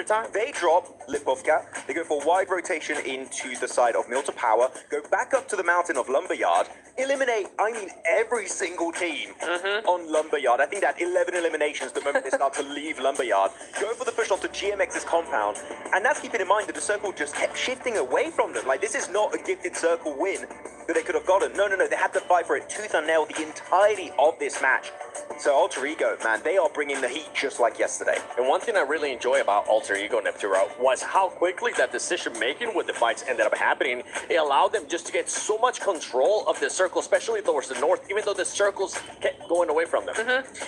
time? They drop Lipovka, they go for wide rotation into the side of Milta Power, go back up to the mountain of Lumberyard, eliminate, I mean, every single team on Lumberyard. I think that 11 eliminations the moment they start to leave Lumberyard, go for the push onto GMX's compound, and that's keeping in mind that the circle just kept shifting away from them. Like, this is not a gifted circle win that they could have gotten. No, they had to fight for it tooth and nail the entirety of this match. So Alter Ego, man, they are bringing the heat just like yesterday. And one thing I really enjoy about Alter Ego, Nepturo, was how quickly that decision-making with the fights ended up happening. It allowed them just to get so much control of the circle, especially towards the north, even though the circles kept going away from them.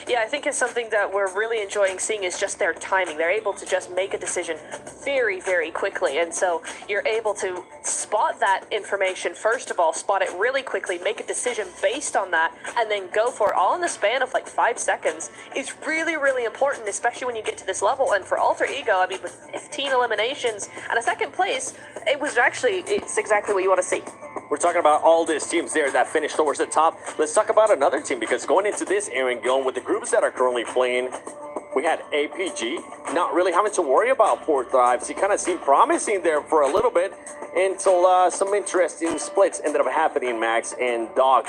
Yeah, I think it's something that we're really enjoying seeing is just their timing. They're able to just make a decision very, very quickly. And so you're able to spot that information, first of all, spot it really quickly, make a decision based on that, and then go for it all in the span of like 5 seconds is really, really important, especially when you get to this level. And for Alter Ego, I mean, with 15 eliminations and a second place, it's exactly what you want to see. We're talking about all these teams there that finished towards the top. Let's talk about another team, because going into this area, going with the groups that are currently playing, we had APG not really having to worry about poor thrives. He kind of seemed promising there for a little bit until some interesting splits ended up happening, Max, and Dog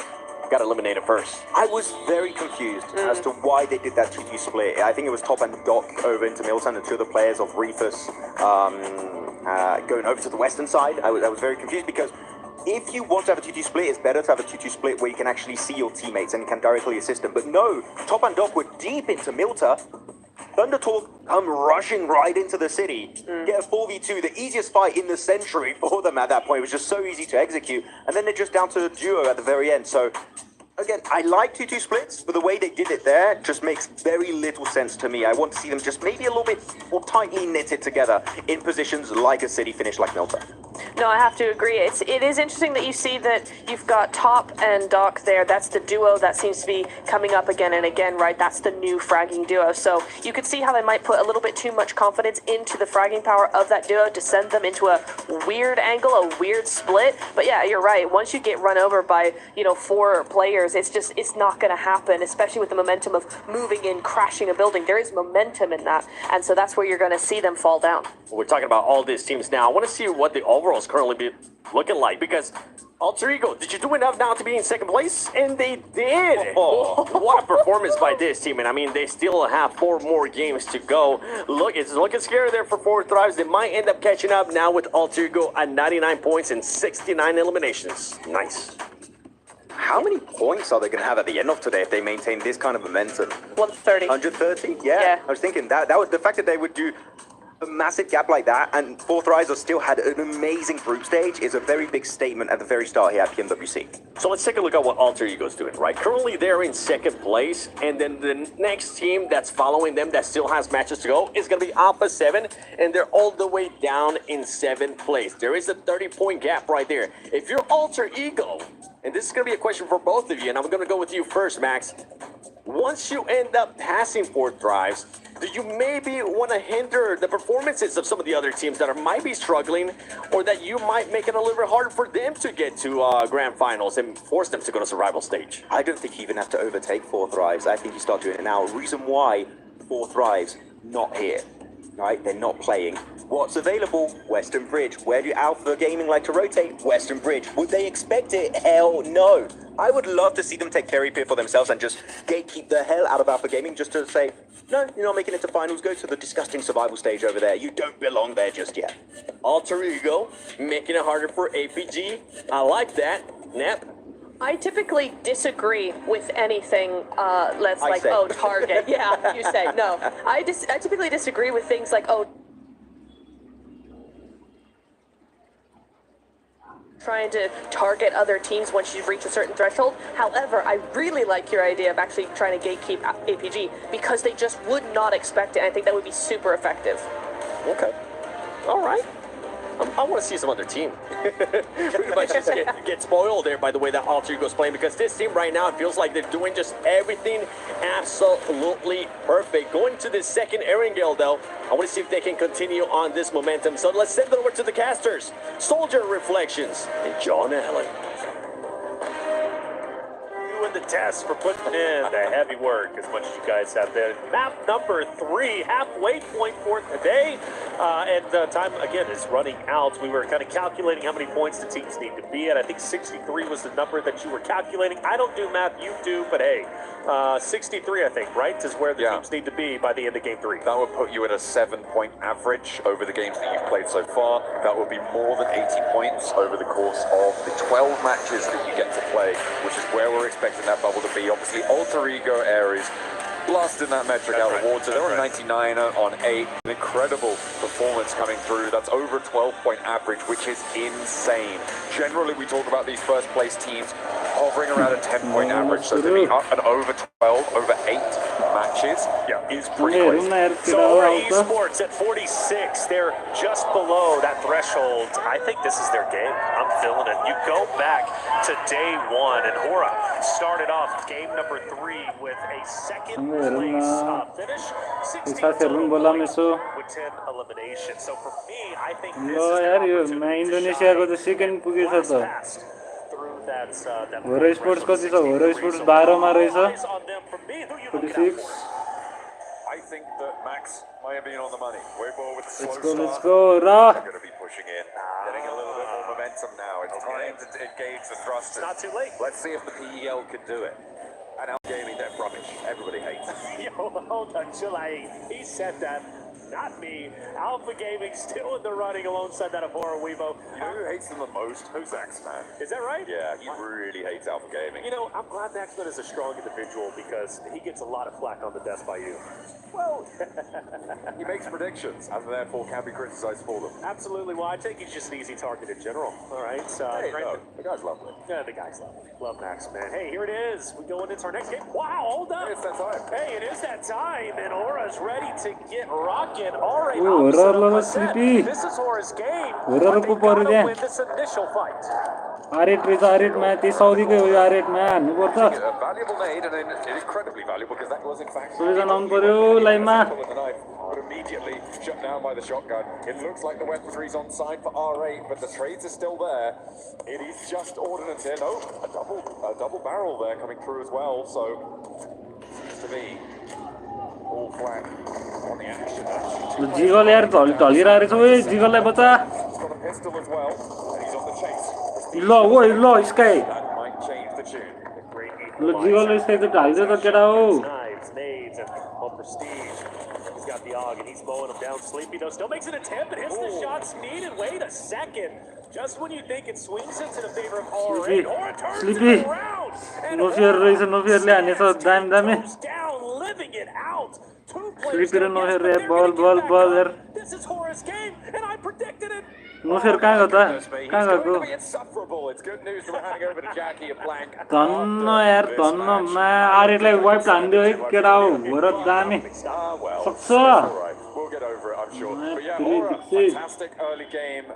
got eliminated first. I was very confused as to why they did that 2-2 split. I think it was Top and Doc over into Milton, and two of the players of Reefus going over to the western side. I was very confused, because if you want to have a 2-2 split, it's better to have a 2-2 split where you can actually see your teammates and can directly assist them. But no, Top and Doc were deep into Milta. Thundertalk come rushing right into the city, get a 4v2, the easiest fight in the century for them at that point. It was just so easy to execute, and then they're just down to a duo at the very end. So again, I like 2-2 splits, but the way they did it there just makes very little sense to me. I want to see them just maybe a little bit more tightly knitted together in positions like a city finish like Milta. No, I have to agree. It is interesting that you see that you've got Top and Doc there. That's the duo that seems to be coming up again and again, right? That's the new fragging duo. So you could see how they might put a little bit too much confidence into the fragging power of that duo to send them into a weird angle, a weird split. But yeah, you're right. Once you get run over by, 4 players, it's not going to happen, especially with the momentum of moving in, crashing a building. There is momentum in that. And so that's where you're going to see them fall down. We're talking about all these teams now. I want to see what the overall is currently be looking like, because Alter Ego, did you do enough now to be in second place? And they did. What a performance by this team. And I mean, they still have 4 more games to go. Look, it's looking scary there for 4 Thrives. They might end up catching up now with Alter Ego at 99 points and 69 eliminations. Nice. How many points are they going to have at the end of today if they maintain this kind of momentum? 130. 130? Yeah. I was thinking that was the fact that they would do a massive gap like that, and 4 Thrives still had an amazing group stage, is a very big statement at the very start here at PMWC. So let's take a look at what Alter Ego is doing, right? Currently they're in second place, and then the next team that's following them that still has matches to go is going to be Alpha7, and they're all the way down in 7th place. There is a 30-point gap right there. If you're Alter Ego, and this is going to be a question for both of you, and I'm going to go with you first, Max. Once you end up passing 4 Thrives, do you maybe want to hinder the performances of some of the other teams that might be struggling, or that you might make it a little bit harder for them to get to Grand Finals and force them to go to survival stage? I don't think you even have to overtake 4 Thrives. I think you start doing it now. Reason why 4 Thrives not here, right? They're not playing. What's available? Western Bridge. Where do Alpha Gaming like to rotate? Western Bridge. Would they expect it? Hell no. I would love to see them take Terry Pier for themselves and just gatekeep the hell out of Alpha Gaming, just to say, no, you're not making it to finals. Go to the disgusting survival stage over there. You don't belong there just yet. Alter Ego, making it harder for APG. I like that. Nep? I typically disagree with anything target. Yeah, you say. No, I typically disagree with things like, trying to target other teams once you've reached a certain threshold. However, I really like your idea of actually trying to gatekeep APG, because they just would not expect it. I think that would be super effective. Okay. All right. I want to see some other team. Pretty much just get spoiled there by the way that Alter Ego's playing, because this team right now, it feels like they're doing just everything absolutely perfect. Going to this second Erangel, though, I want to see if they can continue on this momentum. So let's send it over to the casters. Soldier Reflections and John Allen. doing the test, for putting in the heavy work as much as you guys have there. Map number 3, halfway point for today. And time, again, is running out. We were kind of calculating how many points the teams need to be at. I think 63 was the number that you were calculating. I don't do math, you do, but hey, 63, I think, right, is where the teams need to be by the end of Game 3. That would put you at a 7-point average over the games that you've played so far. That would be more than 80 points over the course of the 12 matches that you get to play, which is where we're expecting that bubble to be. Obviously, Alter Ego Ares blasting that metric out of the water. They're on 99 on 8. An incredible performance coming through. That's over a 12-point average, which is insane. Generally, we talk about these first-place teams hovering around a 10-point average. So to be up and over 12, over 8 matches is pretty crazy. So HORAA Esports at 46, they're just below that threshold. I think this is their game. I'm feeling it. You go back to day 1, and HORAA started off game number 3 with a second place finish, 16 total points with 10 eliminations. So for me, I think this is their opportunity to shine. Past through that HORAA Esports कति छ HORAA Esports 12 मा रहेछ 46 I think that Max might have been on the money. Way more with the slow let's start. go They're going to be pushing in, getting a little bit more momentum now. It's time to engage the thrusters. It's not too late. Let's see if the PEL can do it. And Alpha Gaming, they're rubbish. Everybody hates it. Yo, hold on, chill out. He said that. Not me. Alpha Gaming still in the running alongside that of HORAA Weevo. You know who hates them the most? Who's Axman? Is that right? Yeah, he really hates Alpha Gaming. You know, I'm glad Axman is a strong individual because he gets a lot of flack on the desk by you. Well, he makes predictions and therefore can be criticized for them. Absolutely. Well, I think he's just an easy target in general. All right. Hey, no, the guy's lovely. Yeah, the guy's lovely. Love Max, man. Hey, here it is. We going into our next game. Wow, hold up. It's that time. Hey, it is that time, and HORAA's ready to get rocking. All right, Sleepy. this is HORAA's game. HORAA को But they पर्यो gotta त्यहाँ win this initial fight. R8 रहेछ R8 मा त्यही साउदीकै हो यो R8 मा हान्नुपर्छ A valuable nade and incredibly valuable because that was in fact सबैजना आउनु पर्यो लाइनमा but immediately shut down by the shotgun. It looks like the weaponry's on side for R8, but the trades are still there. It is just ordnance here. No, a double barrel there coming through as well. So seems to be all flat on the action. Jiggle यार ढलिरहेको छ ओए जिगललाई बचा He's got a pistol as well, and he's on the chase. ल ओए ल sky That might change the tune. ल jiggle sky त ढाल्दै त केटा हो Knives, nades, and prestige. He's got the AUG, and he's mowing him down. Sleepy, though, still makes an attempt, but hits the shots needed. Wait a second. Just when you think it swings into the favor of HORAA, HORAA turns Sleepy. it around. And नोफियर रहेछ नोफियरले हानेछ दामी दामी goes down, living it out. Two players Sleepy raw don't guess, नोफियर but they're बल gonna get बल back बल up. यार This is HORAA's game, and I predicted it. नोफियर कहाँ गयो त He's कहाँ going गएको to be insufferable. It's good news that we're handing over to Jackie a blank. धन्न यार धन्न मा आरेटलाई वाइप हान्दियो है केटा हो हो र दामी Well, सक्छ all right. We'll get over it, I'm sure. But yeah, Pretty HORAA, big. fantastic early game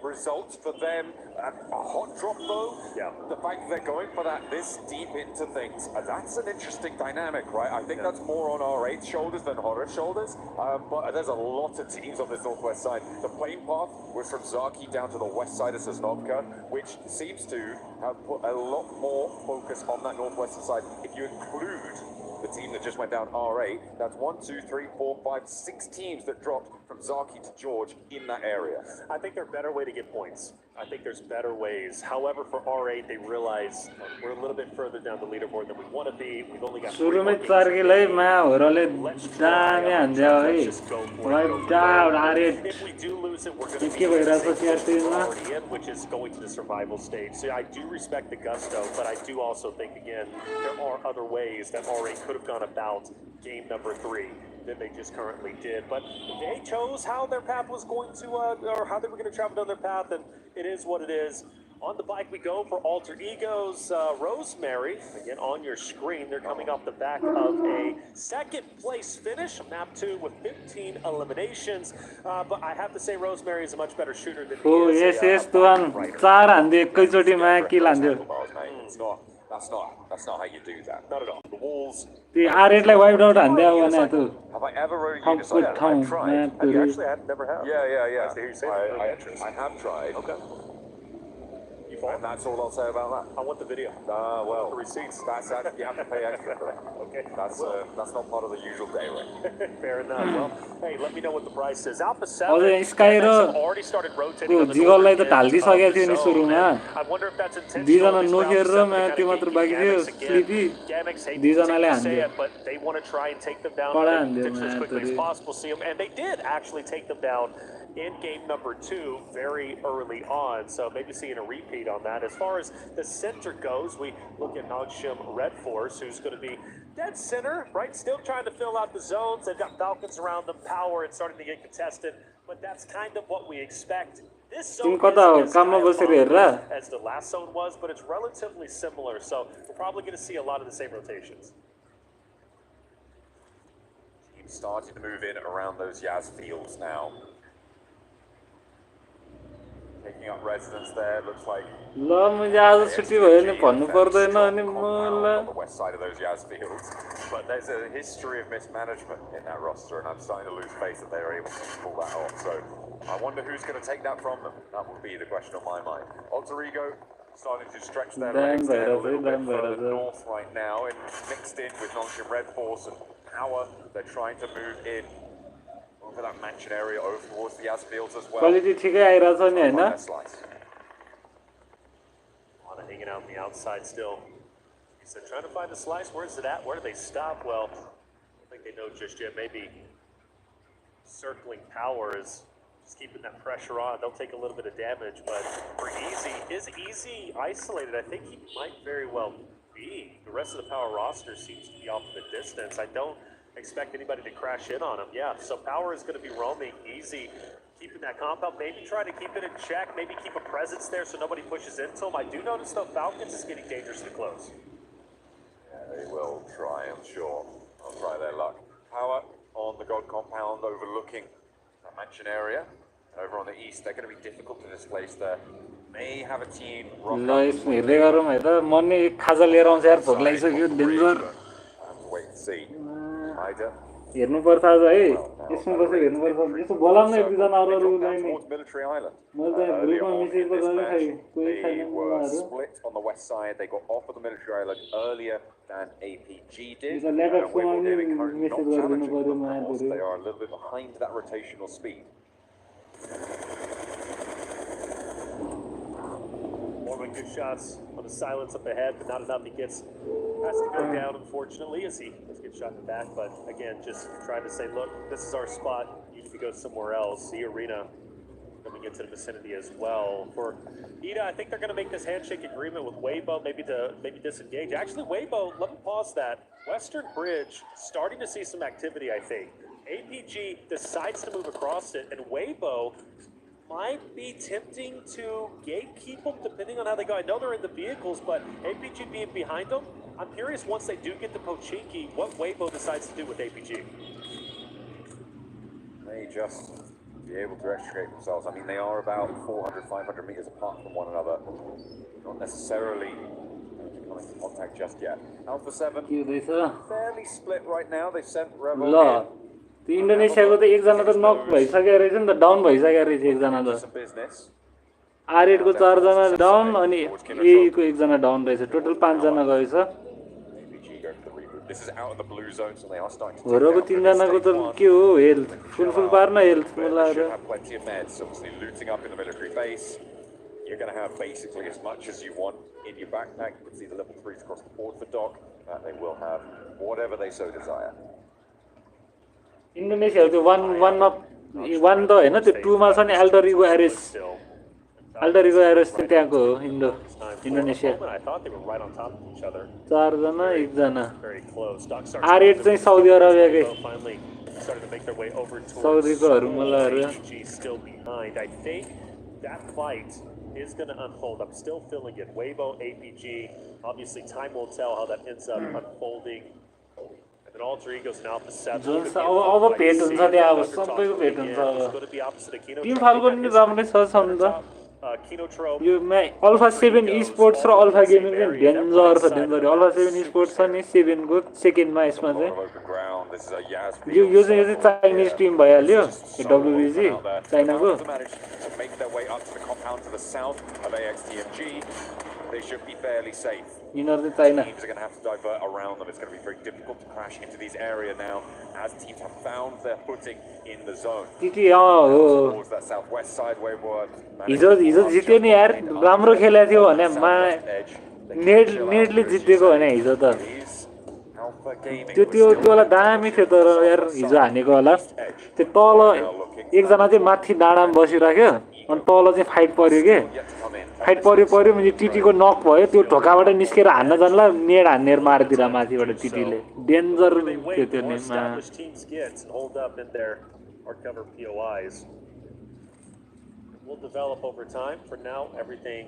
results for them. A hot drop though. Yeah. The fact that they're going for that this deep into things, that's an interesting dynamic, right? I think that's more on R8's shoulders than HORAA's shoulders. But there's a lot of teams on this northwest side. The plane path was from Zaki down to the west side of Sosnovka, which seems to have put a lot more focus on that northwestern side. If you include the team that just went down R8, that's 1, 2, 3, 4, 5, 6 teams that dropped from Zaki to George in that area. I think there's a better way to get points. I think there's better ways. However, for R8, they realize we're a little bit further down the leaderboard than we want to be. We've only got 3 more सुरुमै games. 4 किलै मा होरले दामी हान्दियो है wipe down R8 If we do lose it, we're going to के be भइराछ the यार same टिममा already in, which is going to the survival stage. So I do respect the gusto, but I do also think, again, there are other ways that R8 could have gone about game number 3 than they just currently did. But they chose how their path was going to, or how they were going to travel down their path, and it is what it is. On the bike we go for Alter Egos. Rosemary, again on your screen, they're coming off the back of a second place finish, map 2 with 15 eliminations. But I have to say Rosemary is a much better shooter than he हो is यस a यस तुवान writer. 4 हान्दियो एकैचोटीमा kill हान्दियो That's not how you do that. Not at all. The walls. त्यो R8 लाई wipe out हान्दियो भने त Have I ever rode a ठाउँको unicycle? ठाउँ I've tried. म्यापहरु Actually, I never have. Yeah. Nice to hear you say that. I have tried. Okay. You follow? And that's all I'll say about that. I want the video. Well, The receipts. that's you have to pay extra for that. Okay. That's not part of the usual day rate. Fair enough. Well, hey, let me know what the price is. Alpha7 अझै Sky र have already started rotating on the जिगललाई त northern ढाल्दिसकेको end थियो नि of the सुरुमा zone, and I wonder if that's intentional. दुईजना At least for नोखेर raw Alpha7 to माथि kinda मात्र keep बाँकी थियो Gamex again. Sleepy Gamex hate to दुईजनाले take to say हान्दियो it, but they want to try and take them down कडा and हान्दियो ditch as quickly as माथि possible. See them, and they did actually take them down in game number 2 very early on, so maybe seeing a repeat on that. As far as the center goes, we look at Nongshim Red Force, who's going to be dead center, right? Still trying to fill out the zones. They've got Falcons around them, power, and starting to get contested, but that's kind of what we expect. This zone कता हो isn't as काममा बसेर हेर as the last zone was, but it's relatively similar, so we're probably going to see a lot of the same rotations. Teams starting to move in around those Yaz fields now. Taking up residence there, looks like ल मैले आज छुट्टी भयो नि भन्नु पर्दैन अनि मलाई on the west side of those Yaz fields. But there's a history of mismanagement in that roster, and I'm starting to lose faith that they're able to pull that off. So I wonder who's going to take that from them. That would be the question on my mind. Alter Ego starting to stretch their legs there a little bit further north right now, and mixed in with Nongshim Red Force and Power. They're trying to move in over that mansion area over towards the Yaz fields as well. Quality ठिकै आइरहेछ नि हैन Hanging out on the outside still. He said, trying to find the slice. Where's it at? Where do they stop? Well, I don't think they know just yet. Maybe circling power is just keeping that pressure on. They'll take a little bit of damage, but for Easy, is Easy isolated? I think he might very well be. The rest of the power roster seems to be off in the distance. I don't expect anybody to crash in on him. Yeah, so power is going to be roaming. Easy keeping that compound, maybe try to keep it in check, maybe keep a presence there so nobody pushes into him. I do notice though Falcons is getting dangerously close. Yeah, they will try, I'm sure. They'll try their luck. Power on the God compound overlooking that mansion area. Over on the east, they're going to be difficult to displace there. May have a team rock ल यसमा हेर्दै गरौँ है त म नि खाजा लिएर आउँछ यार भोक लागिसक्यो danger wait and see. Ida. हेर्नुपर्छ आज है यसमा बसेर हेर्नुपर्छ यसो बोलाउन न एक दुईजना अरूलाई नि Towards Military Island. मैले त ग्रुपमा मेसेज This गरेर खै match, कोही they छैन were उनीहरू split on the west side. They got off of the Military Island earlier than APG did. It's a lack of Weibo command Gaming currently not message challenging गरिदिनु them, पर्यो of course. मलाई They are a little bit behind that rotational speed. Mormon good shots on the silence up ahead, but not enough. He has to go down, unfortunately, as he does get shot in the back. But again, just trying to say, look, this is our spot. You need to go somewhere else. The arena coming into the vicinity as well. For Ida, I think they're going to make this handshake agreement with Weibo, maybe disengage. Actually, Weibo, let me pause that. Western Bridge starting to see some activity, I think. APG decides to move across it, and Weibo might be tempting to gatekeep them depending on how they go. I know they're in the vehicles, but APG being behind them, I'm curious once they do get to Pochinki, what Weibo decides to do with APG. May just be able to extricate themselves. I mean, they are about 400, 500 meters apart from one another. Not necessarily coming into contact just yet. Alpha7 के हुँदैछ fairly split right now. They've sent Revo ल in. त्यो इन्डोनेसियाको त एकजना त नक भइसकेको रहेछ नि त डाउन भइसकेको रहेछ एकजना त Some business. आर8 को 4 जना डाउन अनि ए को एकजना डाउन रहेछ टोटल 5 जना गएछ APG go for the reboot. This is out of the blue zone, so they are starting to होराको 3 जनाको त के हो हेल्थ फुल पार्न हेल्थ But मलाई they should have plenty of meds. Obviously, looting up in the military base. You're going to have basically as much as you want in your backpack. You can see the level 3s across the board for Doc. They will have whatever they so desire. Indonesia त्यो वान त हैन त्यो 2 मा छ नि अल्टरिगो arrays अल्टरिगो arrays चाहिँ त्यहाँको हो Indonesia I thought they were right on top of each other. 4 जना एक जना Very close. Doc starts आर8 चाहिँ साउदी अरबियाकै finally started to make their way over towards साउदीकोहरु मलाई APG still behind. I think that fight is going to unfold. I'm still feeling it. Weibo, APG. Obviously, time will tell how that ends up unfolding. And then Alter Egos and Alpha7. अब भेट हुन्छ त्यहाँ अब सबैको भेट हुन्छ अब Tim फाल्को नि राम्रै छ छन् त यो अल्फा 7 esports र अल्फा गेमिङ चाहिँ डेन्जर छ डेन्जर अल्फा 7 esports छ नि 7 को सेकेन्डमा यसमा चाहिँ यो चाहिँ चाइनिज टिम भइहाल्यो डब्ल्युबीजी चाइनाको They should be fairly safe. यिनीहरु चाहिँ China Teams are going to have to divert around them. It's going to be very difficult to crash into these areas now as teams have found their footing in the zone. टिटी हो Towards that southwest side where we're हिजो जित्यो नि यार राम्रो खेलेको थियो भने मा नेटले जितेको भने हिजो त त्योलाई दामी थियो तर यार हिजो हानेको होला त्यो तल एकजना चाहिँ माथि डाँडामा बसिराख्यो अनि तल चाहिँ फाइट पर्यो के फाइट पर्यो म्हणजे टिटीको नक भयो त्यो ढोकाबाट निस्केर हान्न जानला नेड हान्नेर मारिदिएर माथिबाट टिटीले डेन्जर थियो त्यो नेममा Will develop over time. For now, everything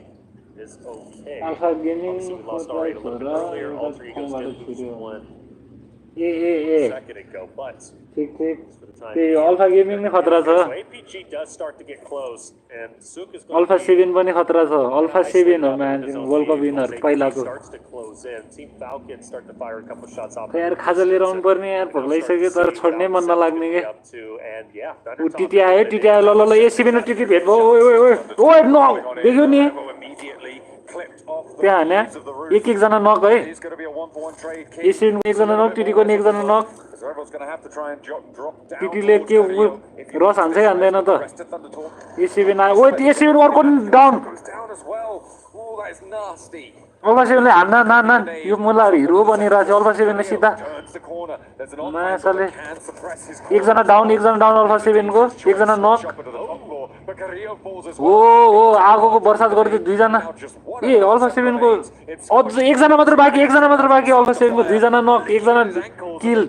is okay. Alpha Gaming Obviously, we lost our rate a little bit earlier. Alter Ego's did lose one second ago, but ठीक त्यही अल्फा गेमिङ नै खतरा छ so APG does start to get close, and Suk is going alpha 7 पनि खतरा छ alpha 7 हो म्यान वर्ल्ड कप विनर पहिलाको starts to close in. Team Falcons start to fire a couple shots off. यार खाजा लिएर आउनु पर्ने यार भोक लागिसक्यो तर छोड्नै मन नलाग्ने के Up to and yeah, उ टिटी आयो ल ए7 टिटी भेट भयो ओए न देख्यो नि त्यहाँ हैन एक जना नक है ए7 को एकजना नक टिटीको नि एकजना नक टिटीले के रस हान्छ हान्दैन त ए7 आयो ओए ए7 अर्को डाउन अल्फा 7 ले हान्न यो मलाई हिरो बनिरहेछ अल्फा 7 ले सिधा मासले एकजना डाउन अल्फा 7 को एकजना नक ओ आगोको बर्सात गर्दै दुईजना ए अल्फा 7 को अझ एकजना मात्र बाँकी अल्फा 7 को दुईजना नक एकजना किल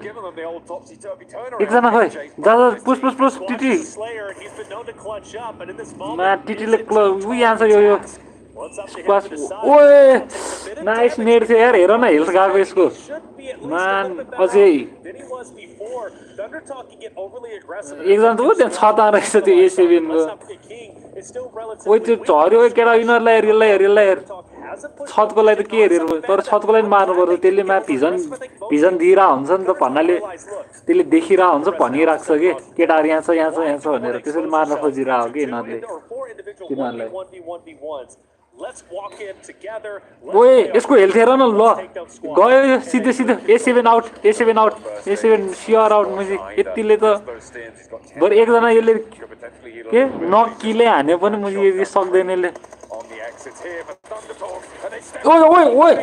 एकजना खै जा पुस टिटी मा टिटीले उही आन्छ यो स्क्वास ओए नाइस नेट थियो यार हेर न हेल्थ गएको यसको मान अझै एकजना त त्यहाँ छता रहेछ त्यो ए7 को ओइ त्यो झर्यो केटा यिनीहरूलाई हेर छतको लागि त के हेरेर तर छतको लागि मार्नु पर्छ त्यसले मा भिजन दिइरा हुन्छ नि त भन्नाले त्यसले देखिरा हुन्छ भनिराख्छ के केटाहरु यहाँ छ भनेर त्यसैले मार्न खोजिरा हो के तिनीहरूलाई ओए यसको हेल्थ हेर न ल गयो सिधै ए7 आउट सियर आउट मुजी यतिले त बरु एकजना यसले के नक किले हाने पनि मुजी यति सक्दैन यसले ओए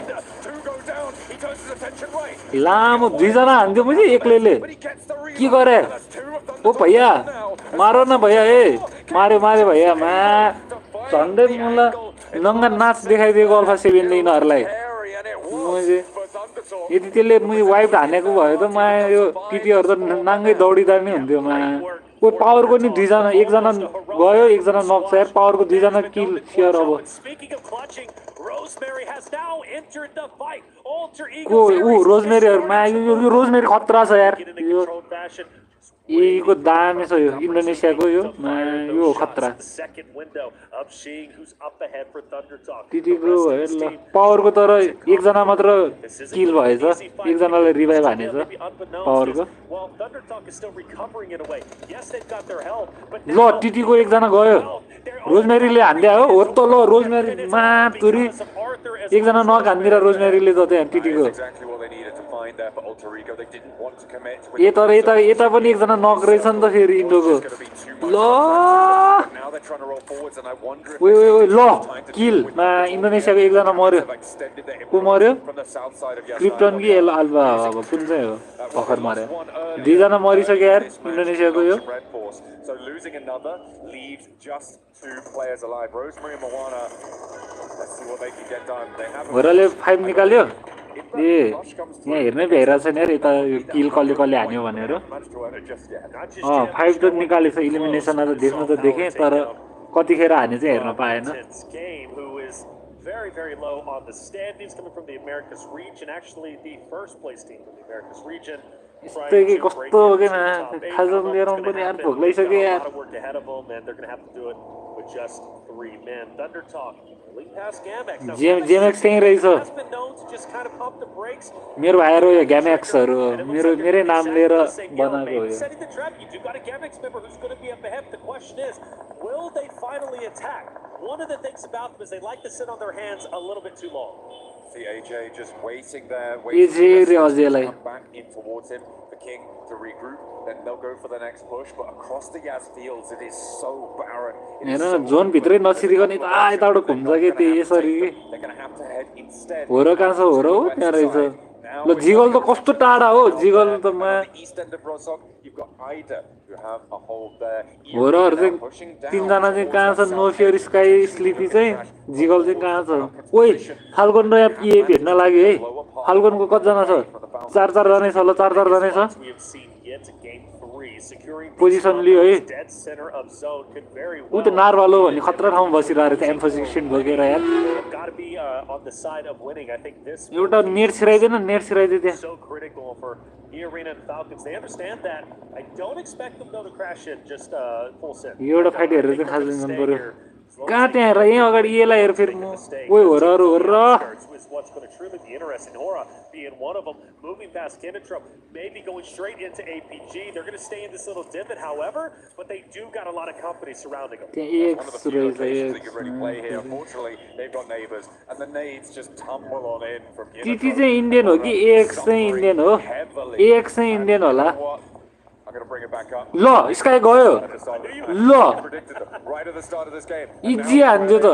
लामो दुईजना हान्दियो मुजी एक्लैले के गरे ओ भैया मारो न भैया ए मार्यो भैया मा झन्डै मलाई नङ्गा नाच देखाइदिएको अल्फा 7 ले यिनीहरूलाई यदि त्यसले मैले वाइफ हानेको भयो त मा यो टिटीहरू त नाङ्गै दौडिँदा नै हुन्थ्यो मा कोही पावरको नि दुईजना एकजना गयो एकजना नक्छ यार पावरको दुईजना किल सियर अब को रोजमेरीहरू मा यो रोजमेरी खतरा छ यार यो यहीको दामी छ यो इन्डोनेसियाको यो खतरा टिटीको भयो ल पावरको तर एकजना मात्र किल भएछ एकजनाले रिभाइभ हानेछ पावरको ल टिटीको एकजना गयो रोजमेरीले हान्दिया हो त ल रोजमेरी मातुरी एकजना नक हान्दिरा रोजमेरीले त त्यहाँ टिटीको यता पनि एकजना नक रहेछ नि त फेरि इन्डोको ल ल किल मा इन्डोनेसियाको एकजना मर्यो को मर्यो क्रिप्टन कि अल्फा अब कुन चाहिँ हो भर्खर मर्यो दुईजना मरिसक्यो यार इन्डोनेसियाको यो होराले 5 निकाल्यो ए यहाँ हेर्नै भ्याइरहेको छैन यार यता यो किल कसले हान्यो भनेर 5 त निकालेछ इलिमिनेसन त देख्नु त देखेँ तर कतिखेर हाने चाहिँ हेर्न पाएन very low on the standings coming from the Americas region, actually the first place team from the Americas region. यस्तै के कस्तो हो के खाजा लिएर पनि यार भोक लागिसक्यो यार जेमएक्स त्यहीँ रहेछ मेरो भाइहरू यो ग्यामेक्सहरू हो मेरै नाम लिएर बनाएको हो यो will they finally attack? One of the things about them is they like to sit on their hands a little bit too long. See AJ just waiting there, waiting for the to come back in towards him. The King to regroup, then they'll go for the next push. But across the Yas fields, it is so barren. हेर्न zone भित्रै नछिरिकन यताबाट घुम्छ के त्यो यसरी They're going to have to head instead. होरो कहाँ छ होरो हो त्यहाँ रहेछ ल जिगल त कस्तो टाढा हो जिगल त मा You've got Ida who have a hold there. होरोहरु चाहिँ तीनजना चाहिँ कहाँ छ नो फियर स्काई स्लिपी चाहिँ जिगल चाहिँ कहाँ छ ओइ फाल्कन र यहाँ भेट्न लाग्यो है फाल्कनको कतिजना छ चार जना छ ल चार जना छ पोजिसन लियो है उ त नारवालो भन्ने खतरा ठाउँमा बसिरहेको थियो एम्फोसिक्सन बोकेर यार एउटा नेट छिराइदिएन नेट छिराइदिए त्यहाँ एउटा फाइट हेरेर चाहिँ खास दिनु पर्यो कहाँ त्यहाँ हेर यहीँ अगाडि यसलाई हेर फेरि म ओइ होरहरू हो र what's going to truly be interesting. HORAA being one of them, moving past Kinetrup, maybe going straight into APG. They're going to stay in this little divot, however, but they do got a lot of company surrounding them. One of the few locations that you really play here. Unfortunately, they've got neighbors, and the nades just tumble on in from Kinetrup. TT चाहिँ Indian हो कि AX चाहिँ Indian हो AX चाहिँ Indian होला ल sky गयो ल इजी हान्छु त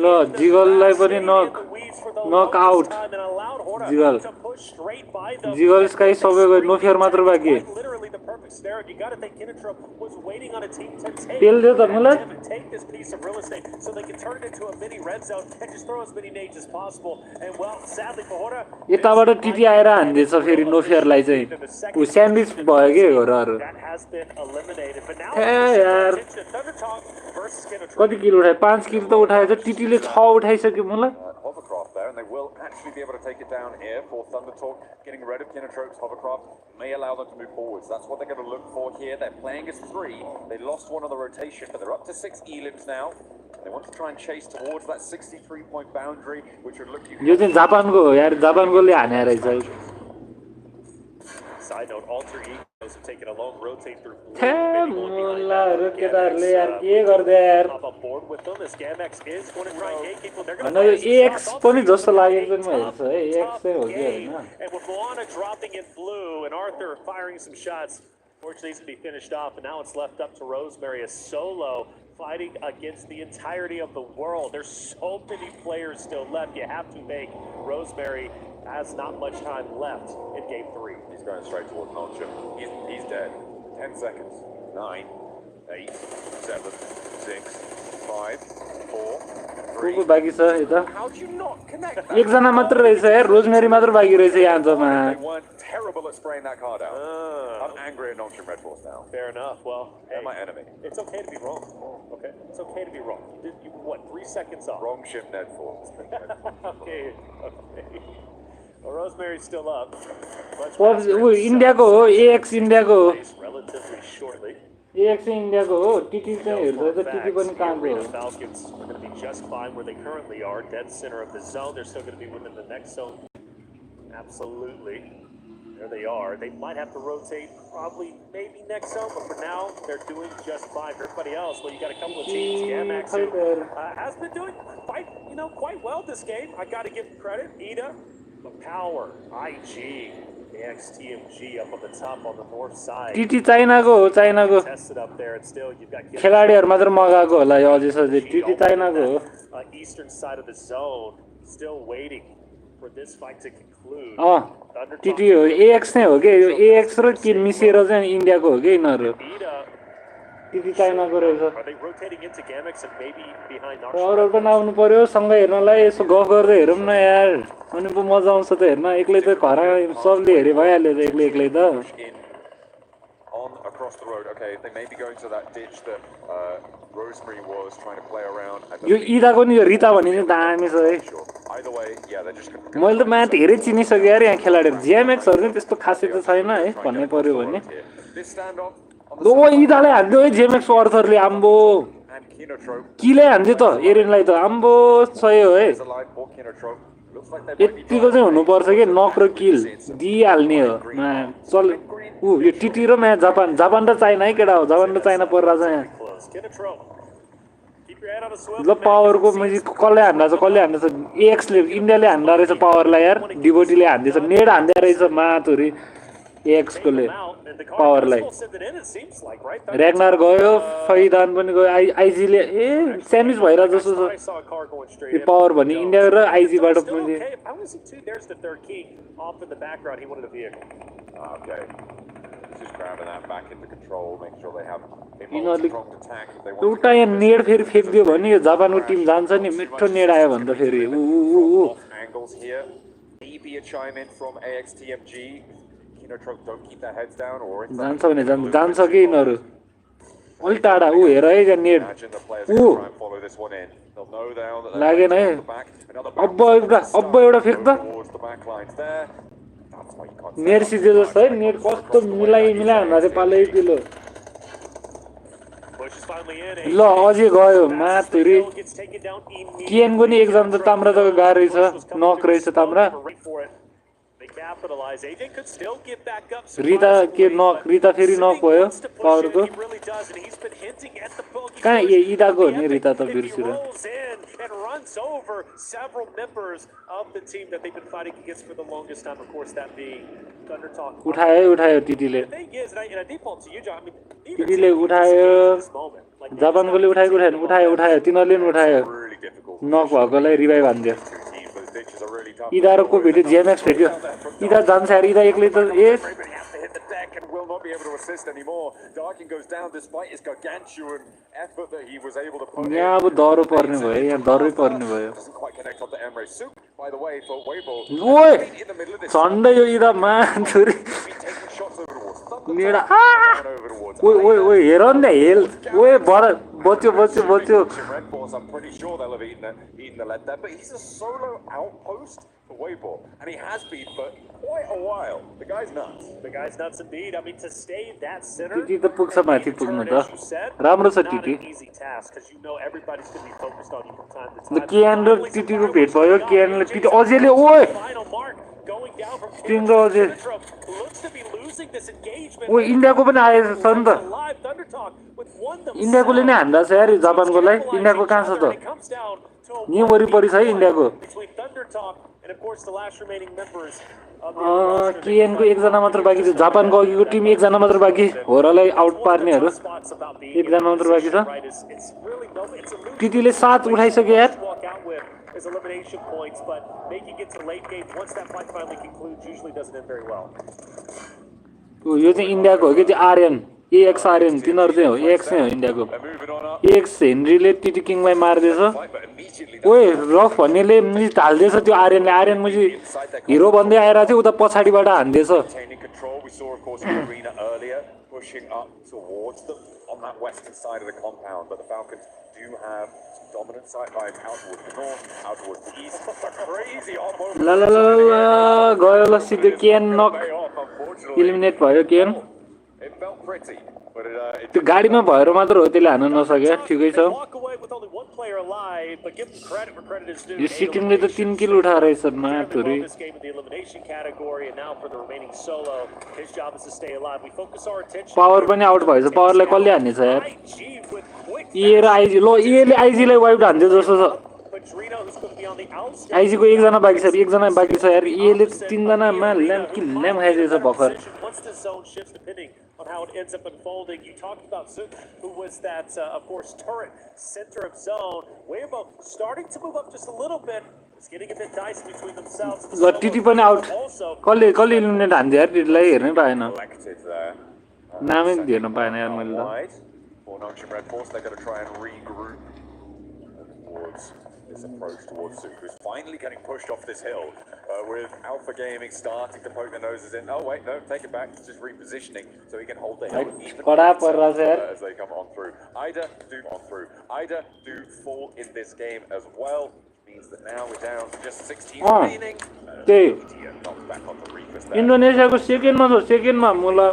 ल जिगललाई पनि नक आउट जिगल जिगल स्काई सबै गयो नो फियर मात्र बाँकी पेल दियो त मलाई यताबाट टिटी आएर हान्दैछ फेरि नो फियरलाई चाहिँ ऊ स्यान्डविच भयो के होराहरू यार कति किलो उठायो 5 किलो त उठाएछ टिटीले 6 उठाइसक्यो मलाई and they will actually be able to take it down here for Thundertalk. Getting rid of Kinetrop's hovercraft may allow them to move forwards. That's what they're going to look for here. They're playing as 3. They lost one on the rotation, but they're up to 6 elims now. They want to try and chase towards that 63-point boundary, which would look you. यो चाहिँ जापानको हो यार जापानकोले हाने रहेछ Side note, alter egos have taken a long rotate through. मुल्लाहरु केटाहरुले यार के गर्दै यार अनि यो AX पनि जस्तो लागेको पनि हेर्छ है AX चाहिँ हो कि हैन And with Moana dropping in blue and Arthur firing some shots, fortunately it's going to be finished off, and now it's left up to Rosemary, a solo fighting against the entirety of the world. There's so many players still left. You have to make Rosemary has not much time left in game 3. He's going straight towards Nonchum. He's dead. 10 seconds. 9, 8, 7, 6, 5, 4, 3. को बाकी छ यता How do you not connect that? एकजना मात्र रहेछ यार rosemary मात्र बाकी रहेछ यहाँ जम्मा They weren't terrible at spraying that card out. I'm angry at Nonchum Red Force now. Fair enough. Well, They're my enemy. It's okay to be wrong. Okay, it's okay to be wrong. You, what, 3 seconds off? Wrong ship Ned Force. Okay. Well, Rosemary's still up. इन्डियाको हो AX इन्डियाको हो Relatively shortly. AX इन्डियाको हो टिटी चाहिँ हेर्दा त टिटी पनि कामको हो Falcons are going to be just fine where they currently are, dead center of the zone. They're still going to be within the next zone. Absolutely. There they are. They might have to rotate probably maybe next zone, but for now, they're doing just fine. For everybody else, well, you got a couple of teams. Gamax has been doing quite well this game. I got to give them credit. Ida, the power, IG, the XTMG up on the top on the north side. टिटी चाइनाको हो चाइनाको Tested up there, and still you've got खेलाडीहरु मात्र मगाएको होला यो अझै सधैँ टिटी चाइनाको हो eastern side of the zone, still waiting for this fight to conclude. टिटी हो AX नै हो के यो AX र के मिसेर चाहिँ इन्डियाको हो के यिनीहरु टिटी चाइनाको रहेछ Are they rotating into Gamax and maybe behind अरू पनि आउनु पर्यो सँगै हेर्नलाई यसो गफ गर्दै हेरौँ न यार अनि पो मजा आउँछ त हेर्न एक्लै त घर सबले हेरे भइहाल्यो त एक्लै त across the road. Okay, they may be going to that ditch that Rosemary was trying to play around. यो इदाको नि यो रिता भन्ने नि दामी छ है Either way, yeah, they're just going to मैले त मा धेरै चिनिसके यार यहाँ खेलाडीहरु जिएमएक्सहरु नि त्यस्तो खासै त छैन है भन्नै पर्यो भने This standoff on the ओ इदाले हान्दियो है जिएमएक्स अर्थरले आम्बो and Kinotrope किले हान्दियो त एरेनलाई त आम्बो सही हो है is alive for Kinotrope. Looks like they might be यतिको चाहिँ हुनुपर्छ कि नक र किल दिइहाल्ने हो मा चल यो टिटी र म्या जापान र चाइना है केटा हो जापान र चाइना परिरहेछ यहाँ Close. Kinotrope. Keep your head on a swivel. ल पावरको मैले कसले हान्दा छ एक्सले इन्डियाले हान्दा रहेछ पावरलाई यार डिबोटीले हान्दैछ नेड हान्दै रहेछ माथुरी एक्सकोले पावरलाई रेग्नार गयो फैदान पनि गयो आइजीले ए स्यान्डविच भइरहेको जस्तो छ यो पावर भन्ने इन्डिया र आइजीबाट पनि There's the third key off in the background. He wanted a vehicle. Okay. Just grabbing that back into control, making sure they have a यिनीहरूले strong attack. They want एउटा यहाँ नेड फेरि फेक्दियो भने यो जापानको टिम जान्छ नि मिठो नेड आयो भने त फेरि angles here. Maybe a chime in from AXTMG. Kinotrope don't keep their heads down or जान्छ भने जान्छ कि यिनीहरू अलि टाढा ऊ हेर है यहाँ नेड imagine the players are going to try and follow this one in. They'll know now that लागेन है they're back. Another अब एउटा फेक त towards the back lines there. That's why you can't net सिधे जस्तो है नेट कस्तो मिलाइ हुँदा पालै kilo Bush is finally in. ल अझै गयो माथुरी Gets taken down immediately. केनको नि एकजना त ताम्रा जग्गा गएको रहेछ नक रहेछ Tamra Right for it. They capitalize. AJ could still get back up. Rita के नक रिता फेरि नक भयो पावरको He really does, and he's been hinting at the bogey. कहाँ इदाको हो नि रिता त He बिर्सिर rolls in and runs over several members of the team that they've been fighting against for the longest time. Of course, that being Thunder Talk. उठायो टिटीले The thing is, and I default to you, John. I mean, टिटीले उठायो जापानकोले उठाएको उठायो तिनीहरूले पनि उठायो really difficult. Knock भएकोलाई revive हान्दियो Teams, those ditches are really tough. इदाको भेट्यो जिएमएक्स भेट्यो इदा जान्छ यार इदा एक्लै त ए Raven has to hit the deck and will not be able to assist anymore. Darkin goes down despite his gargantuan effort that he was able to put in. यहाँ अब डह्रो पर्ने भयो यहाँ डरै पर्ने भयो Doesn't quite connect on the Emre. Soup, by the way, for Weibo. ओए In the middle of this, झन्डै यो इदा माथुरी taking shots over towards Thunder मेरा down over towards. ओए हेर न हेल ओए बच्यो Red Balls, I'm pretty sure they'll have eaten the lead there, but he's a solo outpost for Weibo, and he has been for quite a while. The guy's nuts. The guy's nuts indeed. I mean, to stay that center. टिटी त पुग्छ माथि पुग्नु त राम्रो छ टिटी Not an easy task because you know everybody's going to be focused on you from time to ल time. KN र टिटीको भेट भयो केएन र टिटी अझैले ओए Final mark going down from Sting र अझै looks to be losing this engagement. ओ इन्डियाको पनि आएछ नि त Alive Thunder Talk with one इन्डियाकोले नै हान्दा छ यार जापानकोलाई इन्डियाको कहाँ छ त comes down to a यहीँ वरिपरि छ है इन्डियाको between Thunder Talk and of course the last remaining members of the केएनको एकजना मात्र बाँकी छ जापानको अघिको टिम एकजना मात्र बाँकी होरालाई आउट पार्नेहरू spots about being एकजना मात्र बाँकी छ right is it's really no it's a lose टिटीले 7 उठाइसक्यो यार walk out with is elimination points, but making it to late game once that fight finally concludes usually doesn't end very well. यो चाहिँ इन्डियाको हो कि चाहिँ आर्यन एएक्स आर्यन तिनीहरू चाहिँ हो ax नै हो इन्डियाको They're moving on up, AX हेनरीले टिटी किङलाई मार्दैछ but immediately ओए रफ भन्नेले मुजी हाल्दैछ त्यो आर्यन मुजी हिरो भन्दै आइरहेको थियो उता पछाडिबाट हान्दैछ retaining control. We saw, of course, Arena earlier pushing up towards them on that western side of the compound, but the Falcons do have some dominant sight lines out towards the north, out towards the east. Crazy hop over. ल गयो ल सिधै KN नक Way off, unfortunately. Eliminate भयो KN It felt pretty, but it त्यो गाडीमा भएर मात्र हो त्यसले हान्न नसक्यो ठिकै छ Walk away with only one player alive, but give him credit where credit is due. यो सिटिङले त 3 किल उठाएर रहेछ माथुरी This game in the elimination category, and now for the remaining solo, his job is to stay alive. We focus our attention. Power पनि out भएछ पावरलाई कसले हान्नेछ यार IG with quick. ए र आइजी ल एले आइजीलाई वाइप हान्दियो जस्तो छ Padrino, who's going to be on the outskirts. आइजीको एकजना बाँकी छ यार एले 3 जनामा ल्याम खाइदिएछ भर्खर Once the zone shifts, depending on how it ends up unfolding, you talked about Zook, who was that, of course, turret center of zone. Weibo starting to move up just a little bit. It's getting a bit dicey between themselves. ल टिटी पनि out कसले eliminate हान्दियो यार टिटीलाई हेर्नै पाएन collected there. नामै हेर्न पाएन यार मैले त Wide for Nunchim Red Force, they're going to try and regroup towards this approach towards Suk, who's finally getting pushed off this hill with Alpha Gaming starting to poke their noses in. Oh, wait, no, take it back. It's just repositioning so he can hold the hill even as they come on through. Either do fall in this game as well. Means that now we're down to just 16 remaining. Back on the Reapers there. Indonesia को सेकेन्डमा छ सेकेन्डमा मुला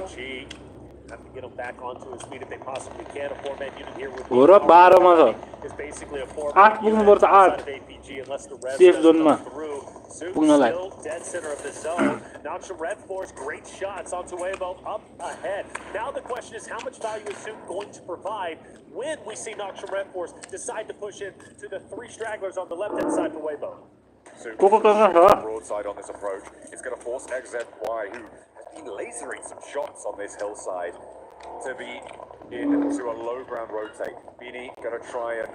Have to get him back onto his feet if they possibly can. A four-man unit here with हो र 12 मा छ is basically a 4 8 पुग्नु पर्छ 8 APG unless the rest safe doesn't जोनमा come through. Zoom पुग्नलाई still dead center of the zone. Now some Red Force, great shots onto Weibo up ahead. Now the question is how much value is Zoom going to provide when we see Noxious Red Force decide to push in to the 3 stragglers on the left-hand side for Weibo. Broadside on this approach. It's going to force XZY, who has been lasering some shots on this hillside, to be into a low ground rotate. Beanie going to try and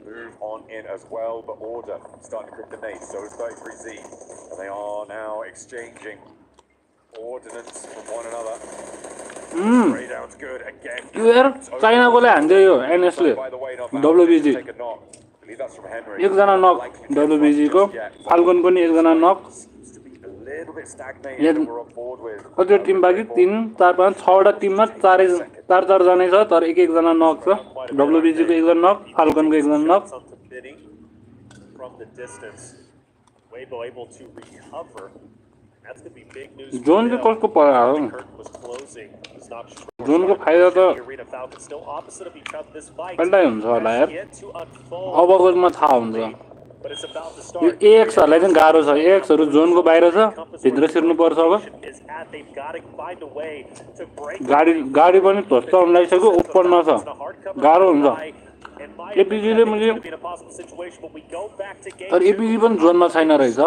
move on in as well, but Order starting to cook the nades. So is 33Z, and they are now exchanging ordnance from one another. Spray down's good again. China को ले हान्दै यो NS ले WBG एकजना नक WBG को falcon पनि एकजना नक कति टिम बाँकी 3 4 5 6 वटा टिममा 4 जना छ तर एक जना नक छ WBG को एकजना नक फाल्कन को एकजना नक From the distance, Weibo able to recover. That's going to be big news. Zone चाहिँ कसको पर्यो जोन को फाइदा त पहिल्यै हुन्छ होला यार अबकोमा थाहा हुन्छ यो AX हरुलाई चाहिँ गाह्रो छ AX हरु जोन को बाहिर छ भित्र छिर्नु पर्छ अब गाडी पनि ध्वस्त हुन लागिसक्यो ओपनमा छ गाह्रो हुन्छ APG ले मैले तर APG पनि जोनमा छैन रहेछ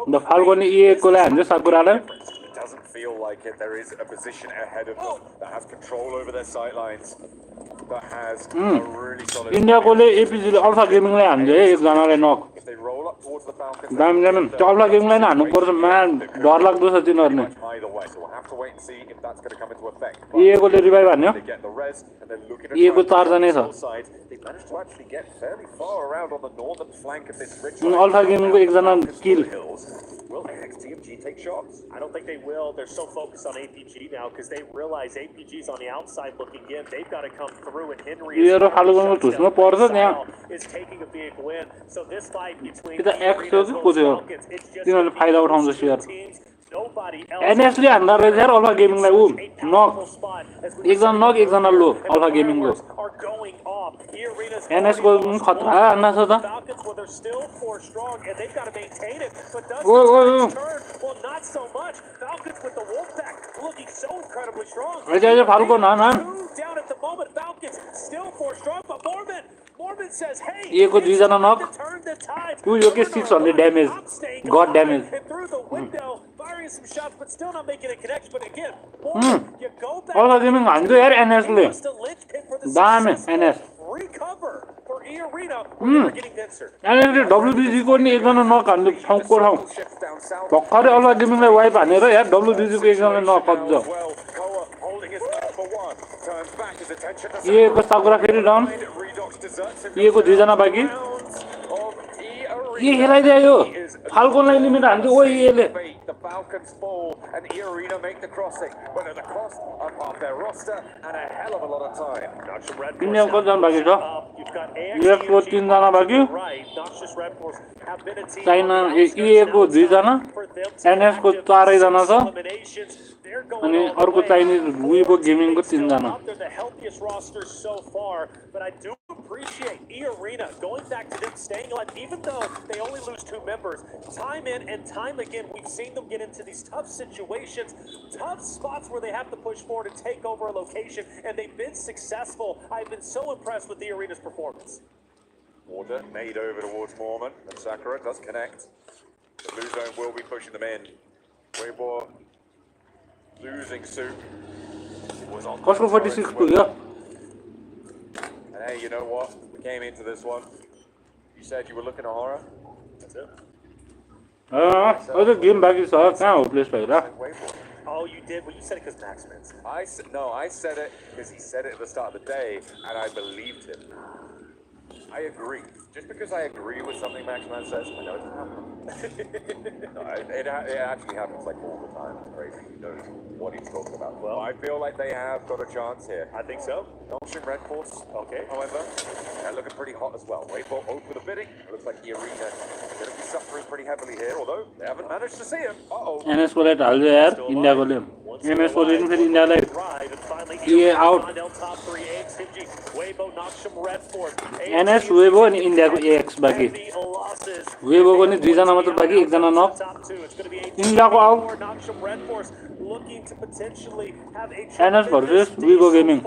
द फाल्कन EA को ले हान्छ साकुरालाई doesn't feel like it. There is a position ahead of them that has control over their sight lines. That has a really solid. India को ले APG ले Alpha Gaming ले हान्छ है एक जनाले नक If they roll up towards the Falcons, दाम Alpha Gaming ले हान्नु पर्छ म्यान डर लाग्दो छ तिनीहरुले either way, so we'll have to wait and see if that's going to come into effect. EA को ले revive हान्यो They get the res and then looking at EA को 4 जनै छ they managed to actually get fairly far around on the northern flank of this rich Alpha Gaming को एक जना kill Will XTMG take shots? I don't think they will. They're so focused on APG now because they realize APG's on the outside looking in. They've got to come through, and Henry is taking a big win. So this fight between the Falcons, it's just teams. Nobody else. NS ले हान्दा रहेछ यार Alpha Gaming लाई उ नक एकजना लो Alpha Gaming को NS को खतरा हान्दा छ त अझै फाल्को ना ये को 2 जना नक उ यो के 600 damage God damage Alpha Gaming हान्छ यार NS ले दाम NS NS ले WBG को नि एकजना नक हान्दै ठाउँको ठाउँ भर्खरै Alpha Gaming लाई वाइप हानेर यार WBG को एकजना नक अझ ये को साकुरा फेरि डाउन ये को 2 जना बाँकी ये हेलाइदियो यो फाल्कनलाई लिमिट हान्थ्यो ओ येले The Falcons fall and E-Arena make the crossing, but at the cost of their roster and a hell of a lot of time. India को जान बाँकी छ EX को 3 जना बाँकी चाइना EA को 2 जना NS को 4 जना छ अनि अर्को चाइनिज Weibo गेमिङ को 3 जना appreciate E-Arena going back to them staying alive, even though they only lose 2 members. Time in and time again, we've seen them get into these tough situations, tough spots where they have to push forward and take over a location, and they've been successful. I've been so impressed with E-Arena's performance. Order made over towards Mormon, and Sakura does connect. The blue zone will be pushing them in. Weibo losing Soup. Costco 46 punya. Hey, you know what? We came into this one. You said you were looking at horror. That's it. Other game back is now place like that. Oh, you did? Well, you said it because Max wins. No, I said it because he said it at the start of the day, and I believed him. I agree. Just because I agree with something Maxman says, I know it doesn't happen. No, it actually happens like all the time. It's crazy. He knows what he's talking about. Well, I feel like they have got a chance here. I think so. Noxian Red Force, okay. However, they're looking pretty hot as well. Wayport over the bidding. It looks like the arena is going to be suffering pretty heavily here, although they haven't managed to see him. Uh-oh. NS को late हाल्यो यार India को ले MS को late फिर इन्डियालाई ये out NS Weibo अनि इन्डियाको AX बाकी वेबोको नि दुई जना मात्र बाकी एक जना नक इन्डियाको out NS versus Vivo Gaming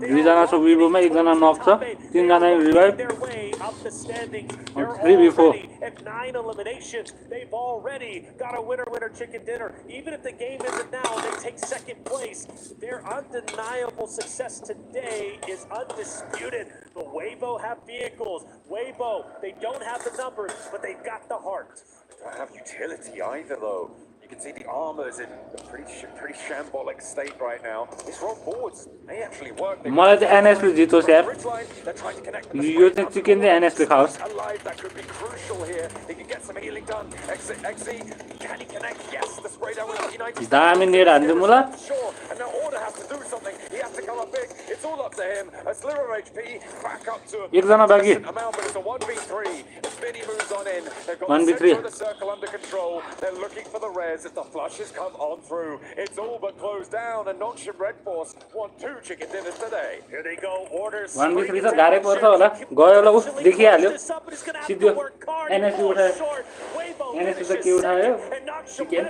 दुई जना छ विभोमा एक जना नक छ तीन जना revive 3v4 at 9 eliminations. They've already got a winner chicken dinner. Even if the game isn't now, they take second place. Their undeniable success today is undisputed. The Weibo have vehicles. Weibo, they don't have the numbers, but they've got the heart. They don't have utility either, though. You can see the armor's in a pretty shambolic state right now. These roll forwards, they actually work. मलाई चाहिँ NS ले जितोस् यार यो चाहिँ chicken चाहिँ NS ले खाओस् alive, that could be crucial here. He can get some healing done. XZ, can he connect? Yes, the spray down with P90. दामी नेड हान्छु मुला Sure, and now Order has to do something. He has to come up big. It's all up to him. A sliver of HP, back up to एक जना बाकी amount, but it's a 1v3. Vinny moves on in. They've got 1v3 the center of the circle under control. They're looking for the res. If the flushes come on through, it's all but closed down. And Noxian Red Force want 2 chicken dinners today. Here they go. Orders. 1v3 छ गाह्रै पर्छ होला गयो होला उ देखिहाल्यो सिधो NS उठायो NS त के उठायो chicken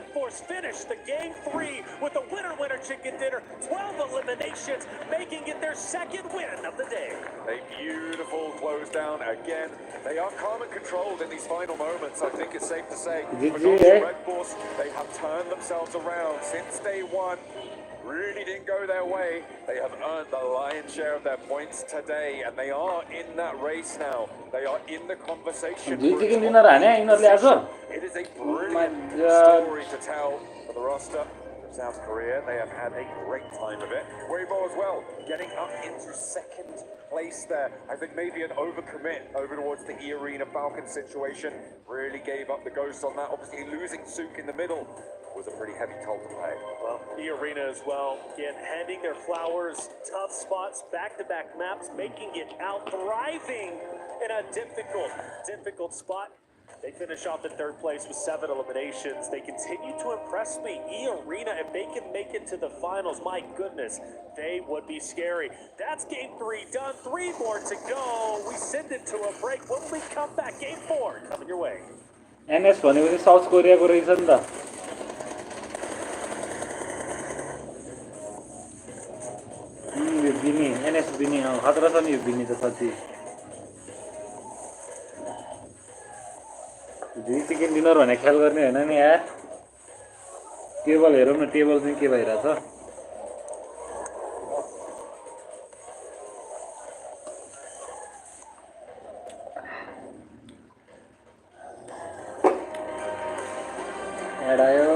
Finish the game 3 with the winner chicken dinner. 12 eliminations, making it their second win of the day. A beautiful close down again. They are calm and controlled in these final moments. I think it's safe to say. Red Force, they have turned themselves around since day one. Really didn't go their way. They have earned the lion's share of their points today, and they are in that race now. They are in the conversation. It is a brilliant story to tell for the roster of South Korea. They have had a great time of it. Weibo as well, getting up into second place there. I think maybe an overcommit over towards the E-Arena Falcon situation. Really gave up the ghost on that. Obviously losing Sook in the middle was a pretty heavy toll to pay. Well, the arena as well, again, handing their flowers, tough spots, back-to-back maps, making it out, thriving in a difficult spot. They finish off in third place with 7 eliminations. They continue to impress me. E-Arena, if they can make it to the finals, my goodness, they would be scary. That's game 3 done, 3 more to go. We send it to a break. When we come back, game 4 coming your way. NS भनेको south कोरियाको रहेछ नि त यो बिनी NS बिनी खतरा छ नि यो बिनी त साथी दुई चिकन डिनर भने ख्याल गर्ने हैन नि यार टेबल हेरौँ न टेबल चाहिँ के भइराछ एड आयो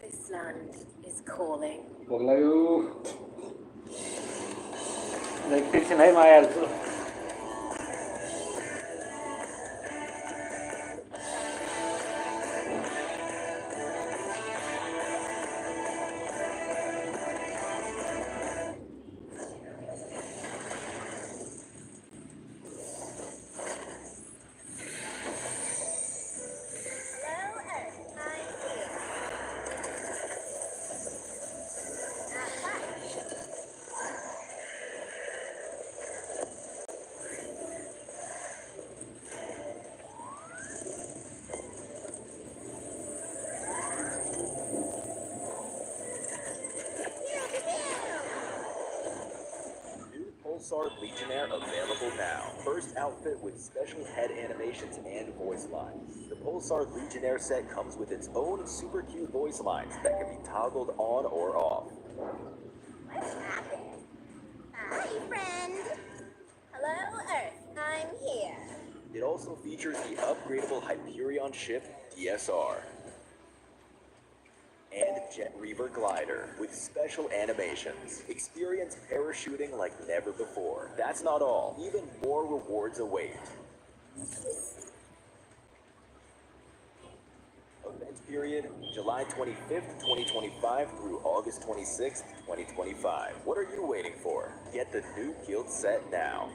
This land is calling. Pulsar Legionnaire available now. First outfit with special head animations and voice lines. The Pulsar Legionnaire set comes with its own super cute voice lines that can be toggled on or off. What's happened? Hi, friend. Hello, Earth. I'm here. It also features the upgradable Hyperion ship DSR and Jet Reaver glider with special animations. Experience parachuting like never before. That's not all. Even more rewards await. Event period July 25th, 2025 through August 26th, 2025. What are you waiting for? Get the new guild set now.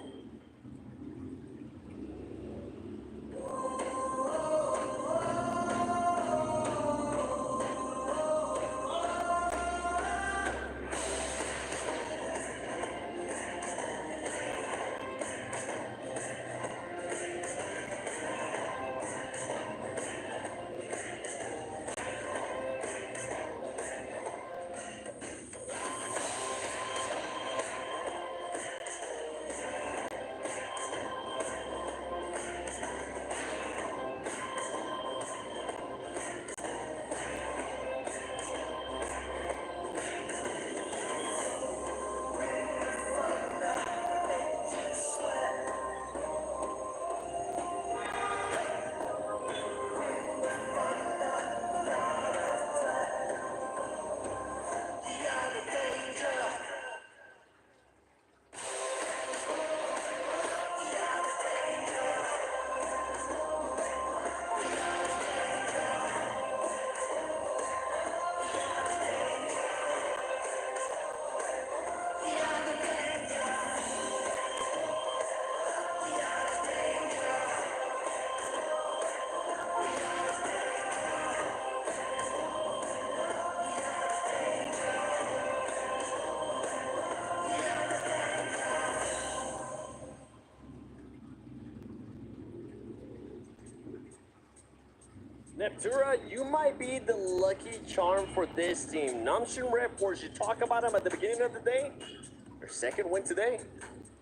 Neptura, you might be the lucky charm for this team. Namjoon Reports, you talk about them at the beginning of the day. Their second win today.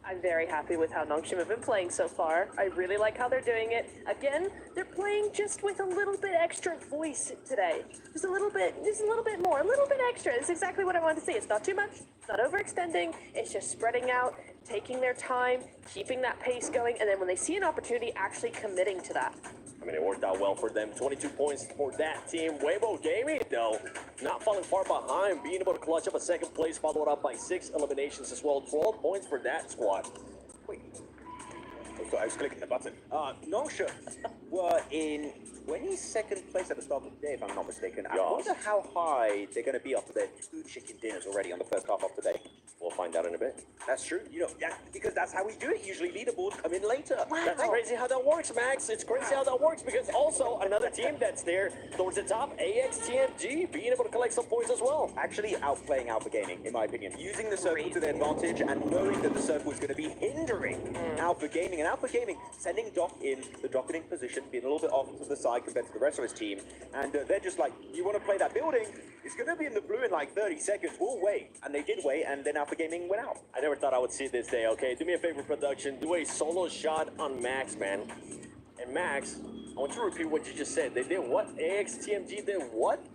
I'm very happy with how Nongshim have been playing so far. I really like how they're doing it. Again, they're playing just with a little bit extra voice today. Just a little bit more, a little bit extra. It's exactly what I wanted to see. It's not too much, it's not overextending. It's just spreading out, taking their time, keeping that pace going, and then when they see an opportunity, actually committing to that. I mean, it worked out well for them. 22 points for that team. Weibo Gaming, though, not falling far behind, being able to clutch up a second place, followed up by 6 eliminations as well. 12 points for that squad. Wait. So I was clicking the button. Nongsha were in 22nd place at the start of the day, if I'm not mistaken. I wonder how high they're going to be after their 2 chicken dinners already on the first half of today. We'll find out in a bit. That's true. You know, yeah, because that's how we do it. Usually leaderboards come in later. Wow. That's crazy how that works, Max. It's crazy how that works because also another team that's there towards the top, AXTMG, being able to collect some points as well. Actually outplaying Alpha Gaming, in my opinion. Using the circle to their advantage and knowing that the circle is going to be hindering Alpha Gaming. And Alpha Gaming sending Doc in, the docketing position, being a little bit off to the side compared to the rest of his team. And they're just like, you want to play that building? It's going to be in the blue in like 30 seconds. We'll wait. And they did wait, and then Alpha Gaming went out. I never thought I would see this day, okay? Do me a favor, production. Do a solo shot on Max, man. And Max, I want you to repeat what you just said. They did what? AXTMG did what?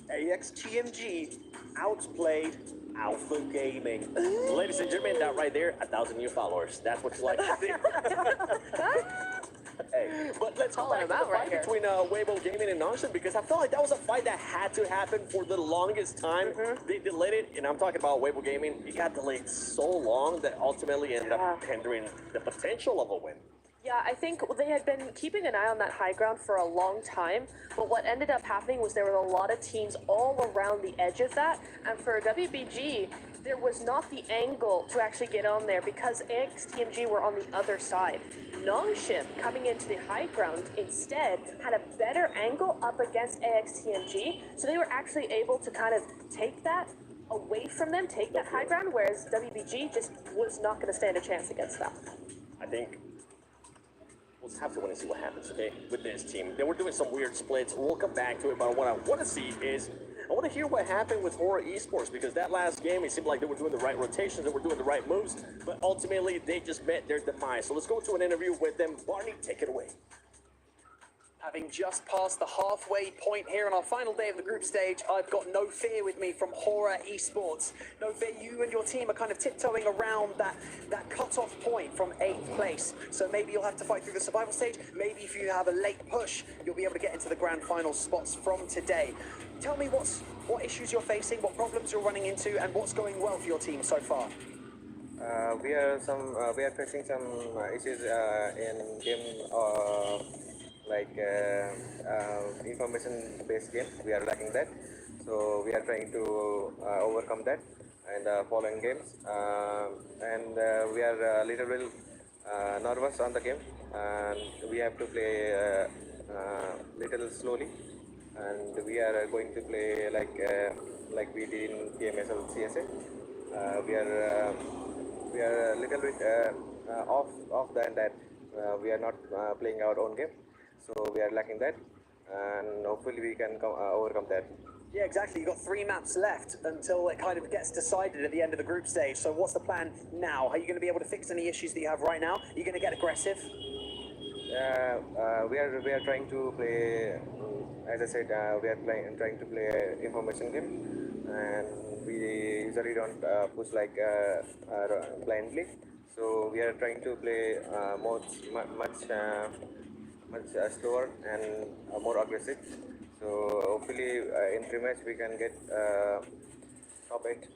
AXTMG outplayed Alpha Gaming. Ladies and gentlemen, that right there, 1,000 new followers. That's what you like to see. Hey, but let's go back to the fight between Weibo Gaming and Nongshim because I felt like that was a fight that had to happen for the longest time. They delayed it, and I'm talking about Weibo Gaming. It got delayed so long that ultimately ended up hindering the potential of a win. Yeah, I think they had been keeping an eye on that high ground for a long time, but what ended up happening was there were a lot of teams all around the edge of that, and for WBG, there was not the angle to actually get on there because AXTMG were on the other side. Nongshim, coming into the high ground, instead had a better angle up against AXTMG, so they were actually able to kind of take that away from them, take that high ground, whereas WBG just was not going to stand a chance against that. I think we'll have to wait and see what happens, okay, with this team. They were doing some weird splits. We'll come back to it, but what I want to see is I want to hear what happened with HORAA Esports, because that last game, it seemed like they were doing the right rotations, they were doing the right moves, but ultimately they just met their demise. So let's go to an interview with them. Barney, take it away. Having just passed the halfway point here on our final day of the group stage, I've got No Fear with me from HORAA Esports. No Fear, you and your team are kind of tiptoeing around that cut-off point from 8th place. So maybe you'll have to fight through the survival stage. Maybe if you have a late push, you'll be able to get into the Grand Finals spots from today. Tell me what issues you're facing, what problems you're running into, and what's going well for your team so far. We are facing some issues in game. Like information-based game, we are lacking that. So we are trying to overcome that and following games. And we are a little bit nervous on the game, and we have to play little slowly. And we are going to play like we did in PMSL CSA. We are a little bit off that we are not playing our own game. So we are lacking that, and hopefully we can overcome that. Yeah, exactly. You've got 3 maps left until it kind of gets decided at the end of the group stage. So what's the plan now? Are you going to be able to fix any issues that you have right now? Are you going to get aggressive? We are trying to play, as I said, we are trying to play information game, and we usually don't push like blindly. So we are trying to play much slower and more aggressive. So hopefully in pre-match we can get top 8.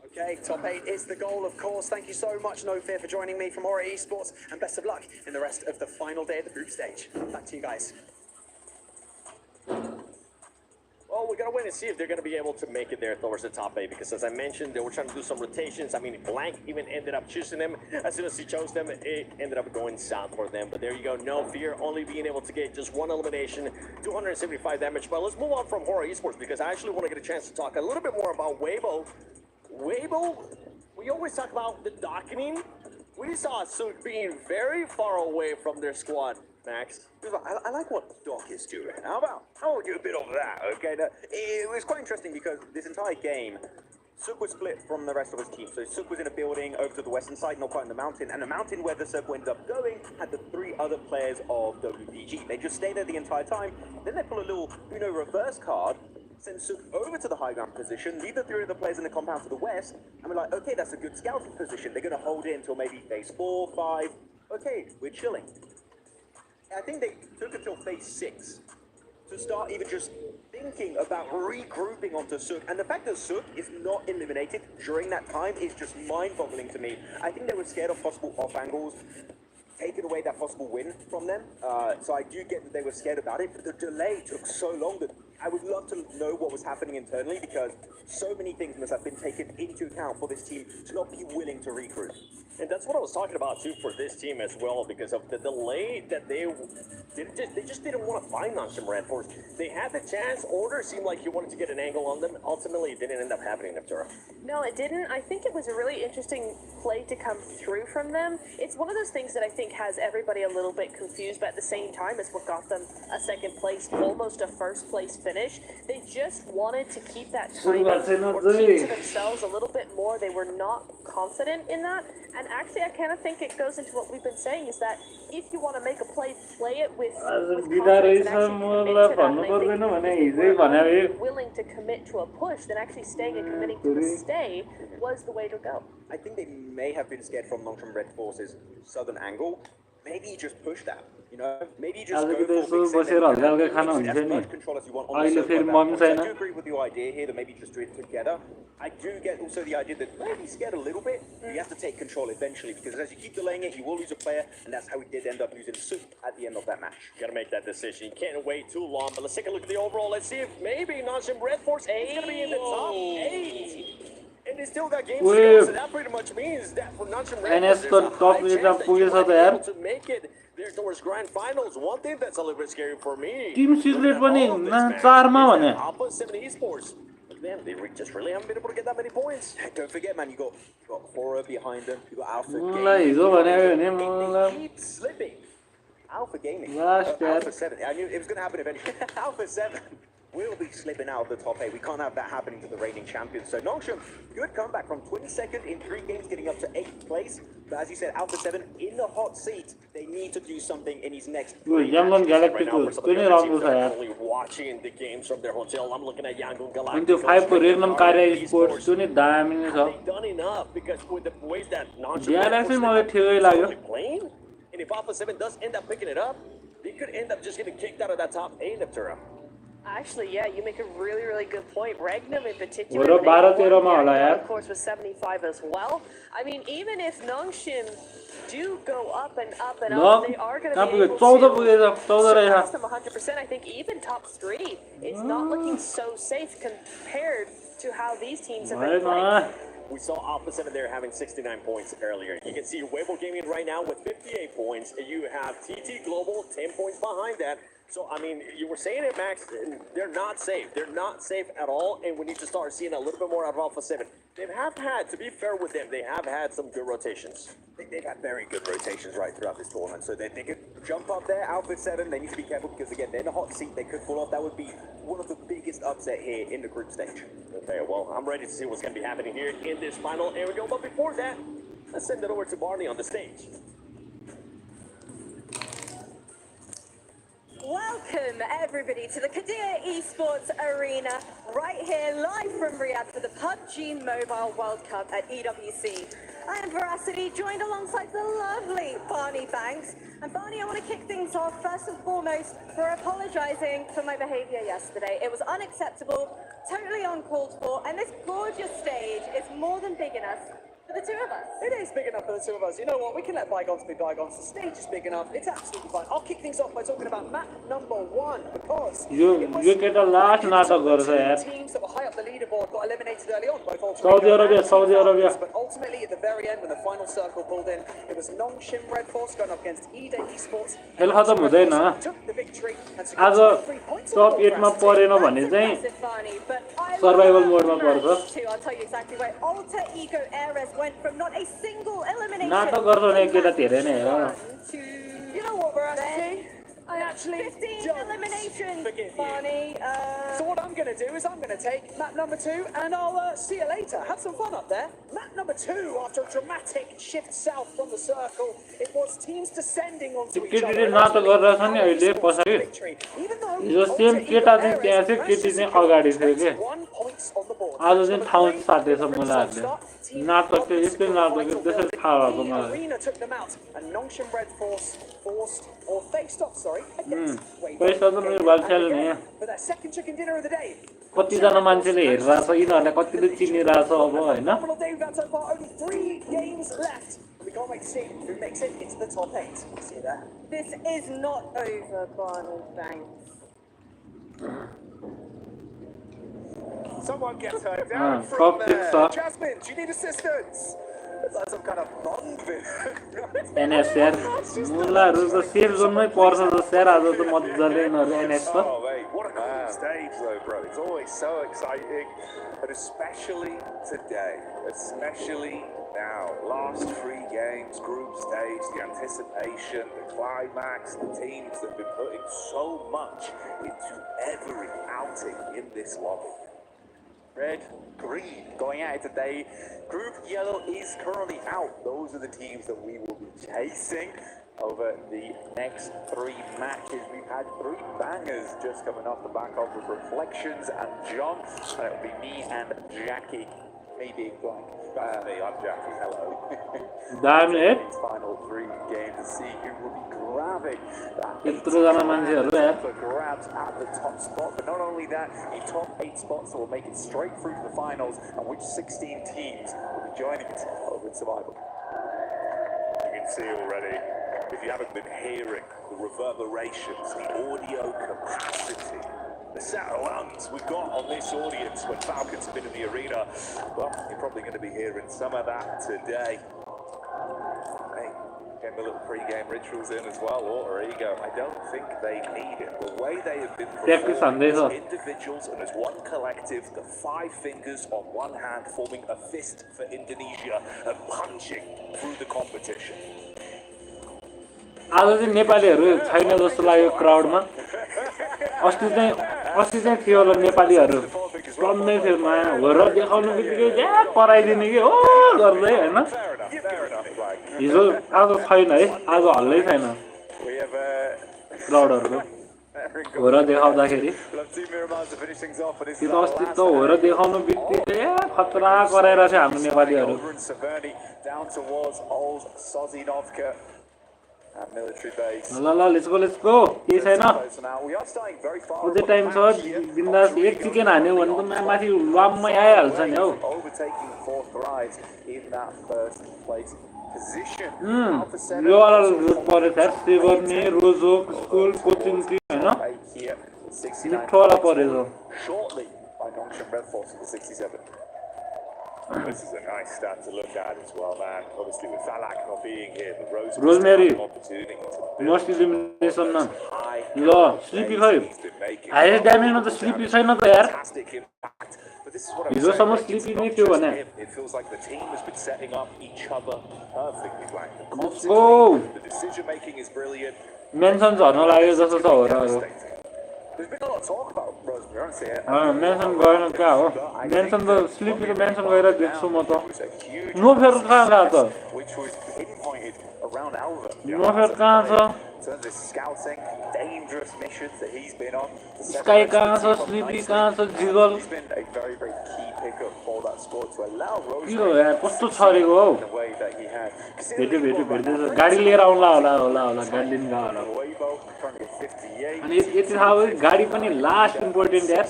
Okay, top 8 is the goal, of course. Thank you so much, No Fear, for joining me from HORAA Esports, and best of luck in the rest of the final day of the group stage. Back to you guys. Well, we're going to wait and see if they're going to be able to make it there towards the top 8, because as I mentioned, they were trying to do some rotations. I mean, Blank even ended up choosing them. As soon as he chose them, it ended up going south for them. But there you go, No Fear, only being able to get just 1 elimination, 275 damage. But let's move on from HORAA Esports, because I actually want to get a chance to talk a little bit more about Weibo. Weibo, we always talk about the docketing. We saw Sook being very far away from their squad. Max? I like what Doc is doing. How about do a bit of that, okay? Now, it was quite interesting because this entire game, Sook was split from the rest of his team. So Sook was in a building over to the western side, not quite in the mountain. And the mountain where the circle ended up going had the 3 other players of WPG. They just stayed there the entire time. Then they pull a little Uno reverse card, send Sook over to the high ground position, leave the 3 other players in the compound to the west, and we're like, okay, that's a good scouting position. They're going to hold it until maybe phase 4, 5. Okay, we're chilling. I think they took until phase 6 to start even just thinking about regrouping onto Sook. And the fact that Sook is not eliminated during that time is just mind-boggling to me. I think they were scared of possible off angles, taking away that possible win from them. So I do get that they were scared about it, but the delay took so long that I would love to know what was happening internally, because so many things must have been taken into account for this team to not be willing to regroup. And that's what I was talking about too for this team as well, because of the delay that they just didn't want to find Nonchim Red Force. They had the chance. Order seemed like he wanted to get an angle on them. Ultimately, it didn't end up happening, Neptura. No, it didn't. I think it was a really interesting play to come through from them. It's one of those things that I think has everybody a little bit confused, but at the same time, it's what got them a 2nd place, almost a 1st place finish. They just wanted to keep that timing or keep to themselves a little bit more. They were not confident in that. And actually, I kind of think it goes into what we've been saying, is that if you want to make a play, play it with confidence and actually commit to that. And I think if you were willing to commit to a push, then actually staying and committing to the stay was the way to go. I think they may have been scared from Nonchim Red Force's southern angle. Maybe you just push that, you know? Maybe you just go for as much control as you want on the circle. I do agree with your idea here that maybe just do it together. I do get also the idea that maybe scared a little bit. You have to take control eventually, because as you keep delaying it, you will lose a player, and that's how we did end up losing Sook at the end of that match. You gotta make that decision. You can't wait too long, but let's take a look at the overall. Let's see if maybe Nonchim Red Force is gonna be in the top 8. And they still got games to go, so that pretty much means that for Nonchim Red Force, there's a high chance that you might be able to make it there towards Grand Finals. One thing that's a little bit scary for me, Team Secret winning, Alpha7 Esports. Man, they just really haven't been able to get that many points. Don't forget, man, you got HORAA behind them, you got Alpha Gaming. They keep slipping. Alpha Gaming, Alpha7. I knew it was going to happen eventually. Alpha7. will be slipping out of the top 8. We can't have that happening to the reigning champions. So Nongshim, good comeback from 22nd in 3 games, getting up to 8th place. But as you said, Alpha7 in the hot seat. They need to do something in his next 3 Yangon matches. Currently watching the games from their hotel. I'm looking at Yangon Galactic. Into 5 for HORAA Esports to need diamond. They've done enough because with the ways that playing, and if Alpha7 does end up picking it up, they could end up just getting kicked out of that top 8 of Tura. Actually, yeah, you make a really, really good point. Regnum in particular, of course, was 75 as well. I mean, even if Nongshim do go up and up and up, they are going to be able to surpass them 100%. I think even top 3, it's not looking so safe compared to how these teams have been playing. We saw Alpha7 there having 69 points earlier. You can see Weibo Gaming right now with 58 points. You have TT Global 10 points behind that. So, I mean, you were saying it, Max, they're not safe. They're not safe at all, and we need to start seeing a little bit more out of Alpha7. They have had, to be fair with them, they have had some good rotations. They've had very good rotations right throughout this tournament, so they could jump up there. Alpha7, they need to be careful because, again, they're in a hot seat. They could fall off. That would be one of the biggest upset here in the group stage. Okay, well, I'm ready to see what's going to be happening here in this final. Here we go, but before that, let's send it over to Barney on the stage. Welcome everybody to the Qiddiya Esports Arena, right here live from Riyadh for the PUBG Mobile World Cup at EWC. I am Veracity, joined alongside the lovely Barney Banks. And Barney, I want to kick things off first and foremost for apologising for my behaviour yesterday. It was unacceptable, totally uncalled for, and this gorgeous stage is more than big enough for the 2 of us. It is big enough for the 2 of us. You know what? We can let bygones be bygones. The stage is big enough. It's absolutely fine. I'll kick things off by talking about map number 1 because you get a last natak garcha yaar. Teams that were high up the leaderboard got eliminated early on, both Saudi Arabia. But ultimately, at the very end, when the final circle pulled in, it was Nongshim Red Force going up against EWC Esports. खेल खत्म हुँदैन आज टप 8 मा परेन भने चाहिँ survival मोडमा पर्छ नाटक गर्छ भने केटा धेरै नै हेर You know what, Veracity? I actually 15 eliminations, Barney. So what I'm going to do is I'm going to take map number 2 and I'll see you later. Have some fun up there. Map number 2, after a dramatic shift south from the circle, it was teams descending onto each other. नाटक गरिरहेछ नि अहिले पछाडि यो same केटा चाहिँ त्यहाँ चाहिँ केटी चाहिँ अगाडि थियो के आज चाहिँ ठाउँ साट्दैछ मुलाहरूले नाटक चाहिँ यस्तै नाटक त्यसरी थाहा भएको मलाई पैसा त मेरो बाल्छाल नि कतिजना मान्छेले हेरिरहेछ यिनीहरूलाई कतिले चिनिरहेछ अब होइन We can't wait to see who makes it into the top 8. See that? This is not over, Barney Banks. Someone gets her down from there. Jasmine, do you need assistance? It's like some kind of bond bit. NS यार मुलाहरु त safe जोनमै पर्छ जस्तो यार आज त मज्जाले नहरु NS त Oh mate, what a cool stage though, bro. It's always so exciting, but especially today, especially now. Last 3 games, group stage, the anticipation, the climax, the teams that have been putting so much into every outing in this lobby. Red, green, going at it today. Group yellow is currently out. Those are the teams that we will be chasing over the next 3 matches. We've had 3 bangers just coming off the back of with Reflections and John. And it'll be me and Jackie. Maybe blank. That's me, I'm Jackie, hello. Damn it. Final 3 games to see who will be grabbing that for grabs at the top spot. But not only that, the top 8 spots that will make it straight through to the finals, and which 16 teams will be joining it over in Survival. You can see already, if you haven't been hearing the reverberations, the audio capacity, the sounds we've got on this audience when Falcons have been in the arena. Well, you're probably going to be hearing some of that today. Hey, getting a little pre-game rituals in as well. Water Ego, I don't think they need it. The way they have been performing as individuals and as one collective, the 5 fingers on one hand forming a fist for Indonesia and punching through the competition. आज चाहिँ नेपालीहरु छैन जस्तो लाग्यो क्राउडमा अस्ति अस्ति चाहिँ थियो होला नेपालीहरू टन्नै थियो नयाँ होरा देखाउनु बित्तिकै ज्या कराइदिने कि हो गर्दै होइन हिजो आज छैन है आज हल्लै छैन क्राउडहरूको होरा देखाउँदाखेरि त्यो त अस्ति त होरा देखाउनु बित्तिकै खतरा कराएर थियो हाम्रो नेपालीहरू ल ल लेट्स गो केही छैन अझै टाइम छ बिन्दास एक चिकन हान्यो भने त माथि लाममै आइहाल्छ नि हौ यो वाला रोड पऱ्यो यार सेवर्ने रोजोक स्कुल कोचिङ होइन मिठोवाला परेछ This is a nice stat to look at as well, man. Obviously, with Falak not being here, the Rosemary opportunity must इलिमिनेसनमा ल स्लिपी खै हाइएस्ट ड्यामेजमा त स्लिपी छैन त यार हिजोसम्म स्लिपी नै थियो भने मेन्सन झर्न लाग्यो जस्तो छ होराहरू मेन्सन गएन कहाँ हो मेन्सन त स्लिपीको मेन्सन गएर देख्छु म त नोफेर कहाँ गएको त नोफेर कहाँ छ स्काई कहाँ छ स्लिपी कहाँ छ जिगल के हो यार कस्तो छरेको हौ भेट्दैछ गाडी लिएर आउला होला गाडी लिनु गयो होला अनि यति थाहा भयो गाडी पनि लास्ट इम्पोर्टेन्ट यार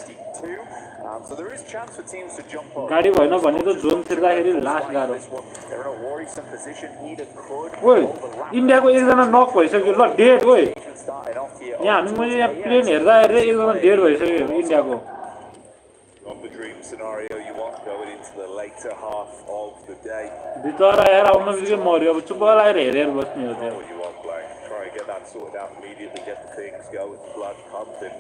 गाडी भएन भने त जोन छिर्दाखेरि लास्ट गाह्रो ओइ इन्डियाको एकजना नक भइसक्यो ल डेड ओइ यहाँ मैले यहाँ प्लेन हेर्दा एकजना डेड भइसक्यो इन्डियाको भित्र आएर आउन बित्तिकै मऱ्यो अब चुप्प लागेर हेरेर बस्ने हो त्यहाँ get that sorted out immediately, get the things going, the blood pumping.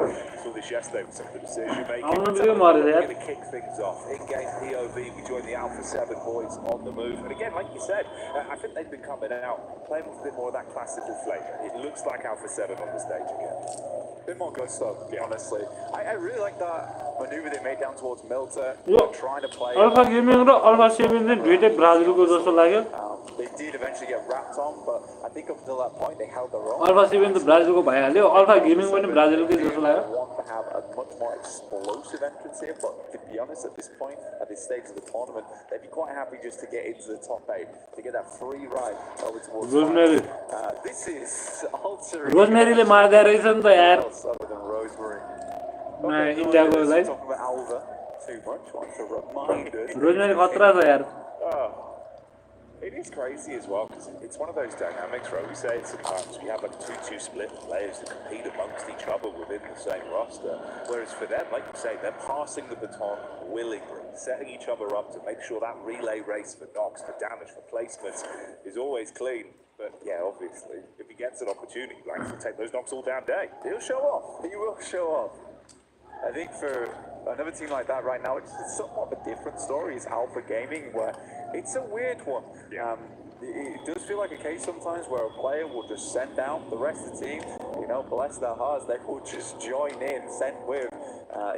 Saw this yesterday with some of the decision making. We're going to kick things off. In-game POV, we joined the Alpha7 boys on the move. And again, like you said, I think they've been coming out, playing with a bit more of that classical flavour. It looks like Alpha7 on the stage again. A bit more gusto, to be honestly. I really like that manoeuvre they made down towards Milta. Trying to play. Alpha Gaming raw Alpha7 चाहिँ दुईटै ब्राजिलको जस्तो लाग्यो. They did eventually get wrapped on, but I think up until that point they held their own. Alpha7 त ब्राजिलको भइहाल्यो. Alpha Gaming पनि ब्राजिलकै जस्तो लाग्यो. Want to have a much more explosive entrance here, but to be honest, at this point, at this stage of the tournament, they'd be quite happy just to get into the top 8 to get that free ride over towards. Rosemary. This is altering. Rosemary ले मार्दै रहेछ नि त यार. इन्डियाको लागि. Talking about Alva too much. Want to remind us. Rosemary खतरा छ यार. It is crazy as well because it's one of those dynamics where we say it sometimes we have like 2-2 split players that compete amongst each other within the same roster. Whereas for them, like you say, they're passing the baton willingly, setting each other up to make sure that relay race for knocks, for damage, for placements is always clean. But yeah, obviously, if he gets an opportunity, like to take those knocks all damn day, he'll show off. He will show off. I think for another team like that right now, it's somewhat of a different story. It's Alpha Gaming, where it's a weird one. It does feel like a case sometimes where a player will just send out the rest of the team, you know, bless their hearts, they will just join in, send with.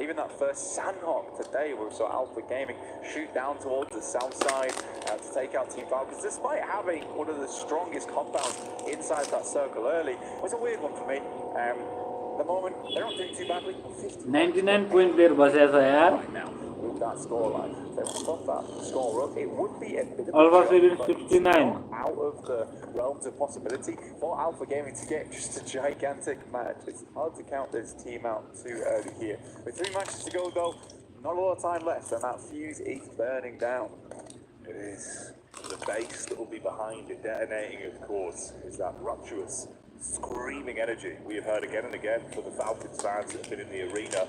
Even that first Sandhawk today, where we saw Alpha Gaming shoot down towards the south side to take out Team Falcons, despite having one of the strongest compounds inside that circle early. It was a weird one for me. The moment, they don't do too badly. 99 point player बसेको छ यार. With that scoreline, they will stop that score up. It would be a bit of Alpha7 69 out of the realms of possibility for Alpha Gaming to get just a gigantic match. It's hard to count this team out too early here. With 3 matches to go though, not a lot of time left, and that fuse is burning down. It is. The base that will be behind it detonating, of course, is that rapturous, screaming energy we have heard again and again for the Falcons fans that have been in the arena.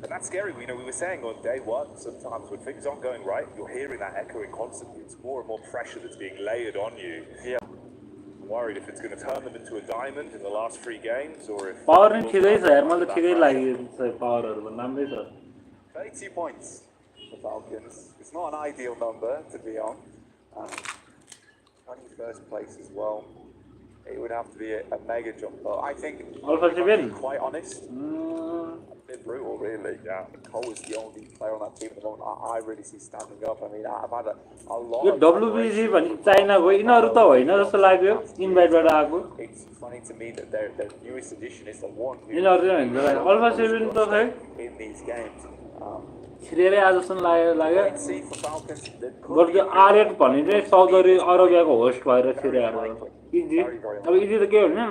And that's scary. We were saying on day one, sometimes when things aren't going right, you're hearing that echoing constantly. It's more and more pressure that's being layered on you. Yeah. I'm worried if it's going to turn them into a diamond in the last 3 games, or if... Power नि ठिकै छ यार, मलाई त ठिकै लाग्यो पावरहरु भन्दा राम्रै छ. 32 points for Falcons. It's not an ideal number to be on. 21st place as well. It would have to be a mega jump. But I think, Alpha7. quite honest, a bit brutal, really. Yeah, Cole is the only player on that team at the moment I really see standing up. I mean, I've had a lot yo of WBC भनि चाइनाको यिनीहरु त होइन जस्तो लाग्यो इन्भाइटबाट आएको It's funny to me that their newest edition is the one who यिनीहरु चाहिँ होइन Alpha7 त खै in these games. छिरेरै आज जस्तो लाग्यो Let's see for Falcons. बरु त्यो R8 भन्ने चाहिँ साउदी अरेबियाको होस्ट भएर छिरेको इजी अब इजी त के हो भने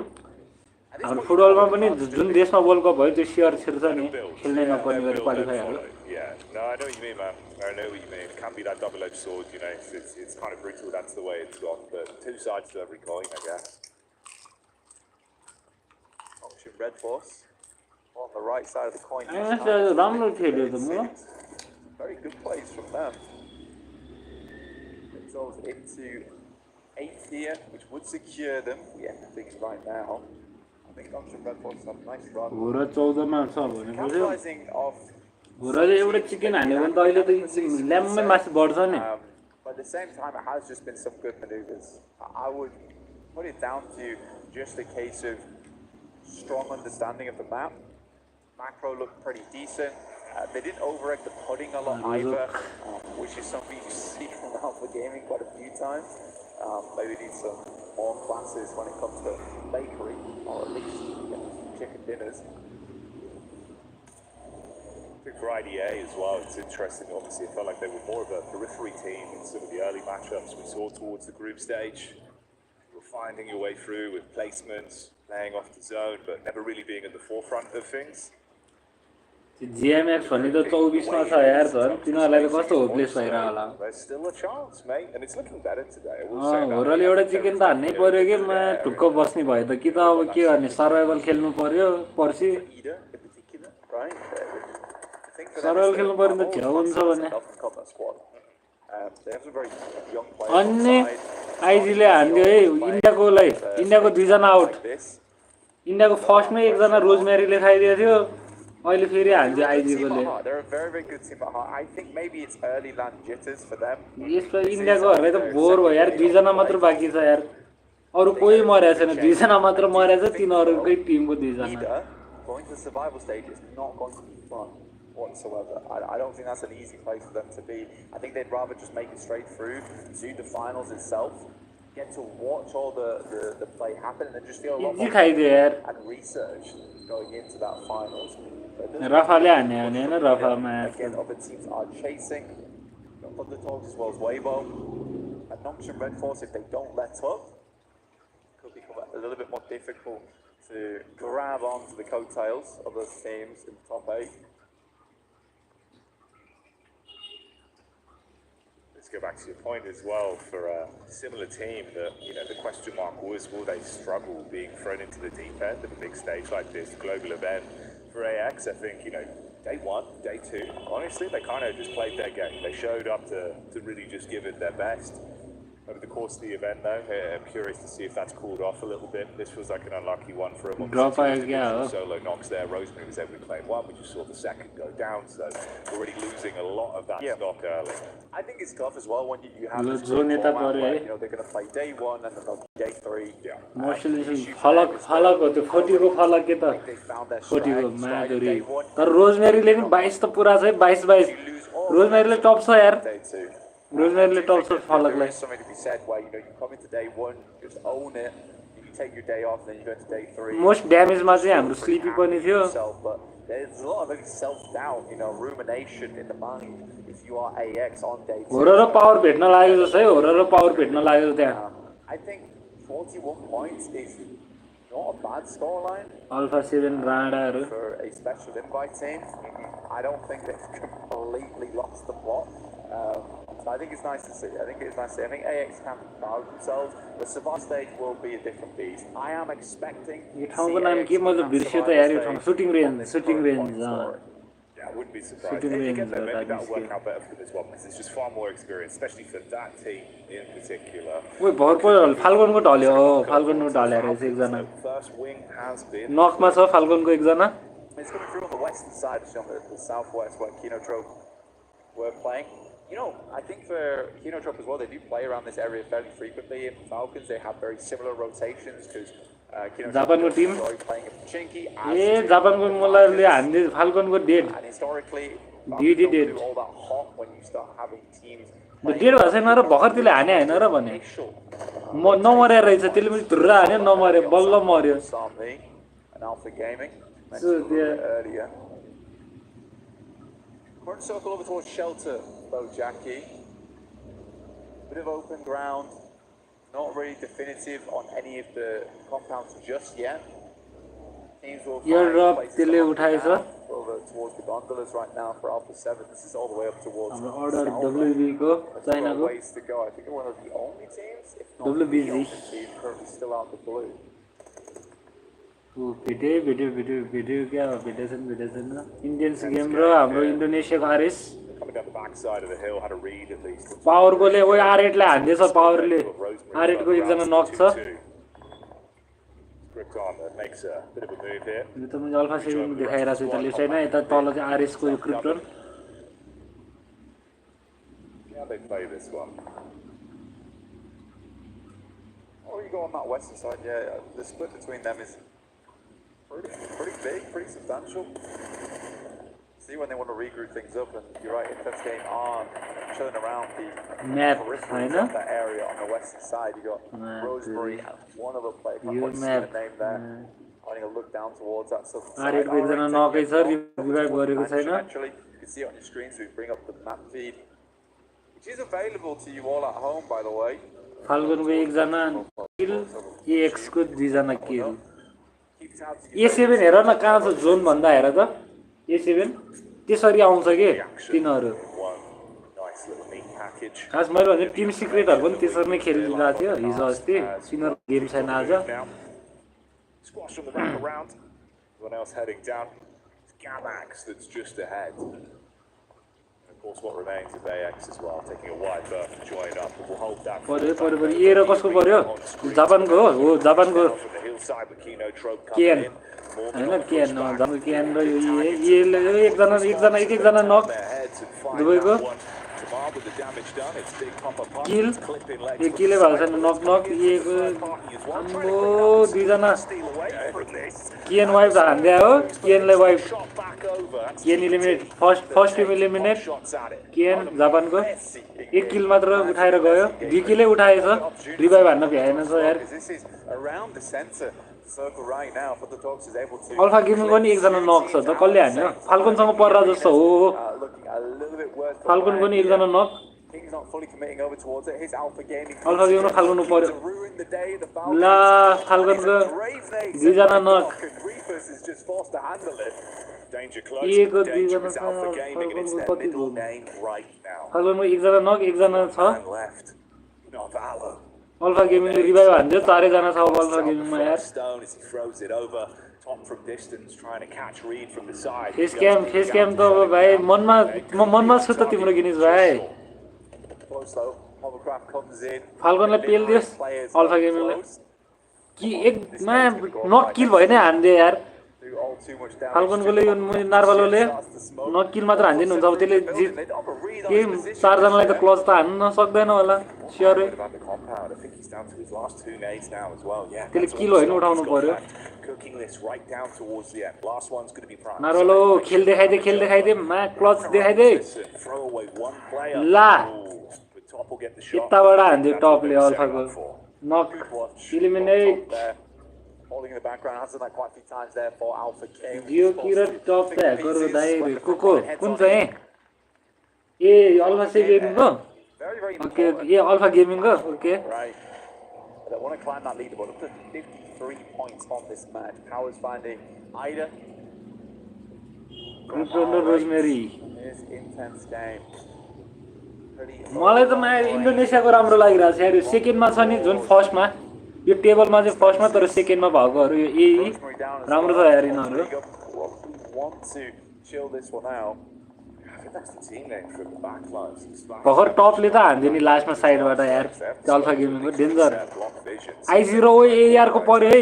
हाम्रो फुटबलमा पनि जुन देशमा वर्ल्ड कप भयो त्यो सियर छिर्छ नि खेल्नै नपर्ने गरी क्वालिफायरहरु Yeah, no, I know what you mean, man. I know what you mean. It can be that double-edged sword, you know. It's kind of brutal. That's the way it's gone. But two sides to every coin, I guess. Option Red Force on the right side of the coin. राम्रो खेल्यो त म Very good plays from them. Themselves into 8th here, which would secure them. We end things right now. I think Option Red Force have a nice run. होरा 14 मा छ भने Capitalizing off. होराले एउटा chicken हान्यो भने त अहिले त ल्याम्मै मासु बढ्छ नि But at the same time, it has just been some good maneuvers. I would put it down to just a case of strong understanding of the map. Macro looked pretty decent. They didn't overegg the pudding a lot either, which is something you see from Alpha Gaming quite a few times. Maybe need some more classes when it comes to bakery, or at least chicken dinners. For IDA as well, it's interesting. Obviously, it felt like they were more of a periphery team in some of the early matchups we saw towards the group stage. You were finding your way through with placements, playing off the zone, but never really being at the forefront of things. GMX भन्ने त 24 मा छ यार झन् तिनीहरुलाई त कस्तो hopeless भइरा होला There's still a chance, mate, and it's looking better today. I will say that. होराले एउटा चिकन त हान्नै पर्यो के म ढुक्क बस्ने भयो त कि त अब के गर्ने सर्भाइभल खेल्नु पर्यो पर्सी सर्भाइभल खेल्नु पर्यो त झ्याउ हुन्छ भने अन्य आइजीले हान्दियो है इन्डियाको दुईजना आउट इन्डियाको फर्स्टमै एकजना रोजमेरीले खाइदिएको थियो अहिले फेरि हान्दियो आइजीकोले यसमा इन्डियाकोहरुलाई त बोर भयो यार दुईजना मात्र बाँकी छ यार अरु कोही मरेको छैन दुईजना मात्र मरेको छ तिनीहरुकै टिमको दुईजना whatsoever. I don't think that's an easy place for them to be. I think they'd rather just make it straight through to the finals itself, get to watch all the play happen, and then just feel a lot more and research going into that finals. Again, other teams are chasing. Underdogs as well as Weibo. And Nongshim Red Force, if they don't let up, could become a little bit more difficult to grab onto the coattails of those teams in the top 8. Go back to your point as well for a similar team that, you know, the question mark was, will they struggle being thrown into the deep end of a big stage like this, global event? For AX, I think, you know, day 1, day 2, honestly, they kind of just played their game. They showed up to really just give it their best. Over the course of the event, though, I'm curious to see if that's cooled off a little bit. This feels like an unlucky one for him. Solo knocks there. Rosemary was able to claim one. We just saw the second go down, so already losing a lot of that stock early. I think it's tough as well when you have this format where, you know, they're going to play day 1 and then they'll be day 3. रोजमेरीले पनि 22 त पुरा छ 22 रोजमेरीले टप छ यार रोजमेरीले टप छ फलकलाई something to be said where, you know, you come into day 1, just own it, you take your day off, then you go to day 3. Most damage मा चाहिँ हाम्रो स्लिपी पनि थियो There's a lot of self-doubt, you know, rumination in the mind if you are AX on day 2. होरा र power भेट्न लाग्यो जस्तै होरा र पावर भेट्न लाग्यो त्यहाँ I think 41 points is not a bad scoreline. Alpha7 राडाहरु for a special invite team. I don't think they've completely lost the plot. So I think it's nice to see. I think AX can proud themselves. The Savant stage will be a different beast. I am expecting. यो ठाउँको नाम के मतलब बिर्स्यो त यार यो ठाउँ shooting range Yeah, I wouldn't be surprised. Again, though, maybe that'll work out better for this one because it's just far more experience, especially for that team in particular. ओइ भरपुर फाल्गनको ढल्यो फाल्गनको ढल्या रहेछ एकजना First wing has been नकमा छ फाल्गनको एकजना It's coming through on the western side, on the southwest where Kino Trove were playing. I think for Kino Drop as well, they do play around this area fairly frequently. In Falcons, they have very similar rotations because Kino Drop Japan team playing a Pachinki. Japan ko मलाई हान्ने Falcon को dead. And historically, dead. all that hot when you start having teams. Dead भएको छैन र भर्खर त्यसले हाने हैन र भने म नमरे रहेछ त्यसले पनि धुर्रा हान्यो नमरे बल्ल मर्यो And Alpha Gaming. So earlier. Front circle over towards shelter, Jackie. Bit of open ground, not really definitive on any of the compounds just yet. Teams will over towards the gondolas right now for Alpha7. This is all the way up towards order WB go China go. Ways to go. I think we're one of the only teams, if not WBC. the only team currently still out the blue. Video क्या भिडिएसन Indians game र हाम्रो इन्डोनेसियाको RS पावरकोले ओ R8 लाई हान्दैछ पावरले R8 को एकजना नक छ यो त मैले alpha 7 देखाइराछु त left साइडमा यता तल चाहिँ आरएस को यो krypton Or you go on that western side, yeah. The split between them is pretty big, pretty substantial. See when they want to regroup things up, and you're right, Intense Game are chilling around the periphery of that area on the western side. You got Rosemary and one other player, can't quite see the name there. Having a look down towards that southern side. Actually, you can see it on your screen, so we bring up the map feed, which is available to you all at home, by the way. Falcon को एकजना किल EX को दुईजना किल A7 हेर न कहाँ छ zone भन्दा हेर त A7 त्यसरी आउँछ के तिनीहरु खास मैले भने टिम सिक्रेटहरु पनि त्यसरी नै खेलिरहेको थियो हिजो अस्ति तिनीहरु गेम छैन आज Squash from the back around. Everyone else heading down. It's Gamax that's just ahead. And of course, what remains is AX as well, taking a wide berth to join up. But we'll hold that. पर्यो ए र कसको पर्यो जापानको हो जापानको केन हैन केन न जापानको केन र यो एकजना नक दुबईको किल एक किल भएको छैन नक ए आम्बो दुईजना केन वाइफ हान्दै हो केनलाई वाइफ केन इलिमिनेट फर्स्ट टिम इलिमिनेट केन जापानको एक किल मात्र उठाएर गयो दुई किलै उठाएछ रिभाइभ हान्न भ्याएन छ यार अल्फा गेमिङ पनि एकजना नक छ त कसले हान्यो फाल्कनसँग पर्रा जस्तो हो फाल्कन पनि एकजना नक अल्फा गेमिङ फाल्कन पर्यो ला फाल्कनको दुईजना नक एको दुईजना फाल्कनको एकजना नक एकजना छ अल्फा गेमिङले रिभाइभ हान्दियो चारैजना छ अल्फा गेमिङमा यार फेस क्याम त भाइ मनमा छु त तिम्रो गिनिस भाइ फाल्कनलाई पेल दियोस् अल्फा गेमिङले कि एकमा नक किल भयो नै हान्दियो यार फाल्कनकोले यो नार्बालोले नक किल मात्र हान्दिनु हुन्छ अब त्यसले के चारजनालाई त क्लच त हान्न सक्दैन होला स्योर त्यसले किल होइन उठाउनु पर्यो नार्बालो खेल देखाइदे मा क्लच देखाइदे ला यताबाट हान्दियो टपले अल्फाको नक eliminate Holding in the background, hasn't that quite a few times there for Alpha K. Geo Kira top there, Goro Dai, Kuko, Kunze. Yeah, Alpha Gaming go. Okay, yeah, Alpha Gaming go. Okay. Right. They want to climb that leaderboard up to 53 points on this match. Powers finding Ida. Rosemary. This intense game. मलाई त इन्डोनेसियाको राम्रो लागिरहेछ यार यो सेकेन्डमा छ नि जुन फर्स्टमा यो टेबलमा चाहिँ फर्स्टमा तर सेकेन्डमा भएकोहरु यो ए राम्रो छ यार यिनीहरु भर्खर टपले त हान्दियो नि लास्टमा साइडबाट यार अल्फा गेमिङको डेन्जर I0 ओ AR को पर्यो है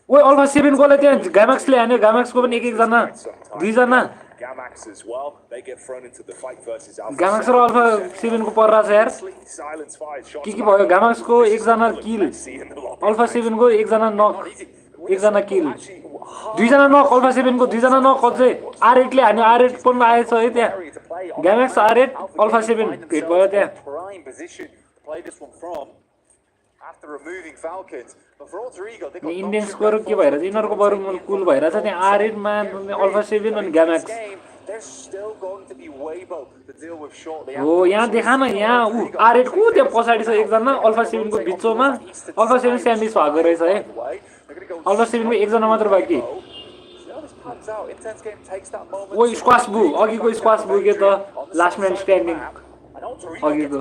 ओ अल्फा 7 कोले त्यहाँ गामाक्सले हान्यो गामाक्सको पनि एक जना दुईजना Gamax as well. They get thrown into the fight versus Alpha. Gamax raw Alpha7 को पर्रा छ यार Silence fired shots. के भयो Gamax को एकजना किल Alpha7 को एकजना नक एकजना किल दुईजना नक Alpha7 को दुईजना नक अझै R8 ले हान्यो R8 पनि आएछ है त्यहाँ Gamax R8 Alpha7 भेट भयो त्यहाँ Prime position to play this one from after removing Falcons. But for Alter Ego, they got Indian score के भइरा छ यिनीहरुको बरु कुल भइरा छ त्यहाँ R8 मा Alpha7 अनि Gamax they're still going to be Weibo to deal with shortly. हो यहाँ देखा न यहाँ R8 को त्यहाँ पछाडी छ एकजना Alpha7 को बिचमा Alpha7 स्यान्डविच भएको रहेछ है Alpha7 को एकजना मात्र बाँकी ओ स्क्वाश बु अघिको स्क्वाश बु के त लास्ट म्यान स्ट्यान्डिङ अघिको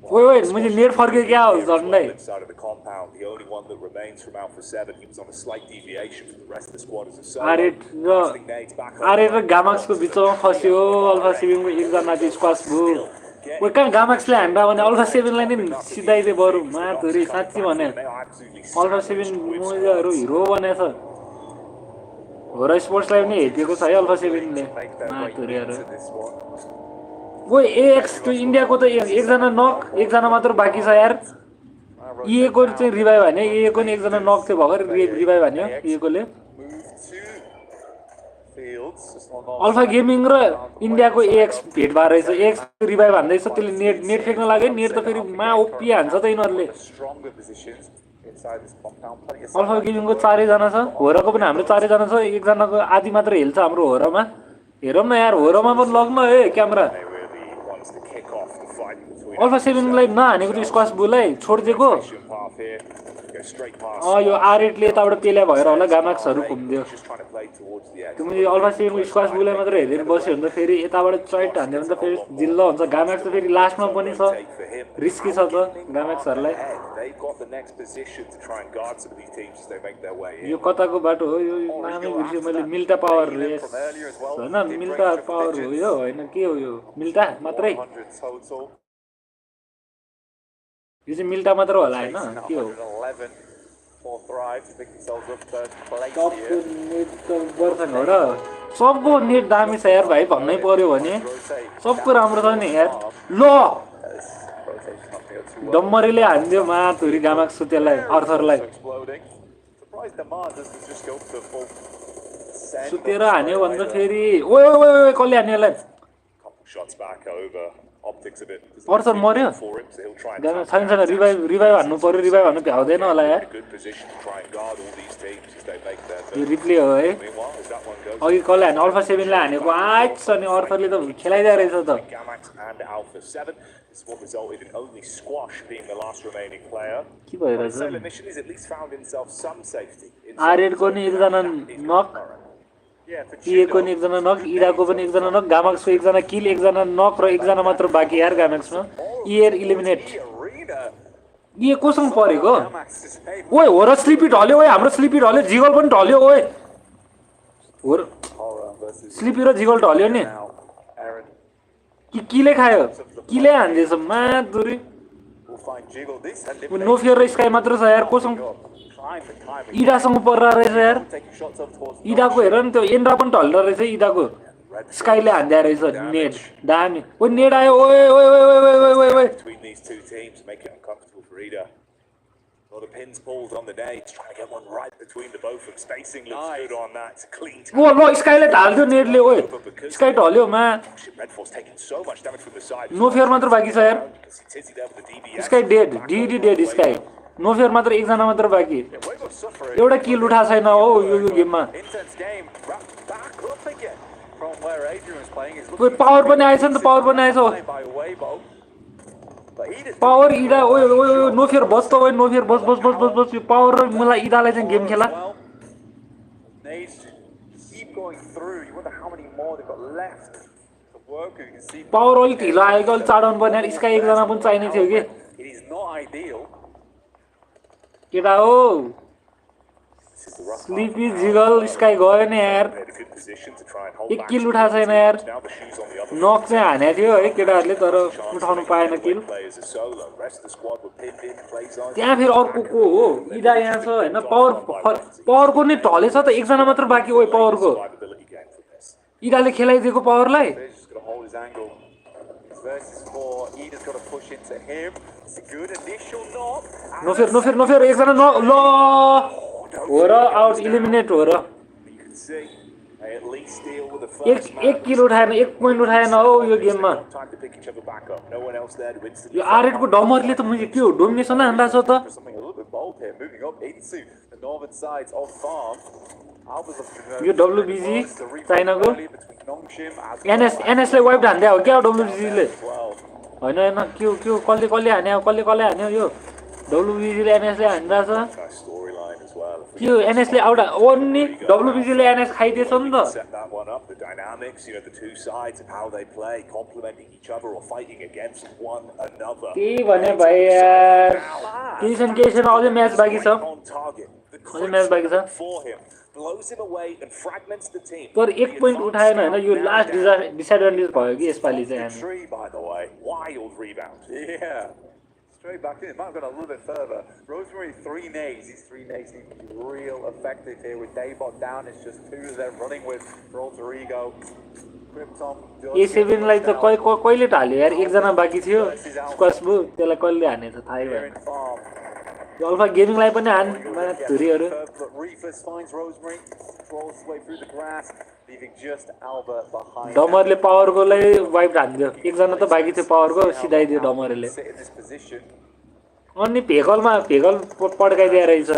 ओइ ओइ मैले नेट फर्के क्या हो झन्डै Side of the compound, the only one that remains from Alpha7. He was on a slight deviation from the rest of the squad as a solo. R8 raw Gamax को बिचमा फस्यो Alpha7 को एकजना चाहिँ squash बु ओइ कहाँ Gamax ले हान्दा भने Alpha7 लाई नि सिधाइले बरु माथुरी साच्चै भने Alpha7 मोजहरु हिरो बनेछ HORAA स्पोर्ट्स लाई पनि हेटेको छ है Alpha7 ले माथुरीहरु ओइ AX त्यो इन्डियाको त एकजना नक एकजना मात्र बाँकी छ यार EA को चाहिँ रिभाइभ हान्यो EA को नि एकजना नक थियो भर्खर रिभाइभ हान्यो EA को ले अल्फा गेमिङ र इन्डियाको AX भेट भएर रहेछ AX रिभाइभ हान्दैछ त्यसले नेट फेक्न लाग्यो नेट त फेरि मा ओपी हान्छ त यिनीहरुले अल्फा गेमिङको 4 जना छ HORAAको पनि हाम्रो 4 जना छ एकजनाको आधी मात्र हेल्छ हाम्रो HORAAमा हेरौँ न यार HORAAमा पनि लग्न है क्यामेरा Alpha7 लाई नहानेको त्यो स्क्वाश बुलाई छोड्दिएको यो R8 ले यताबाट पेल्या भएर होला Gamaxहरु घुम्दियो तिमीले Alpha7 को स्क्वाश बुलाई मात्र हेरेर बस्यो भने त फेरि यताबाट चैट हान्दियो भने त फेरि जिल्ला हुन्छ Gamax त फेरि लास्टमा पनि छ रिस्की छ त Gamaxहरुलाई यो कताको बाटो हो यो नामै बिर्स्यो मैले मिल्टा पावर रेस हैन मिल्टा पावर हो यो हैन के हो यो मिल्टा मात्रै यो चाहिँ मिल्टा मात्र होला हैन के हो सबको नेट दामी छ यार भाइ भन्नै पर्यो भने सबको राम्रो छ नि यार ल डम्मरीले हान्दियो माथुरी Gamax सुतेलाई अर्थरलाई सुतेर हान्यो भन्दा फेरि ओइ ओइ ओइ कसले हान्योलाई अर्थर मर्यो छैन छैन रिभाइभ हान्नु पर्यो रिभाइभ हान्नु भ्याउँदैन होला यार यो रिप्ले हो है अघि कसले हान्यो Alpha7 ले हानेको आइछ अनि अर्थरले त खेलाइदिया रहेछ त के भइरहेछ R8 को नि एकजना नक EA को नि एकजना नक इराको पनि एकजना नक Gamax को एकजना किल एकजना नक र एकजना मात्र बाँकी यार Gamax मा EA इलिमिनेट EA कोसँग परेको ओइ HORAA स्लिपी ढल्यो ओइ हाम्रो स्लिपी ढल्यो जिगल पनि ढल्यो ओइ स्लिपी र जिगल ढल्यो नि किले खायो किले हान्दैछ माधुरी नो फियर र स्काई मात्र छ यार कोसँग इडासँग पर्रा रहेछ यार इडाको हेर नि त्यो एन्ड्रा पनि ढल्दो रहेछ इडाको स्काईले हान्दिया रहेछ नेट दामी ओ नेट आयो ओए ओए ओए ओए ओए ओए Well, the pins pulled on the day. He's trying to get one right between the both of them. Spacing looks good on that. It's a clean. Whoa, no, स्काईले ढाल्दियो नेटले ओए स्काई ढल्यो मा Redfall's taking so much damage from the side. No fear मात्र बाँकी छ यार Sky dead DD dead Sky no fear मात्र एकजना मात्र बाँकी एउटा किल उठा छैन हो यो गेममा ओए पावर पनि आएछ नि त पावर पनि आएछ पावर इडा ओए ओए ओए नो फियर बस त ओए नो फियर बस बस बस बस बस यो पावर र मलाई इडालाई चाहिँ गेम खेला पावर अलि ढिलो आएको अलि चाडाउनु पर्ने यार स्काई एकजना पनि चाहिने थियो कि केटा हो is the rough Sleepy Jiggle Sky गयो नि यार in a good position to try and hold 1 back किल उठाएको छैन यार now the shoes on the other नक चाहिँ हानेको थियो है केटाहरुले तर उठाउनु पाएन किल players are solo rest of the squad were pinned in plays on त्यहाँ फेरि अर्को को हो इदा यहाँ छ हैन पावरको नि ढलेछ त एकजना मात्र बाँकी हो पावरको इदाले खेलाइदिएको पावरलाई versus 4. Ida's got to push into him. It's a good initial knock. No fear. एकजना ल हो र आउट एलिमिनेट हो र you can see they at least deal with the first एक किल उठाएन 1 पोइन्ट उठाएन हो यो गेममा time to pick each other back up no one else there to instantly यो आरएट को डमरले त मैले के हो डोमिनेसन हान्दा छ त something a little bit bold here, moving up into the northern sides of farm. यो डब्ल्युबीजी चाइनाको एनएस ले वाइप हान्दै हो क्या डब्ल्युबीजी ले हैन के कसले हान्यो यो डब्ल्युबीजी ले एनएस ले हान्दा छ यो एनएस ले आउट ओन्ली डब्ल्युबीजी ले एनएस खाइदिएछ नि त set that one up the dynamics the two sides of how they play complementing each other or fighting against one another के भने भाइ यार केसन अझै म्याच बाँकी छ अझै म्याच बाँकी छ for him blows him away and fragments the team तर 1 पोइन्ट उठाएन हैन यो लास्ट डिसएडभान्टेज भयो कि यसपाली चाहिँ हामी by the way wild rebound yeah straight back in. It might have gone a little bit further. Rosemary 3 nades. These 3 nades need to be real effective here with Daybot down. It's just 2 of them running with for alter ego. A7 लाई त कहिले ढाल्यो यार एकजना बाँकी थियो squash बु त्यसलाई कहिले हानेछ थाहै भएन अल्फा गेमिङ लाई पनि हान धुरीहरु Reefus finds Rosemary, crawls way through the grass, leaving just Alba behind. डमरले पावरको lie wipe हान्दियो एकजना त बाँकी थियो पावरको सिधाइदियो डमरले अनि भेगल पड्काइदिए रहेछ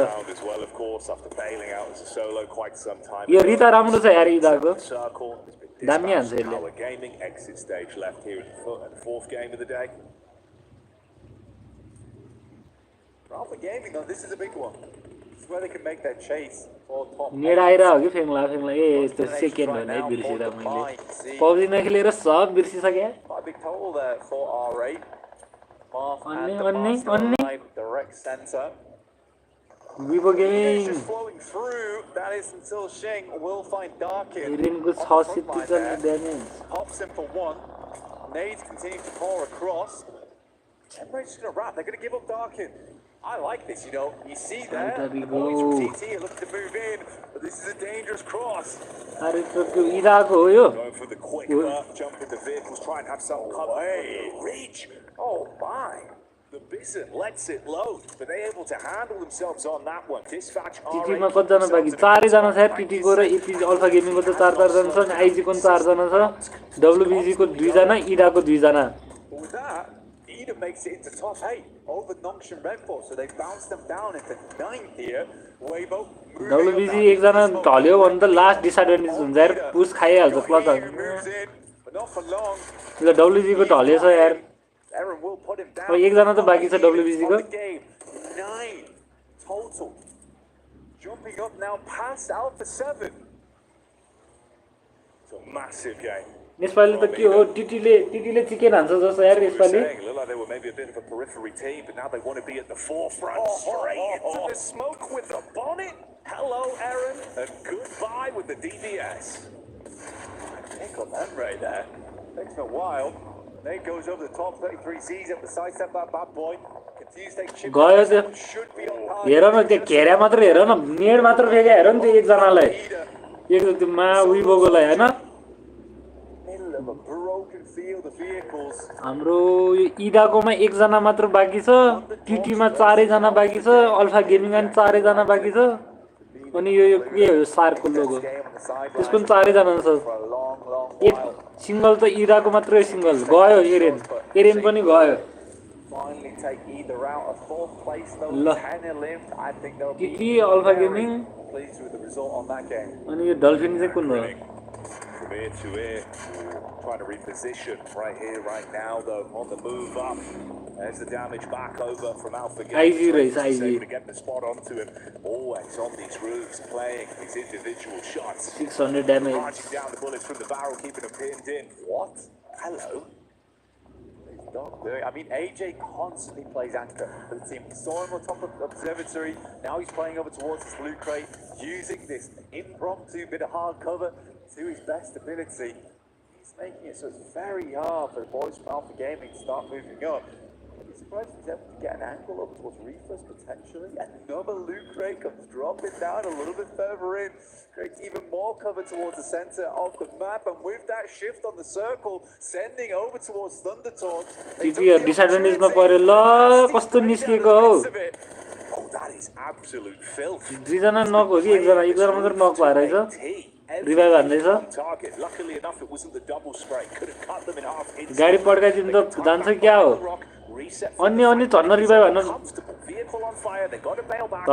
यो रिता राम्रो छ यार इदाको दामी हान्छ यसले gaming exit stage left here in the fourth game of the day Alpha Gaming though, this is a big one. This is where they can make their chase for top. नेड आइरा हो कि फेंगला ए त्यो सेकेन्ड हो नै बिर्सिदा मैले PUBG नखेलेर सब बिर्सिसके Quite a big total there for R8. अन्नी direct center. Vivo Gaming Just flowing through. That is until Shing will find Darkin. इनको 650 damage. Pops him for 1. Nades continue to pour across. Everybody's just gonna wrap. They're gonna give up Darkin. I like this, You see there, the boys from TT are looking to move in, but this is a dangerous cross. Going for the quick jump in the vehicles, try and have some cover. Hey, reach! Oh my! The Bison lets it load, but they're able to handle themselves on that one. Dispatch TT मा कतिजना बाकी 4 जना छ TT को र EP alpha gaming को त 4 जना छ आईजी को 4 जना छ WBG को 2 जना इडा को 2 जना With that, Ida makes it into top 8 over Nongshan Redfall, so they bounce them down into 9th here. Weibo WBG एकजना ढल्यो भने त लास्ट डिसएडभान्टेज हुन्छ यार पुश खाइहाल्छ plus but not for long. ल WBG को ढलेछ यार Aaron will put him down. अब एकजना त बाँकी छ WBG को 9 total. Jumping up now past Alpha7. It's a massive game. यसपाली त के हो टीटीले चिकन हान्छ जस्तो यार यसपाली Looked like they were maybe a bit of a periphery team, but now they want to be at the forefront. Straight into the smoke with the bonnet. Hello, Aaron, and goodbye with the DBS. Pick on them right there. Takes a while. Nate goes over the top, 33 sees it, the sidestep that bad boy. Continues to take chip. गयो त्यो हेर न त्यो घेरा मात्र हेर न नेड मात्र फेके हेर न त्यो एकजनालाई एक त्यो मा विभोकोलाई हैन हाम्रो इदाकोमा एकजना मात्र बाँकी छ टीटीमा 4 जना बाँकी छ अल्फा गेमिङमा 4 जना बाँकी छ अनि यो के हो सार्कको लोगो त्यसको 4 जना छ एक सिंगल त इदाको मात्रै सिंगल गयो एरेन पनि गयो ल टीटी अल्फा गेमिङ अनि यो डल्फिन चाहिँ कुन हो From ear to ear, trying to reposition right here, right now, though, on the move up. There's the damage back over from Alpha Games. IG. Able to get the spot onto him. Always on these roofs, playing these individual shots. 600 damage. Marching down the bullets from the barrel, keeping them pinned in. What? Hello? They Doc doing? I mean, AJ constantly plays anchor for the team. We saw him on top of Observatory. Now he's playing over towards his blue crate, using this impromptu bit of hard cover to his best ability. He's making it so it's very hard for the boys from Alpha Gaming to start moving up. I'd be surprised if he's able to get an angle over towards Refus potentially. Another loot crate comes dropping down a little bit further in. Creates even more cover towards the center of the map, and with that shift on the circle, sending over towards Thundertorch. disadvantage मा पर्यो ल कस्तो निस्केको हो Oh, that is absolute filth. दुई जना नक हो कि एक जना मात्र नक भएर रहेछ revive हान्दैछ Target. Luckily enough, it wasn't the double spray. Could have cut them in half. गाडी पड्काइदिनु त जान्छ क्या हो अन्य धन्न रिभाइभ हान्न Vehicle on fire. They got to bail back.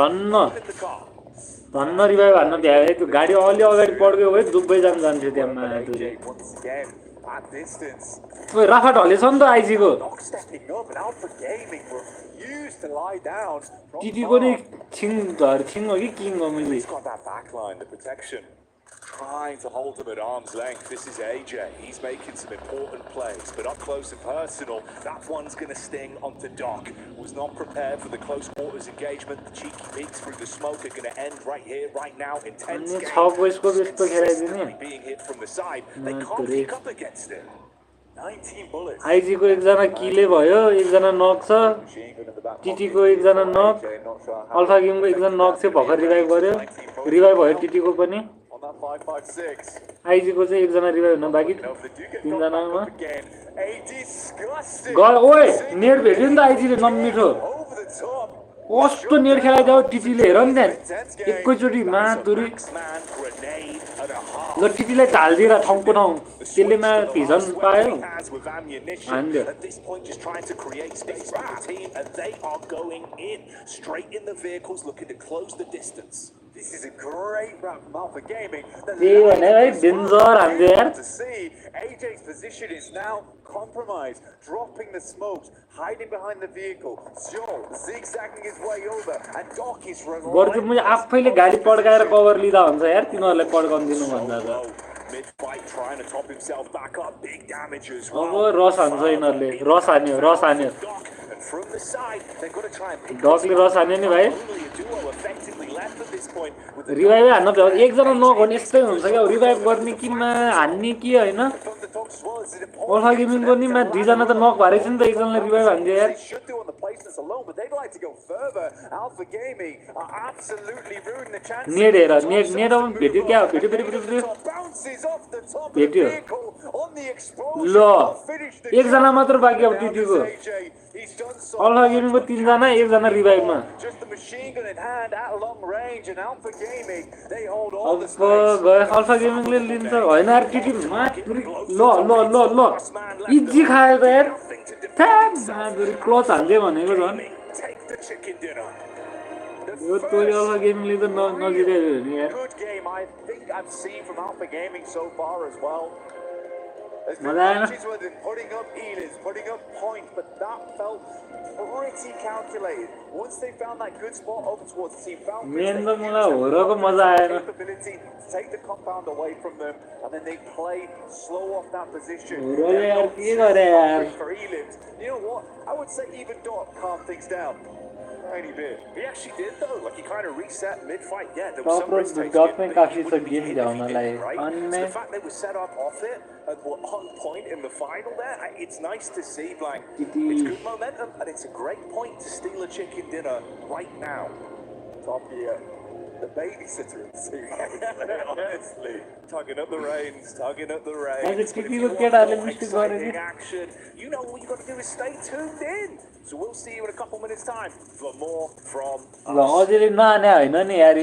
धन्न रिभाइभ हान्न भ्याए त्यो गाडी अलि अगाडि पड्क्यो भए दुबै जान जान्थ्यो त्यहाँ माधुरी At distance. ओइ राफा ढलेछ नि त आइजीको Stepping up, and Alpha Gaming refused to lie down. टिटी पनि छिङ हो कि किङ हो मैले He's got that backline, the protection. Trying to hold them at arm's length. This is AJ. He's making some important plays, but up close and personal, that one's going to sting onto Doc. Was not prepared for the close quarters engagement. The cheeky peeks through the smoke are going to end right here, right now. Intense game. Consistently being hit from the side. They can't pick up against it. 19 bullets. IG को एकजना किले भयो एकजना नक छ टिटी को एकजना नक अल्फा गेम को एकजना नक चाहिँ भर्खर रिभाइभ गर्यो रिभाइभ भयो टिटी को पनि आइजी को चाहिँ एकजना रिभाइभ हुन बाँकी तीन जनामा गयो ओए नेट भेट्यो नि त आइजी ले नमिठो कस्तो नेट खेलाइदियो टिटीले हेर नि त्यहाँ एकैचोटी माधुरी ल टिटीलाई ढाल्दिएर ठाउँको ठाउँ त्यसले मा भिजन पायो हान्दियो This is a great run from Alpha Gaming. Danger हान्दियो यार AJ's position is now compromised, dropping the smokes, hiding behind the vehicle. Zhou zigzagging his way over, and Doc is गर्छु म आफैले गाडी पड्काएर कभर लिदा हुन्छ यार तिनीहरुलाई पड्काउन दिनु भन्दा त mid-fight trying to top himself back up, big damage as अब well. रस हान्छ यिनीहरुले रस हान्यो And from the side, they've got to try and pick डकले रस हान्यो नि भाइ only a duo effectively left at this point with the revive हान्न त एकजना नक भने यस्तै हुन्छ क्या रिभाइभ गर्ने कि मा हान्ने कि हैन अल्फा गेमिङ को नि मा दुई जना त नक भरै छ नि त एकजनाले रिभाइभ हान्दियो यार should do on the placements alone, but they'd like to go further. Alpha Gaming are absolutely ruining the chances. Net हेर नेट अब भेट्यो क्या भेट्यो फेरि Bounces off the top of the भेट्यो vehicle on the explosion. ल एकजना मात्र बाँकी अब टिटीको He's done so. Alpha gaming को तीन जना एकजना रिभाइभमा Just the machine gun in hand at long range, and Alpha Gaming, they hold all the space. अब गयो अल्फा गेमिङले लिन्छ हैन यार टिटी माधुरी ल इजी खायो त यार माधुरी क्लच हाल्दियो भनेको झन् Take the chicken dinner. यो तोरी अल्फा गेमिङले त नजिरायो नि यार Good game, I think I've seen from Alpha Gaming so far as well. There's been मजा आएन matches where they're putting up healers, putting up points, but that felt pretty calculated. Once they found that good spot over towards the team, found main त मलाई होरको मजा आएन capability to take the compound away from them, and then they play slow off that position. होरले यार के गरे यार For elims. You know what? I would say even Doc calmed things down. Tiny bit. He actually did though. Like he kind of reset mid-fight. Yeah, there was some risk taking. डट में काफी छ game ल्याउनलाई So अन्य the fact they were set up off it and were on point in the final there, it's nice to see. Like it's good momentum, and it's a great point to steal a chicken dinner right now. Top here. The babysitter in the honestly. Tugging up the reins, tugging up the reins. Exciting action. You know what you got to do is stay tuned in. So we'll see you in a couple minutes time for more from ल अझै नआने हैन नि यार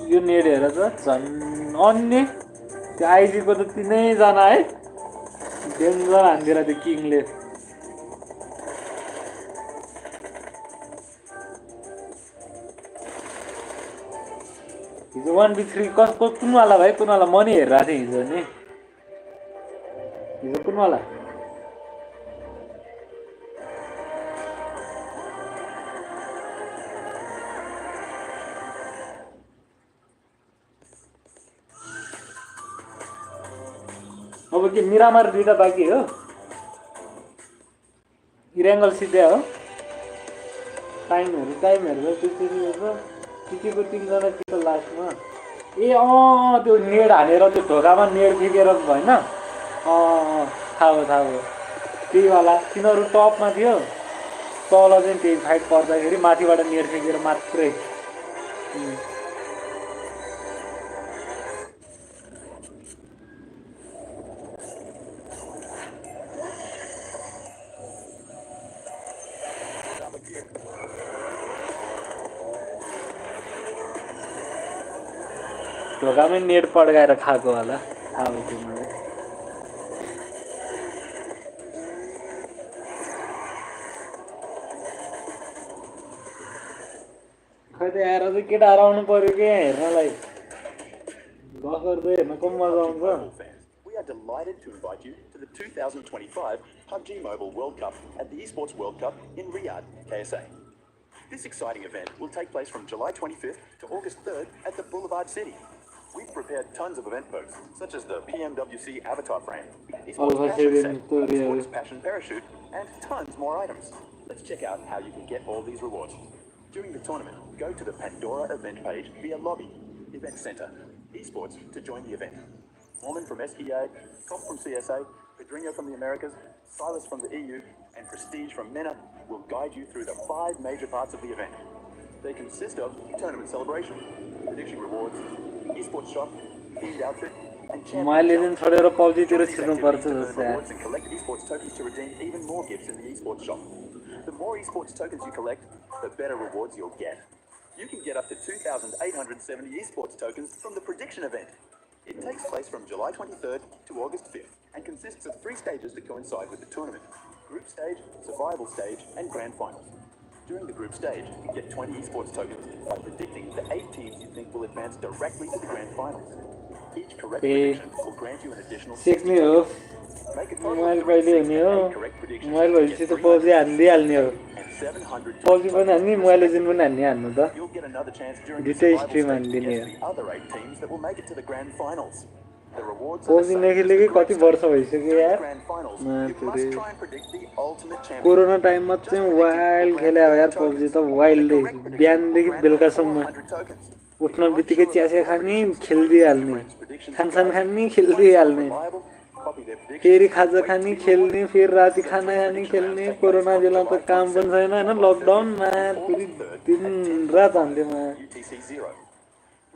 यो net हेर त झन् अन्य त्यो IG को त तीनै जना है डेन्जर हान्दिरा त्यो किङले हिजो 1v3 कसको कुनवाला भाइ कुनवाला म नि हेरिरहेको थिएँ हिजो नि हिजो कुनवाला अब के मिरामार दुईटा बाँकी हो इरेङ्गल सिधै हो टाइमहरु त्यसरी हो टिकेको 3 जना टिकल लास्टमा ए त्यो नेड हानेर त्यो ढोकामा नेड फिकेर भएन थाहा भयो त्यही वाला तिनीहरु टपमा थियो तल चाहिँ त्यही फाइट पर्दाखेरि माथिबाट नेड फिकेर मात्रै ढोकामै नेट पड्काएर खाएको होला थाहा भयो मलाई खै त आएर चाहिँ केटाहरू आउनु पर्यो के हेर्नलाई गफ गर्दै हेर्न कम मजा आउँछ We are delighted to invite you to the 2025 PUBG Mobile World Cup at the Esports World Cup in Riyadh, KSA. This exciting event will take place from July 25th to August 3rd at the Boulevard city. We've prepared tons of event perks, such as the PMWC avatar frame, Esports passion set, Esports passion parachute, and tons more items. Let's check out how you can get all these rewards. During the tournament, go to the Pandora event page via Lobby, Event Center, Esports to join the event. Norman from SEA, Top from CSA, Pedrinho from the Americas, Silas from the EU, and Prestige from MENA will guide you through the 5 major parts of the event. They consist of tournament celebration, prediction rewards, esports shop, themed outfit, and championship. Rewards and collect esports tokens to redeem even more gifts in the esports shop. The more esports tokens you collect, the better rewards you'll get. You can get up to 2,870 esports tokens from the prediction event. It takes place from July 23rd to August 5th and consists of 3 stages that coincide with the tournament: group stage, survival stage, and grand finals. During the group stage, you get 20 esports tokens by predicting the 8 teams you think will advance directly to the grand finals. Each correct prediction will grant you an additional 60 tokens. Make a total of 8 correct predictions to get 700 tokens. You'll get another chance during the survival stage against the other 8 teams that will make it to the grand finals. The rewards are the same as the group stage. During the grand finals, you must try and predict the ultimate champion. Corona टाइममा चाहिँ wild खेले यार PUBG त वाइल्डले बिहानदेखि बेलुकासम्म उठ्न बित्तिकै चियासिया खाने खेल्दिहाल्ने खानसान खाने खेल्दिहाल्ने फेरि खाजा खाने खेल्ने फेरि राति खाना खाने खेल्ने कोरोना बेला त काम पनि छैन हैन लकडाउनमा फेरि दिन रात हान्दैमा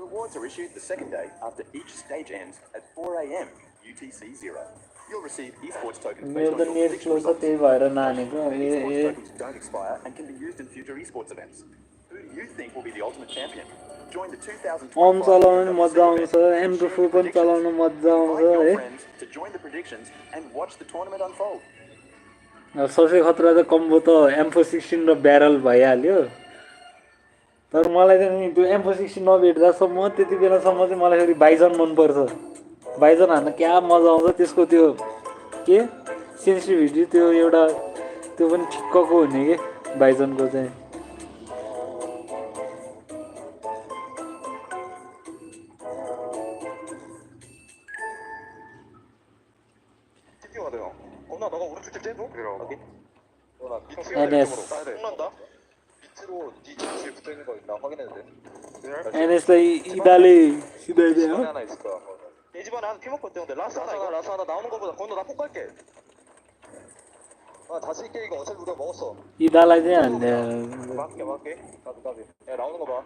Rewards are issued the second day after each stage ends at 4 a.m. UTC 0. You'll receive esports tokens based on your prediction results. Esports tokens don't expire and can be used in future esports events. Who do you think will be the ultimate champion? Join the 2025 चलाउन मज्जा आउँछ M2 पनि चलाउन मज्जा आउँछ है to join the predictions and watch the tournament unfold. सबसे खतरा त कम्बो त M416 र ब्यारल भइहाल्यो तर मलाई चाहिँ त्यो M416 नभेट्दासम्म त्यति बेलासम्म चाहिँ मलाई फेरि बाइजन मन पर्छ बाइजन हान्न क्या मजा आउँछ त्यसको त्यो के सेन्सिटिभिटी त्यो एउटा त्यो पनि ठिक्कको हुने के बाइजनको चाहिँ NSलाई 이달리 시대야 돼요. 내 집안에 한 팀워크 때문에 라스하나 나오는 거보다 건너 나 폭갈게. 아 자신 있게 이거 어차피 우리가 먹었어. 이달라지 않네. 맞게 가비. 야 나오는 거 봐.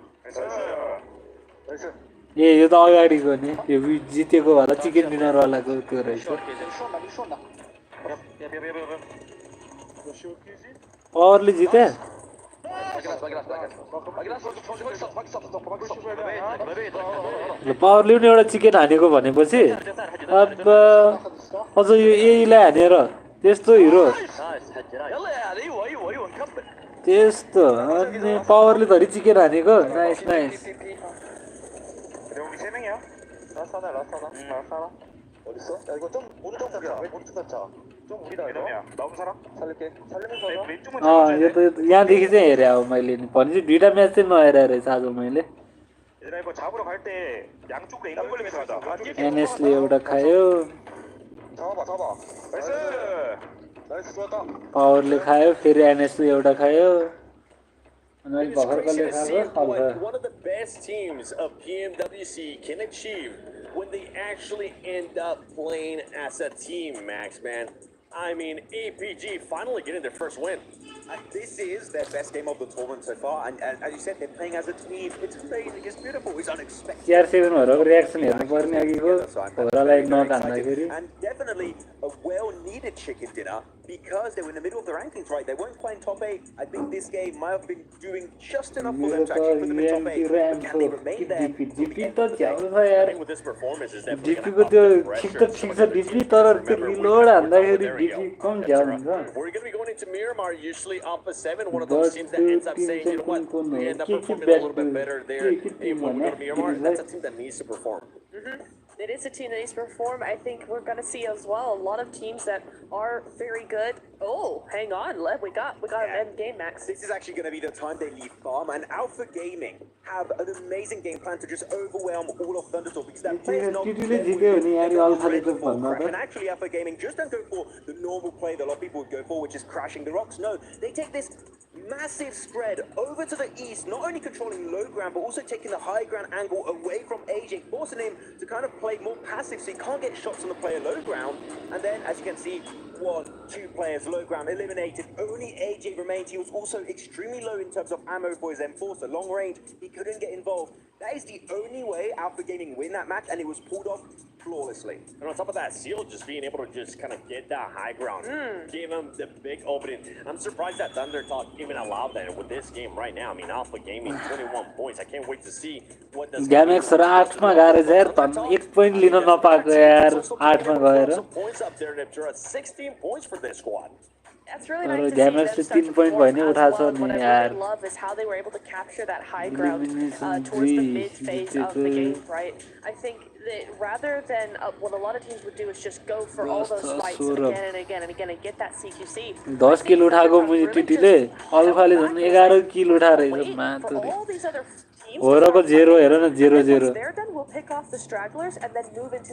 나이스. ए यो त अगाडिको नि यो जितेको भएर चिकन डिनर वालाको त्यो रहेछ पावरले जिते पावरले पनि एउटा चिकन हानेको भनेपछि अब अझ यो एलाई हानेर त्यस्तो हिरो त्यस्तो अनि पावरले धरि चिकन हानेको नाइस नाइस 라스하나. 어딨어? 야 이거 좀 오른쪽 잡자. 오른쪽 잡자. 좀 우리다 이거. 나온 사람? 살릴게. 살리면서 यो त यहाँदेखि चाहिँ हेरे अब मैले नि भनेपछि दुईटा म्याच चाहिँ नहेरे रहेछ आज मैले 얘들아 이거 잡으러 갈 때 양쪽으로 앵글 걸리면서 가자. एनएसले एउटा खायो पावरले खायो फेरि एनएसले एउटा खायो अनि अहिले It's भर्खरको crazy to see लेखाएको what alpha one of the best teams of PMWC can achieve when they actually end up playing as a team, Max, man. I mean, APG finally getting their first win. This is their best game of the tournament so far, and as you said, they're playing as a team. It's amazing, it's beautiful, it's unexpected. CR7 भएर reaction हेर्नु पर्ने अघिको होरालाई नक हान्दाखेरि And definitely a well-needed chicken dinner because they were in the middle of the rankings, right? They weren't playing top 8. I think this game might have been doing just enough for them to actually put them in top 8. But can they remain there? DP त झ्याउ छ यार I think with this performance is definitely DP को त्यो ठिक त ठिक छ DP तर त्यो रिलोड हान्दाखेरि DP कम झ्याउ हुन्छ We're going to be going into Miramar, usually Alpha7, one of those teams that ends up saying, you know what, we end up performing a little bit better there. Hey, when we go to Miramar, that's a team that needs to perform. It is a team that needs to perform. I think we're going to see as well a lot of teams that are very good. Oh, hang on, Lev, we got an end game, Max. This is actually going to be the time they leave farm, and Alpha Gaming have an amazing game plan to just overwhelm all of Thunderstorm because that player is not and actually Alpha Gaming just don't go for the normal play that a lot of people would go for, which is crashing the rocks. No, they take this massive spread over to the east, not only controlling low ground, but also taking the high ground angle away from AJ, forcing him to kind of play more passive so he can't get shots on the player low ground. And then, as you can see, 1, 2 players low ground eliminated. Only AJ remains. He was also extremely low in terms of ammo for his M4, so long range, he couldn't get involved. That is the only way Alpha Gaming win that match, and it was pulled off flawlessly. And on top of that, Seal just being able to just kind of get that high ground, gave him the big opening. I'm surprised that Thunder Talk even allowed that with this game right now. I mean, Alpha Gaming, 21 points. I can't wait to see what does. Gamex र 8 मा गएर यार तन 1 point लिन नपाएको यार 8 मा गएर points up there, Neptura, 16 points for this squad. That's really nice to see them start to perform as well. And what I really love is how they were able to capture that high ground towards the mid phase of the game, right? I think that rather than what a lot of teams would do is just go for all those fights again and again and again and get that CQC. 10 किल उठाएको मुजिटीले अल्फाले झन् 11 किल उठाएर हिजो मातुरे होराको 0 हेर न 0-0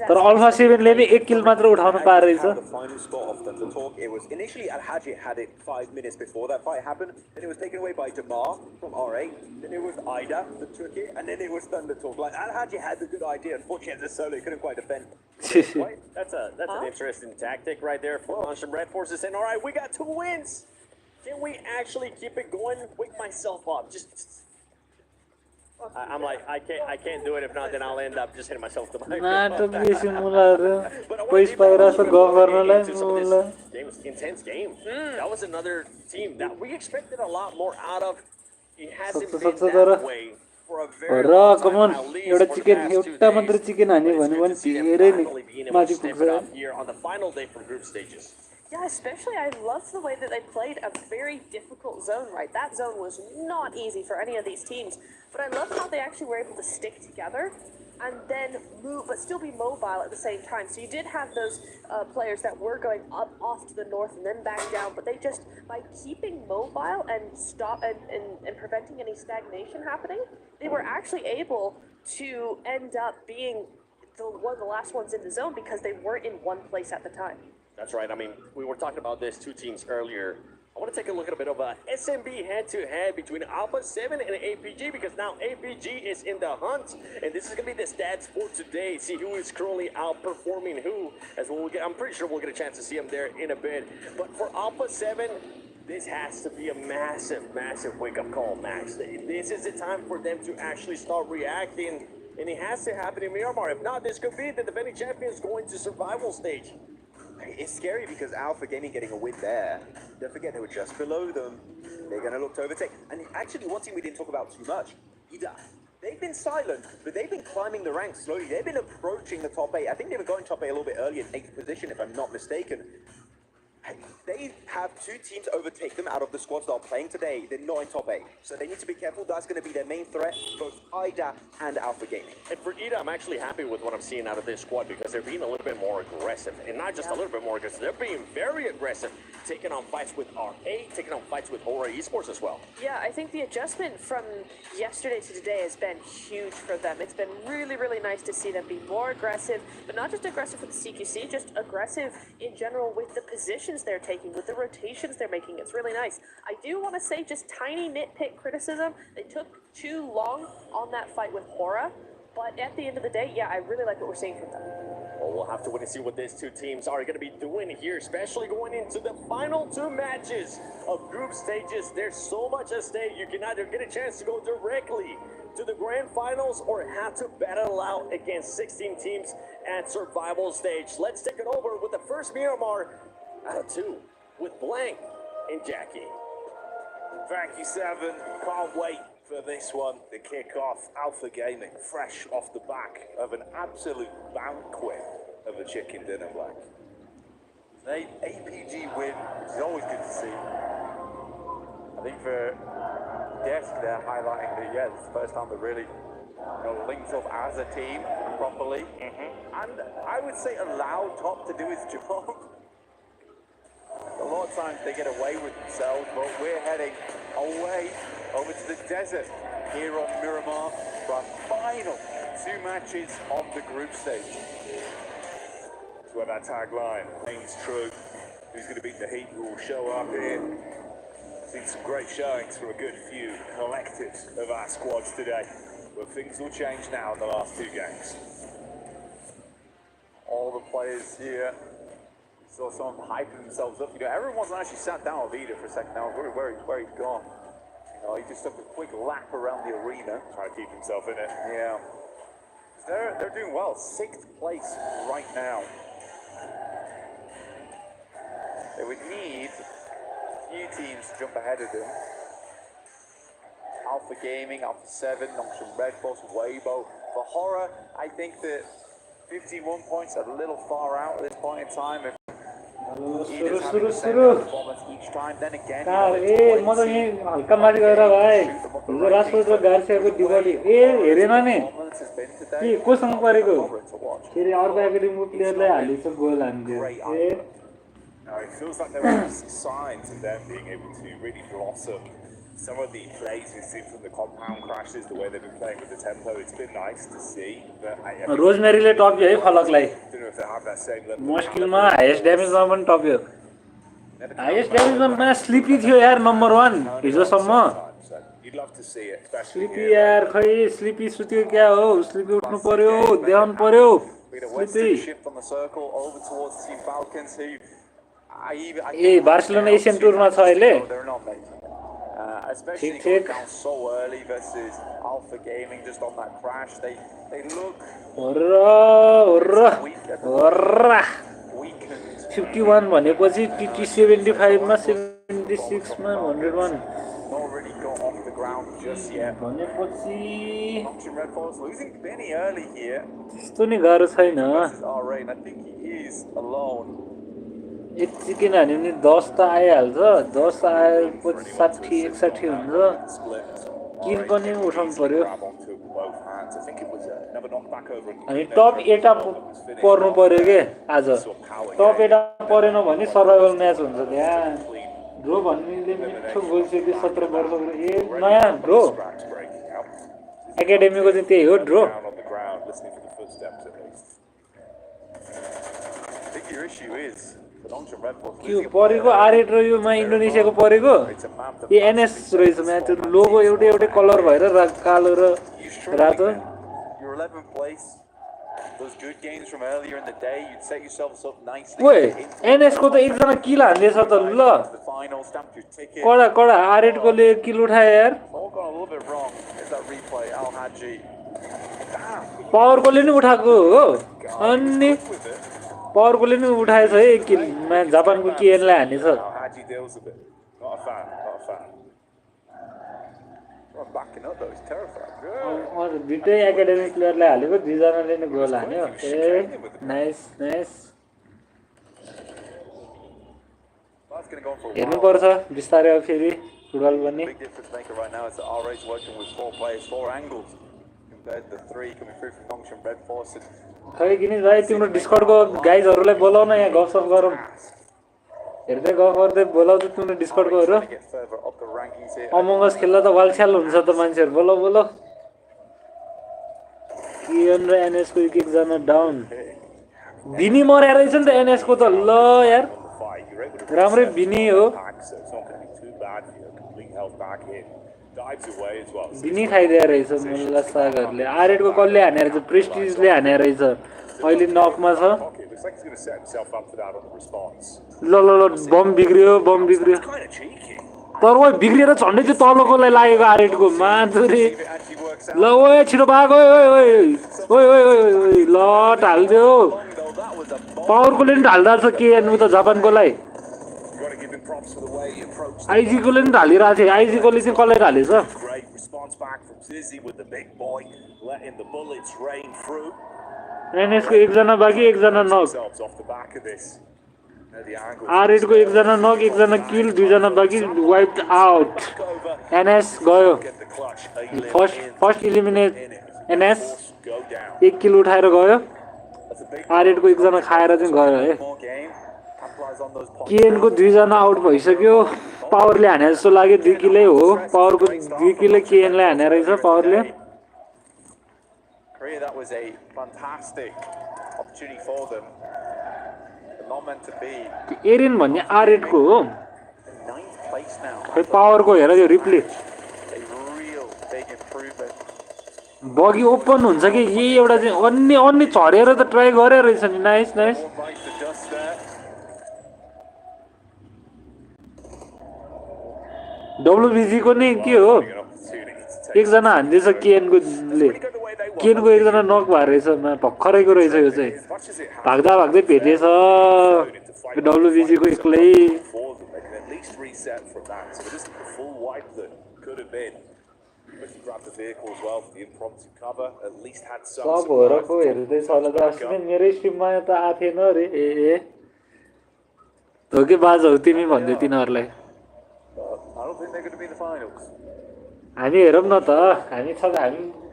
तर alpha 7 ले नि 1 किल मात्र उठाउन पाए रहेछ The final spot of the talk, it was initially Al-Haji had it 5 minutes before that fight happened, then it was taken away by Damar from RA, then it was Ida that took it, and then it was Thunder Talk. Like Al-Haji had the good idea, unfortunately as a solo he couldn't quite defend. That's an interesting tactic right there for Luncheon Red Forces saying, all right, we got 2 wins. Can we actually keep it going? Wake myself up. I'm like, I can't do it. If not, then I'll end up just hitting myself with the microphone. Game was an intense game. That was another team that we expected a lot more out of. It hasn't been that way for a very long time. At least for the past 2 days. Here on the final day from group stages. Yeah, especially I love the way that they played a very difficult zone, right? That zone was not easy for any of these teams, but I love how they actually were able to stick together and then move, but still be mobile at the same time. So you did have those players that were going up off to the north and then back down, but they just, by keeping mobile and and preventing any stagnation happening, they were actually able to end up being one of the last ones in the zone because they weren't in one place at the time. That's right. I mean, we were talking about this 2 teams earlier. I want to take a look at a bit of a SMB head-to-head between Alpha7 and APG because now APG is in the hunt, and this is going to be the stats for today. See who is currently outperforming who. I'm pretty sure we'll get a chance to see them there in a bit. But for Alpha7, this has to be a massive, massive wake-up call, Max. This is the time for them to actually start reacting, and it has to happen in Miramar. If not, this could be the defending champions going to survival stage. It's scary because Alpha Gaming getting a win there. Don't forget they were just below them. They're going to look to overtake. And actually, one thing we didn't talk about too much, Ida. They've been silent, but they've been climbing the ranks slowly. They've been approaching the top 8. I think they were going top 8 a little bit early in 8th position, if I'm not mistaken. They have two teams overtake them out of the squads that are playing today. They're not in top 8. So they need to be careful. That's going to be their main threat, both IDA and Alpha Gaming. And for IDA, I'm actually happy with what I'm seeing out of this squad because they're being a little bit more aggressive. And not just a little bit more aggressive, they're being very aggressive, taking on fights with RA, taking on fights with HORAA Esports as well. Yeah, I think the adjustment from yesterday to today has been huge for them. It's been really, really nice to see them be more aggressive, but not just aggressive with the CQC, just aggressive in general with the positions they're taking, with the rotations they're making. It's really nice. I do want to say just tiny nitpick criticism. They took too long on that fight with HORAA, but at the end of the day, yeah, I really like what we're seeing from them. Well, we'll have to wait and see what these two teams are going to be doing here, especially going into the final 2 matches of group stages. There's so much at stake. You can either get a chance to go directly to the Grand Finals or have to battle out against 16 teams at survival stage. Let's take it over with the first Miramar out of 2 with Blank and Jackie. Thank you, Seven. Can't wait for this one, the kick-off. Alpha Gaming, fresh off the back of an absolute banquet of a chicken dinner, Black. An APG win, which is always good to see. I think for Desk, they're highlighting that, yeah, this is the first time they're really linked up as a team properly. And I would say allow Top to do his job. A lot of times they get away with themselves, but we're heading away over to the desert here on Miramar for our final 2 matches on the group stage. That's where that tagline rings true. Who's going to beat the Heat will show up here. Seen some great showings from a good few collectives of our squads today, but things will change now in the last 2 games. All the players here, saw some of them hyping themselves up. Everyone wasn't actually sat down with Vida for a second. Now where he'd gone. He just took a quick lap around the arena, trying to keep himself in it. Yeah, they're doing well. 6th place right now. They would need a few teams to jump ahead of them. Alpha Gaming, Alpha7, Nongshim Red Force, Weibo. For HORAA, I think that 51 points are a little far out at this point in time. If Either's having the same performance each time, then again, हल्का मारी गरेर भाइ हिजो राजकोट र गार्सियाको डिबडी हेरेन नि के कोसँग परेको फेरि अर्को एकाडेमी प्लेयरलाई हालिछ गोल हान्दियो It feels like there were signs of them being able to really blossom. Some of the plays we've seen from the compound crashes, the way they've been playing with the tempo, it's been nice to see. रोजमेरीले टप्यो है फलकलाई don't know if they have that same level. मुस्किलमा highest ड्यामेजमा पनि टप्यो highest ड्यामेजमा Sleepy थियो यार नम्बर 1 हिजोसम्म You'd love to see it, especially Sleepy यार खै स्लिपी सुत्यो क्या हो स्लिपी उठ्नु पर्यो देखाउनु पर्यो स्लिपी ए बार्सिलोना एशियन टुरमा छ अहिले especially going down so early versus Alpha Gaming just on that crash. They look weakened. 51 भनेपछि TT 75 मा 76 मा 101 not really got off the ground just yet. भनेपछि Red Force losing Benny early here. त्यस्तो नि गाह्रो छैन I think he is alone. एक chicken हान्यो भने 10 त आइहाल्छ 10 आएपछि 60 61 हुन्छ किन पनि उठाउनु पर्यो अनि टप 8 पर्नु पर्यो के आज टप 8 परेन भने सर्भाइभल म्याच हुन्छ त्यहाँ ड्रो भन्नेले मिठो बोल्छ 17 वर्षको ए नयाँ ड्रो एकाडेमीको चाहिँ त्यही हो ड्रो Your issue is के परेको R8 र योमा इन्डोनेसियाको परेको ए एनएस रहेछ म्याच लोगो एउटै कलर भएर कालो र रातो You're 11th place. Those good games from earlier in the day, you'd set yourselves up nicely. ओए एनएस को त एकजना किल हान्दैछ त ल कडा R8 कोले किल उठाए यार All gone a little bit wrong. There's that replay, Al Haji. Power कोले नि उठाएको हो अनि पावर कोले नि उठाएछ है एक किल जापानको केएनलाई हानेछ Haji deals with it. Not a fan. Backing up though, it's terrifying. दुईटै एकाडेमी प्लेयरलाई हालेको दुईजनाले नै गोल हान्यो ए nice That's going to go on for a हेर्नु while. पर्छ बिस्तारै अब फेरि फुटबल पनि Big difference maker right now is that RA is working with 4 players, 4 angles, compared to the 3 coming through from Nongshan Red Force. खै किन भाइ तिम्रो डिस्कर्डको गाइजहरूलाई बोलाउ न यहाँ गफसफ गरौँ हेर्दै गफ गर्दै बोलाउ त तिम्रो डिस्कर्डकोहरू अमंग अस खेल्दा त वालछ्याल हुन्छ त मान्छेहरू बोलाउ बोलाउ किएन र एनएस को एक जना डाउन बिनी मर्या रहेछ नि त एनएस को त ल यार राम्रै बिनी हो बिनी खाइदिया रहेछ मुल्ला सागरले आरेट को कसले हाने रहेछ प्रेस्टिजले हाने रहेछ अहिले नकमा छ ल ल ल बम बिग्रियो तर ओ बिग्रिएर झन्डै त्यो तलकोलाई लागेको आरेटको माधुरी ल ओए छिटो भाग ओए ओए ओए ओए ओए ओए ल ढाल्दियो पावरकोले नि ढाल्दा छ के हेर्नु त जापानकोलाई आइजीकोले नि ढालिरहेको थियो आइजीकोले चाहिँ कसलाई ढालेछ एनएसको एकजना बाँकी एकजना नक आरएड को एकजना नक एकजना किल दुईजना बाँकी वाइप्ड आउट एनएस गयो फर्स्ट इलिमिनेट एनएस 1 किल उठाएर गयो आरएड को एकजना खाएर चाहिँ गयो है केएन को 2 जना आउट भइसक्यो पावरले हाने जस्तो लाग्यो 2 किलै हो पावरको 2 किलै केएनले हाने रहेछ पावरले That was a fantastic opportunity for them. Not meant to be. Erin भन्ने आरएड को हो 9th place now. खै पावर को हेर यो replay A real big improvement. Buggy open हुन्छ कि यही एउटा चाहिँ अन्य झरेर त ट्राई गरे रहेछ नि नाइस नाइस डब्ल्युबीजी को नै के हो एकजना हान्दैछ केएनको एकजना नक भएर रहेछ भर्खरैको रहेछ यो चाहिँ भाग्दा भाग्दै भेटेछ डब्ल्युबीजी को एक्लै सब होरको हेर्दैछ होला त अस्ति मेरै स्ट्रिममा त आथेन रे ए हो कि बाज हौ तिमी भन्दै तिनीहरूलाई हामी हेरौँ न त हामी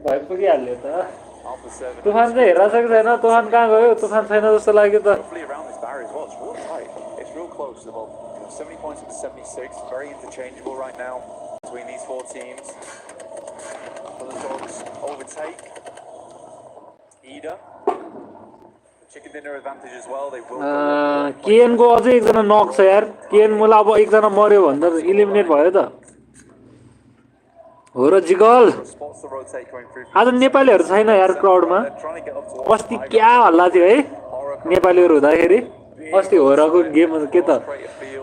भइ पुगिहाल्यो त तुफान चाहिँ हेर्न सकेको छैन तुफान कहाँ गयो तुफान छैन जस्तो लाग्यो त केएनको अझै एकजना नक छ यार केएन मलाई अब एकजना मर्यो भन्दा इलिमिनेट भयो त हो र जिगल आज नेपालीहरू छैन यार क्राउडमा अस्ति क्या हल्ला थियो है नेपालीहरू हुँदाखेरि अस्ति होराको गेम के त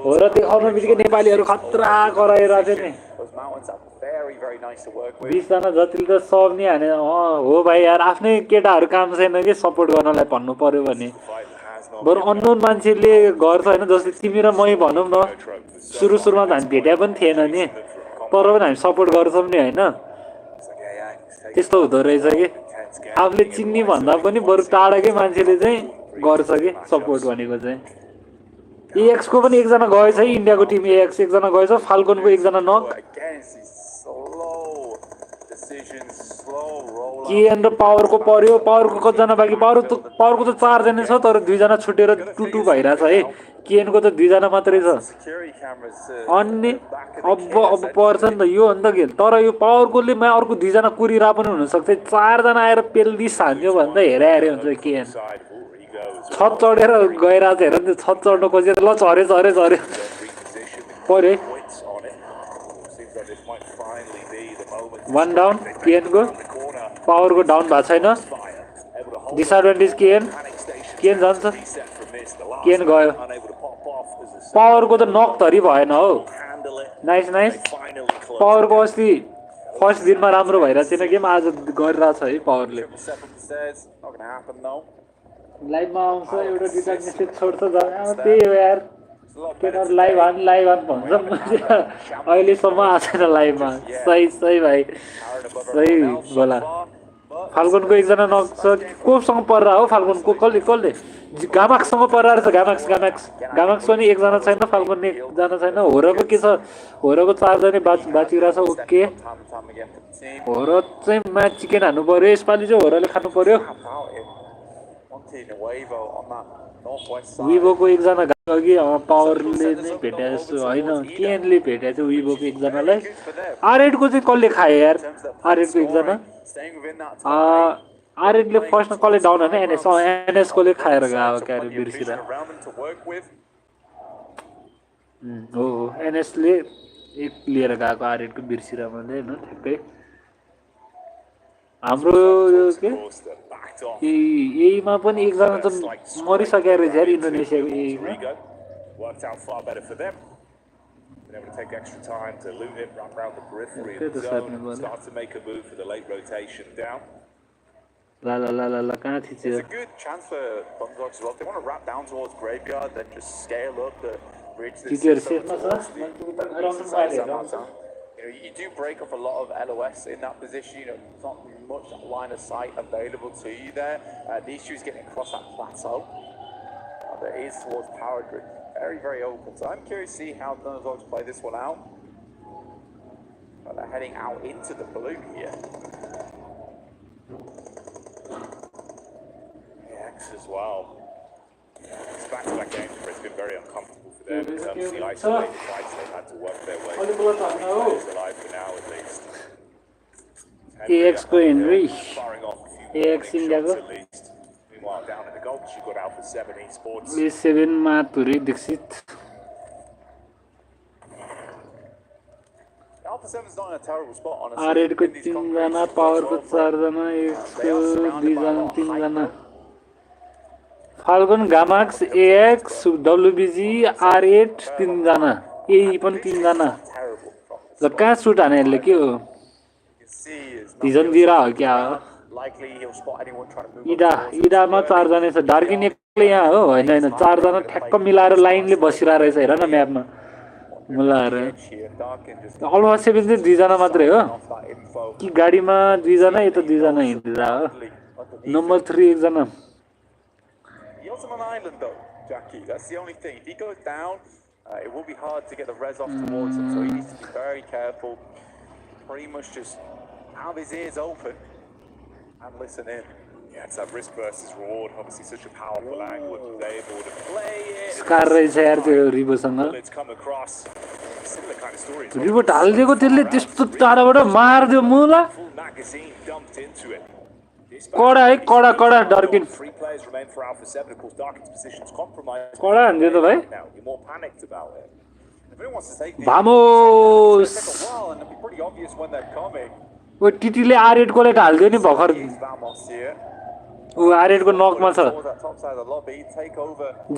हो र त्यो आउनु बित्तिकै नेपालीहरू खतरा कराइरहेको थियो नि 20 जना जतिले त सब नि हाने हो भाइ यार आफ्नै केटाहरू काम छैन कि सपोर्ट गर्नलाई भन्नु पर्यो भने बरु अननोन मान्छेले गर्छ होइन जस्तै तिमी र मै भनौँ न सुरुमा त हामी भेट्या पनि थिएन नि तर पनि हामी सपोर्ट गर्छौँ नि होइन त्यस्तो हुँदो रहेछ कि आफूले चिन्ने भन्दा पनि बरु टाढाकै मान्छेले चाहिँ गर्छ कि सपोर्ट भनेको चाहिँ एएक्स को पनि एकजना गएछ है इन्डियाको टिम एएक्स एकजना गएछ फाल्कनको एकजना नक केएन र पावरको पर्यो पावरको कतिजना बाँकी पावरको त 4 जना छ तर 2 जना छुटेर 2-2 भइरहेछ है केएनको त 2 जना मात्रै छ अन्य अब पर्छ नि त यो अन्त खेल तर यो पावरकोले अर्को 2 जना कुरिरा पनि हुनसक्छ 4 जना आएर पेल्दिस हान्यो भन्दा हेरे हुन्छ केएन छत चढेर गइरहेको हेर नि छत चढ्न खोजेर ल झऱ्यो पर्यो 1 डाउन केएनको पावरको डाउन भएको छैन डिसएडभान्टेज केएन जान्छ केएन गयो पावरको त नक धरी भएन हो नाइस पावरको अस्ति फर्स्ट दिनमा राम्रो भइरहेको थिएन गेम आज गरिरहेछ है पावरले लाइभमा आउँछ एउटा दुईटा मेसेज छोड्छ त्यही हो यार केटाहरू लाइभ हान भन्छ अहिलेसम्म आएको छैन लाइभमा सही भाइ सही बोला फाल्कनको एकजना नक छ कोसँग पर्रा हो फाल्कनको कसले गामाक्ससँग पराएर छ गामाक्स पनि एकजना छैन फाल्कन एकजना छैन होराको के छ होराको 4 जना बाँचिरहेछ ओके होरा चाहिँ म्याच चिकन हान्नु पर्यो यसपालि चाहिँ होराले खानु पर्यो विभोको एकजना अघि पावरले नै भेटाएको छु होइन केएनले भेटाएको छ विभोको एकजनालाई आर8को चाहिँ कसले खायो यार आर8को एकजना आर8ले फर्स्टमा कसले डाउन होइन एनएस कोले खाएर गयो क्यारे बिर्सिरा हो एनएसले एक लिएर गएको आर8को बिर्सिरा मैले होइन ठ्याक्कै हाम्रो के एमा पनि एकजना त मरिसकेको रहेछ यार इन्डोनेसियाको एमा able to take extra time to loot it, run around the periphery of the zone, start to make a move for the late rotation down. It's a good chance for Bundogs as well. If they want to wrap down towards Graveyard, then just scale up the bridge. You do break up a lot of LOS in that position. You know, not much line of sight available to you there. The issue is getting across that plateau. That is towards Power Grid. Very, very open. So I'm curious to see how Bundogs play this one out. But they're heading out into the blue here. As well. It's back-to-back games where it's been very uncomfortable for them in terms of the isolated fights they've had to work their way through. Alive for now at least. AX को Henry, AX India को. Meanwhile, down in the Gulch, you've got Alpha7 Esports. A7 Maturi Dixit. Alpha7 is not in a terrible spot, honestly. R8 को 3 जना, Power को 4 जना, AX को 2 जना, 3 जना. Falcon, Gamax, AX, WBG, R8, 3 जना. AE पनि 3 जना. ल कहाँ सुट हानेहरुले के हो? भिजन दिरा हो क्या हो? इडामा 4 जना छ. डार्किन एक्लै यहाँ हो हैन हैन 4 जना ठ्याक्क मिलाएर लाइनले बसिरा रहेछ हेर न म्यापमा. मिलाएर. अलमोस्ट 7 चाहिँ 2 जना मात्रै हो. कि गाडीमा 2 जना यता 2 जना हिँड्दिरा हो. नम्बर 3 एक जना. He's on an island though, Jackie. That's the only thing. If he goes down, it will be hard to get the res off towards him. So he needs to be very careful. Pretty much just have his ears open and listen in. Yeah, it's that risk versus reward. Obviously, such a powerful angle. They're able to play it. Bullets come across. Similar kind of story. Ribo हाल्दिएको त्यसले त्यस्तो टाढाबाट मार्दियो मुला. Full magazine dumped into it. कडा डार्किन Three players remain for Alpha7. Of course, Darkin's position's compromised. कडा हान्दियो त भाइ. You're more panicked about it. If anyone wants to take this, Vamos. It's going to take a while, and it'll be pretty obvious when they're coming. O टीटीले R8 कोले हाल्दियो नि भर्खर. ओ R8 को नकमा छ.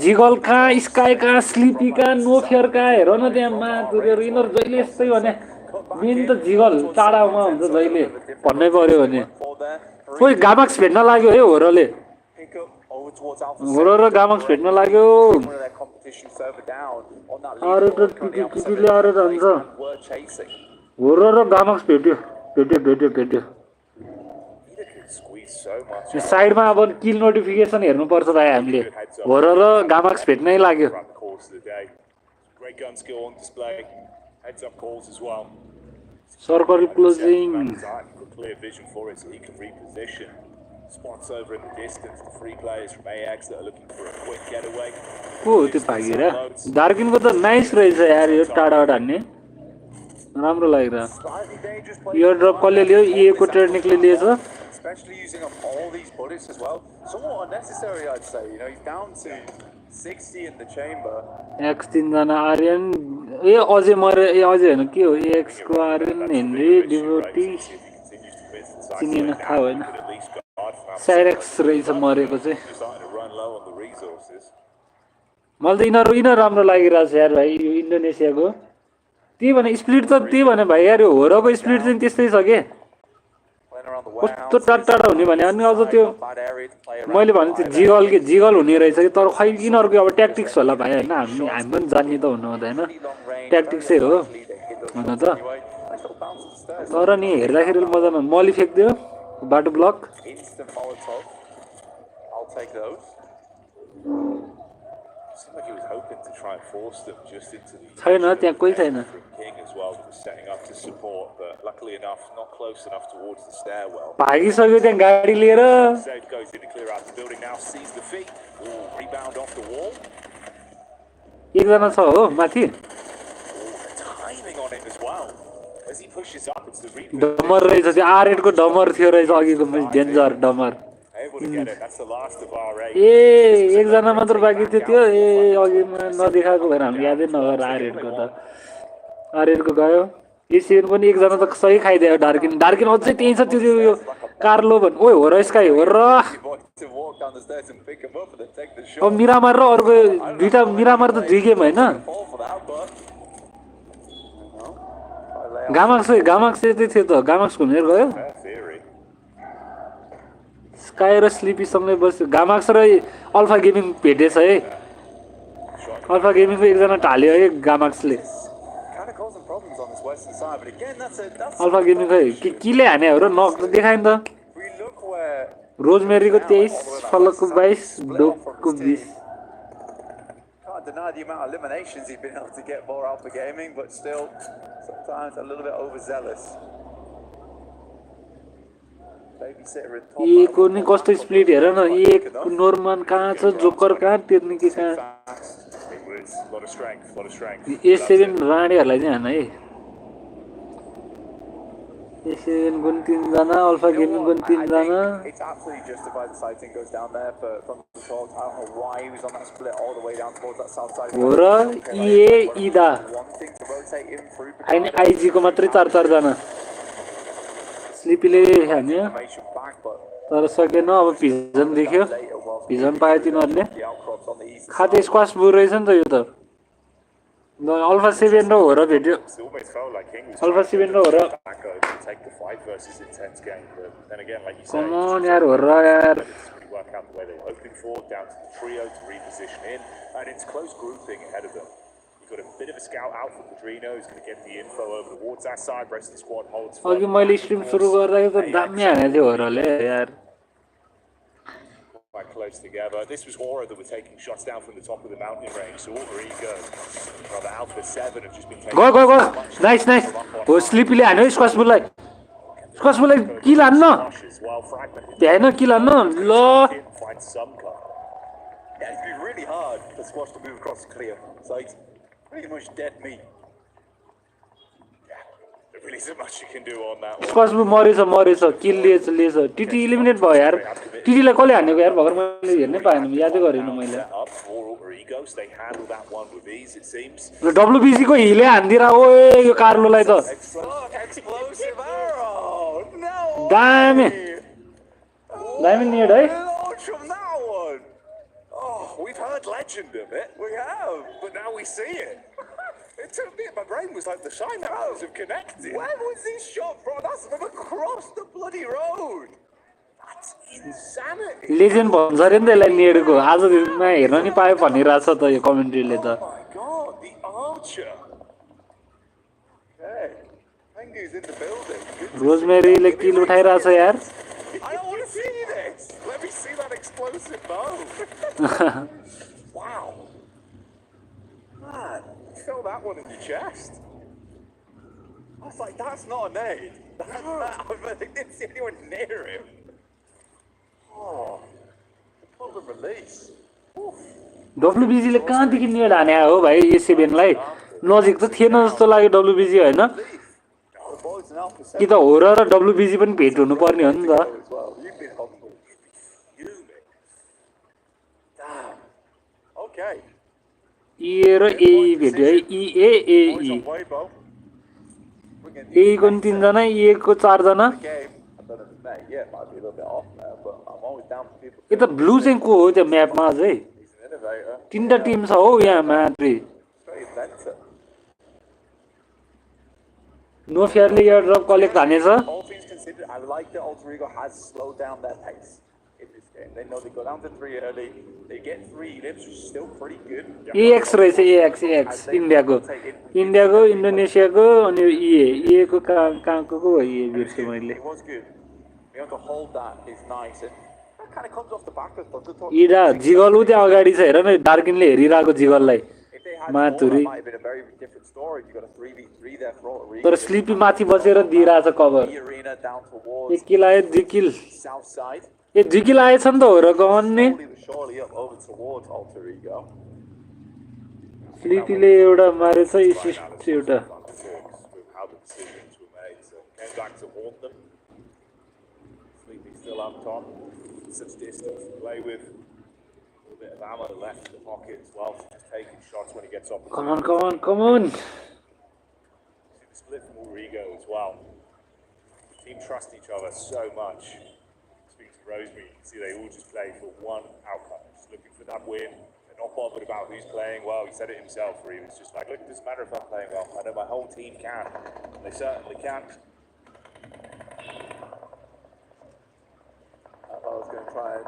Jiggle कहाँ sky कहाँ sleepy कहाँ no fair कहाँ हेर न त्यहाँ माथुरे रिनर जहिले यस्तै भने मेन त जिगल टाढामा हुन्छ जहिले भन्नै पर्यो भने. ओइ गामाक्स भेट्न लाग्यो है होरले. होर र गामाक्स भेट्न लाग्यो. अरु त टिटीले अरु जान्छ. होर र गामाक्स भेट्यो. साइडमा अब किल नोटिफिकेसन हेर्नु पर्छ भाइ हामीले. होर र गामाक्स भेट्नै लाग्यो. Great gun skill on display. Heads up calls as well. Circle closing. Clear vision for it so he can reposition. Spots over in the distance. The free players from AX that are looking for a quick getaway. Oh, त्यो भागिरा. डार्किन को त nice रहेछ यार यो टाढाबाट हान्ने. राम्रो लागिरा. यो drop कसले लियो? ए को टेक्निकले लिएछ. Especially using up all these bullets as well. Somewhat unnecessary, I'd say. You know, he's down to 60 in the chamber. X 3 जना आर्यन ए अझै मरे ए अझै हैन के हो एक्स को आर्यन हेनरी डिभोटी चिनिन थाहा होइन. साइरेक्स रहेछ मरेको चाहिँ. मलाई त यिनीहरू राम्रो लागिरहेछ यार भाइ यो इन्डोनेसियाको. त्यही भने स्प्लिट त त्यही भने भाइ यार यो होरको स्प्लिट चाहिँ त्यस्तै छ के. कस्तो टाढा हुने भने अनि अझ त्यो मैले भने त्यो जिगल हुने रहेछ कि तर खै यिनीहरूको अब ट्याक्टिक्स होला भाइ होइन. हामी पनि जान्ने त हुनु हुँदैन. ट्याक्टिक्सै हो हुन त. तर नि हेर्दाखेरि मजामा मली फेक्दियो बाटो block. Seemed like he was hoping to try and force them just into the छैन त्यहाँ कोही छैन from King as well, who was setting up to support, but luckily enough, not close enough towards the stairwell. भागिसक्यो त्यहाँ गाडी लिएर Zed goes in to clear out the building now, sees the feet. Ooh, rebound off the wall. एकजना छ हो माथि The timing on it as well. As he pushes up, it's the rebound. डमर रहेछ त्यो R8 को डमर थियो रहेछ अघिको डेन्जर डमर Able to get it. That's the last of RA. ए एकजना मात्र बाँकी थियो त्यो ए अघिमा नदेखाएको भएर हामी यादै नगर R8 को त R8 को गयो E7 पनि एकजना त सही खाइदियो डार्किन डार्किन अझै त्यही छ त्यो यो कार्लो भन् ओइ हो र स्काई हो र अब मिरामार र अर्को दुईटा मिरामार त दुई गेम हैन गामाक्स चाहिँ थियो त गामाक्स घुमेर गयो स्काई र स्लिपी सँगै बस्यो गामाक्स र अल्फा गेमिङ भेटेछ है अल्फा गेमिङको एकजना ढाल्यो है गामाक्सले अल्फा गेमिङ खै केले हाने हो र नक त देखाइन त रोजमेरीको 23 फलकको 22 डोकको 20 Can't deny the amount of eliminations he's been able to get for Alpha Gaming, but still sometimes a little bit overzealous. एको नि कस्तो स्प्लिट हेर न एक नोर्मन कहाँ छ जोकर कहाँ तिर्ने के कहाँ A7 राणीहरूलाई चाहिँ हान है A7 गुण 3 जना अल्फा गेमिङ गुण 3 जना It's absolutely justified the sighting goes down there from the talk. I don't know why he was on that split all the way down towards that south side. हो र EA इदा IG को मात्रै 4 जना स्लिपीले हान्यो तर सकेन अब भिजन देख्यो vision पायो तिनीहरूले खाते स्क्वास बुर रहेछ नि त यो त अल्फा 7 र हो र भेट्यो अल्फा 7 र हो र कमन यार हो र यार Work out the way they're hoping for, down to the trio to reposition in, and it's close grouping ahead of them. You've got a bit of a scout out for Pedrino, who's going to get the info over towards that side. Rest of the squad holds. अघि मैले stream सुरु गर्दाखेरि त दामी हाने थियो होरले यार Quite close together. This was HORAA that were taking shots down from the top of the mountain range. So all ego. Well, the Alpha7 have just been taking. Go. Nice. हो स्लिपीले हान्यो squash बुललाई किल हान्न भ्याएन किल हान्न ल Yeah, it's been really hard for Squash to move across clear. So it's pretty much dead meat. There really isn't much you can do on that one. स्क्वास बुल मरेछ kill लिएछ TT eliminate भयो यार टिटीलाई कसले हानेको यार भगर मैले हेर्नै पाएन यादै गरिन मैले WBC को हिले हान्दिरा ओए यो कार्लोलाई त दामी निड है We've heard legend of it. We have, but now we see it. It took me. My brain was like the synapses have connected. Where was this shot from? That's from across the bloody road. That's insanity. Legend भन्छ अरे नि त यसलाई निडको आज दिनमा हेर्न नि पायो भनिरहेछ त यो कमेन्ट्रीले त Oh my god, the archer. Okay, Pengu's in the building. रोजमेरीले किल उठाइरहेछ यार I don't want to see this. Let me see that explosive bow. Wow. Man, you feel that one in your chest. I was like, that's not a nade. I didn't see anyone near him. Oh, the problem release. WBC ले कहाँदेखि need हाने हो भाइ A7लाई नजिक त थिएन जस्तो लाग्यो WBC हैन कि त होरा र WBC पनि भेट हुनु पर्ने हो नि त Okay. EA र AE भेट्यो है EA को 3 जना EA को 4 जना यो त ब्लू चाहिँ को हो त्यो म्यापमा अझै 3टा टिम छ हो यहाँ मात्रै नो फेयरले एयर ड्रप कलेक्ट हानेछ All things considered, I like that Alter Ego has slowed down their pace in this game. They know they go down to 3 early, they get 3 lips, which is still pretty good. AX रहेछ AX इन्डियाको इन्डोनेसियाको अनि EA को कहाँको हो EA बिर्से मैले It was good. Being able to hold that is nice. And that kind of comes off the back of Thundertalk. Ida jiggle उ त्यहाँ अगाडि छ हेर न डार्किनले हेरिरहेको जिगललाई If they had more, माथुरी that might have been a very different story. You got a 3v3 there for Arena. तर sleepy माथि बसेर दिइरहेछ कभर Arena down towards एक किल आयो 2 किल south side. ए 2 किल आएछ नि त हो र गन्ने Surely up over towards Alter Ego. स्लिपीले एउटा मारेछ असिस्ट एउटा How the decisions were made. So came back to haunt them. Sleepy still up top. Such distance to play with. A little bit of ammo left in the pocket as well. So just taking shots when he gets up. Come on. See the split from Urigo as well. The team trust each other so much. Speaking to Rosemary, you can see they all just play for one outcome. Just looking for that win. They're not bothered about who's playing well. He said it himself. He was just like, look, it doesn't matter if I'm playing well. I know my whole team can. And they certainly can. I was going to try and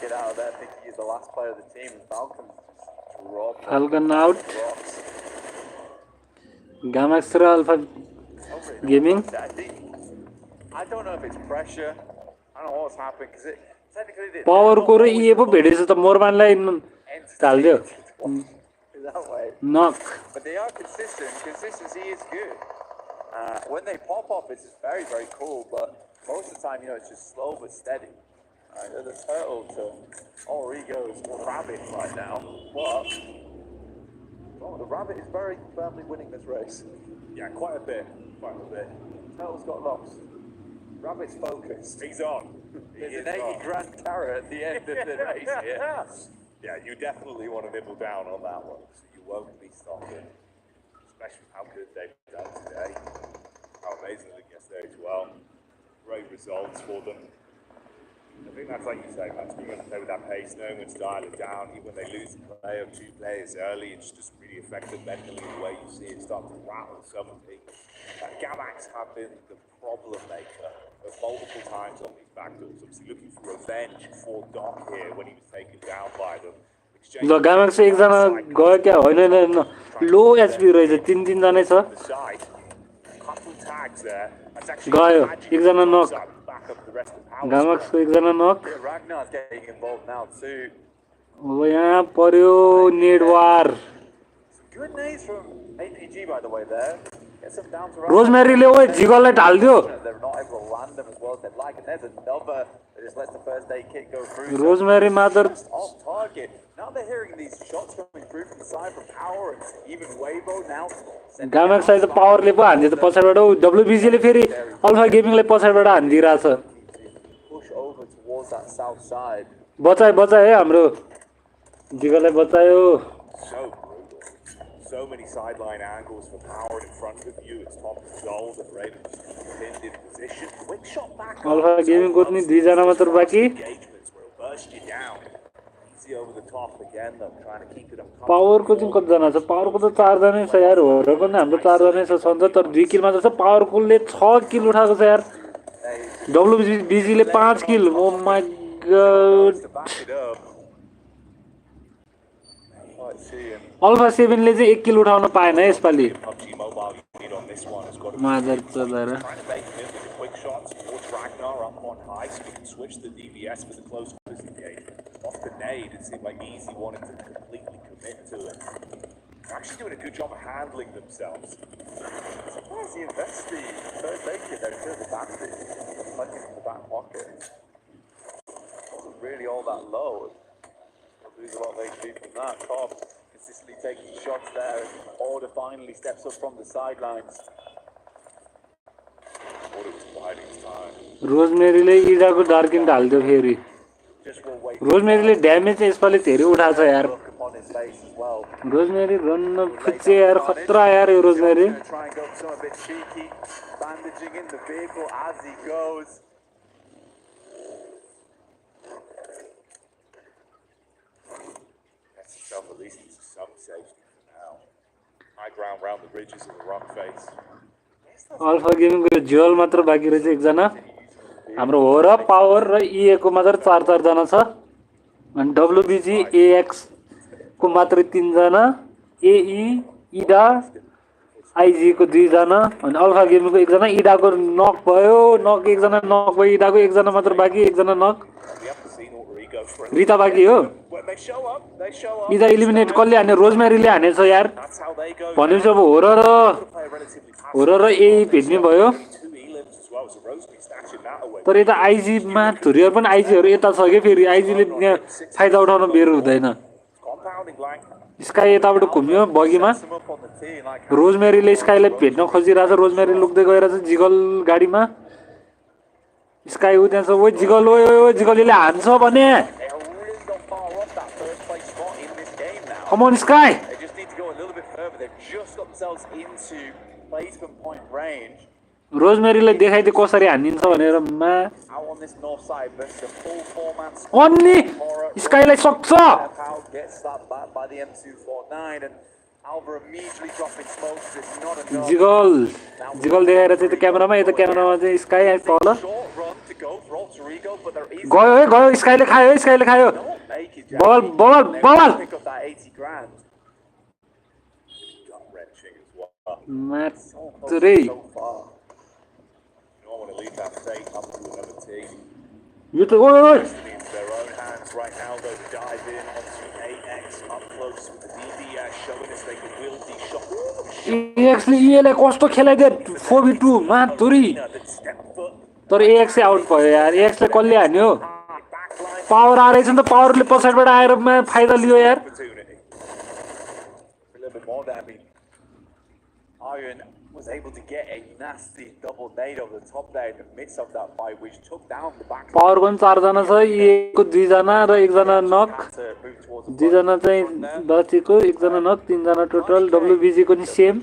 get out of there thinking he's the last player of the team. Falcons just robbed. Falcon out. Gamo69 Alpha Gaming. I don't know if it's pressure. I don't know what's happened because it technically. Power को र ये पो भेटेछ त मोरमानलाई हाल्दियो That way. Knock. But they are consistent. Consistency is good. When they pop off, it's just very, very cool. But most of the time, it's just slow but steady. They're the turtle to Origo's rabbit right now. But the rabbit is very firmly winning this race. Yeah, quite a bit. Turtle's got lost. Rabbit's focused. He's on. There's an 80 grand carrot at the end of the race here. Yeah, you definitely want to nibble down on that one, so you won't be stopping. Especially how good they've done today. How amazing they get there as well. Great results for them. I think that's like you say, Matt, you're going to play with that pace, knowing when to dial it down. Even when they lose a player or 2 players early, it's just really effective mentally the way you see it start to rattle some of things. Gamax have been the problem maker multiple times on these backdoors. Obviously looking for revenge for Doc here when he was taken down by them. ल गामाक्स एकजना गयो क्या होइन लो HP रहेछ 3 जनै छ गयो एकजना नक गामाक्सको एकजना नक अब यहाँ पर्यो नेडवार रोजमेरीले ओए जिगललाई ढाल्दियो रोजमेरी मादर गामाक्स चाहिँ पावरले पो हान्दियो त पछाडिबाट WBC ले फेरि अल्फा गेमिङले पछाडिबाट हान्दिरहेछ बचाए है हाम्रो जिगललाई बचायो So many sideline angles for power in front of you. It's top goals and Ravens pinned in position. Quick shot back. Alpha gaming को पनि 2 जना मात्र बाकी burst you down. See over the top again though, trying to keep it up. Power को चाहिँ कति जना छ पावर को त 4 जनै छ यार हो र पनि हाम्रो 4 जनै छ सन्त तर 2 किल मात्र छ पावर कोले 6 किल उठाएको छ यार WBC ले 5 किल ओ माय गॉड Alpha7 ले चाहिँ 1 किल उठाउन पाएन यसपाली मादर चदर Quick shots towards Ragnar up on high, so we can switch the DBS for the close quarters engagement. Off the nade, it seemed like Easy wanted to completely commit to it. They're actually doing a good job of handling themselves. Surprised he invests the first aid kit there to the bandit, plugging in the back pocket. Wasn't really all that low. They'll lose a lot of HP from that. Cobb consistently taking shots there, and Order finally steps up from the sidelines. रोजमेरीले इडाको डार्किन ढाल्दियो फेरि रोजमेरीले damage चाहिँ यसपालि धेरै उठाछ यार rosemary run फुच्चे यार खतरा यार यो rosemary alpha गेमिङको jewel मात्र बाँकी रहेछ एकजना हाम्रो होरा पावर र EA को मात्र 4 जना छ अनि WBG AX को मात्र 3 जना AE इडा IG को 2 जना अनि अल्फा गेमिङको एकजना इडा को नक भयो नक एकजना नक भयो इडा को एकजना मात्र बाँकी एकजना नक go for it. रिता बाकी हो When they show up, इदा एलिमिनेट कसले हाने रोजमेरीले हानेछ यार That's how they go. भनेपछि अब होरा र ए भेट्ने भयो तर यता आइजी मा थुरियर पनि आइजीहरु यता छ के फेरि आइजीले यहाँ फाइदा उठाउन बेर हुँदैन स्काई यताबाट घुम्यो बगीमा रोजमेरीले स्काईलाई भेट्न खोजिरहेछ रोजमेरी लुक्दै गइरहेछ जिगल गाडीमा स्काई उ त्यहाँ छ ओ जिगल ओ जिगलले हान्छ भने कम अन sky They just need to go a little bit further. They've just got themselves into placement point range. रोजमेरीले देखाइदिए कसरी हानिन्छ भनेर मा Out on this north side versus a full four-man squad. अन्नी स्काईलाई सक्छ Gets that back by the M249 and Alva immediately dropping smokes. It's not enough. Jiggle देखाएर चाहिँ क्यामेरामा यता क्यामेरामा चाहिँ sky तल Short run to go for Alter Ego, but there is गयो स्काईले खायो बल pick up that 80 grand. Gut-wrenching as well. मात्रै You don't want to leave that fate up to another team. यो त ओइ Destiny into their own hands right now. They'll dive in onto AX up close with the DBS, showing us they can wield these shots. एक्सले इएलाई कस्तो खेलाइदिए 4v2 मात्रै तर x out भयो यार एक्सले कसले हान्यो power आएछ नि त पावरले पछाडबाट आएर फाइदा लियो यार A little bit more there. I mean, Iron was able to get a nasty double nade over the top there in the midst of that fight, which took down the back. Power पनि 4 जना छ इएको 2 जना र 1 जना नक 2 जना चाहिँ दचीको 1 जना नक 3 जना टोटल डब्ल्युबीजी को नि सेम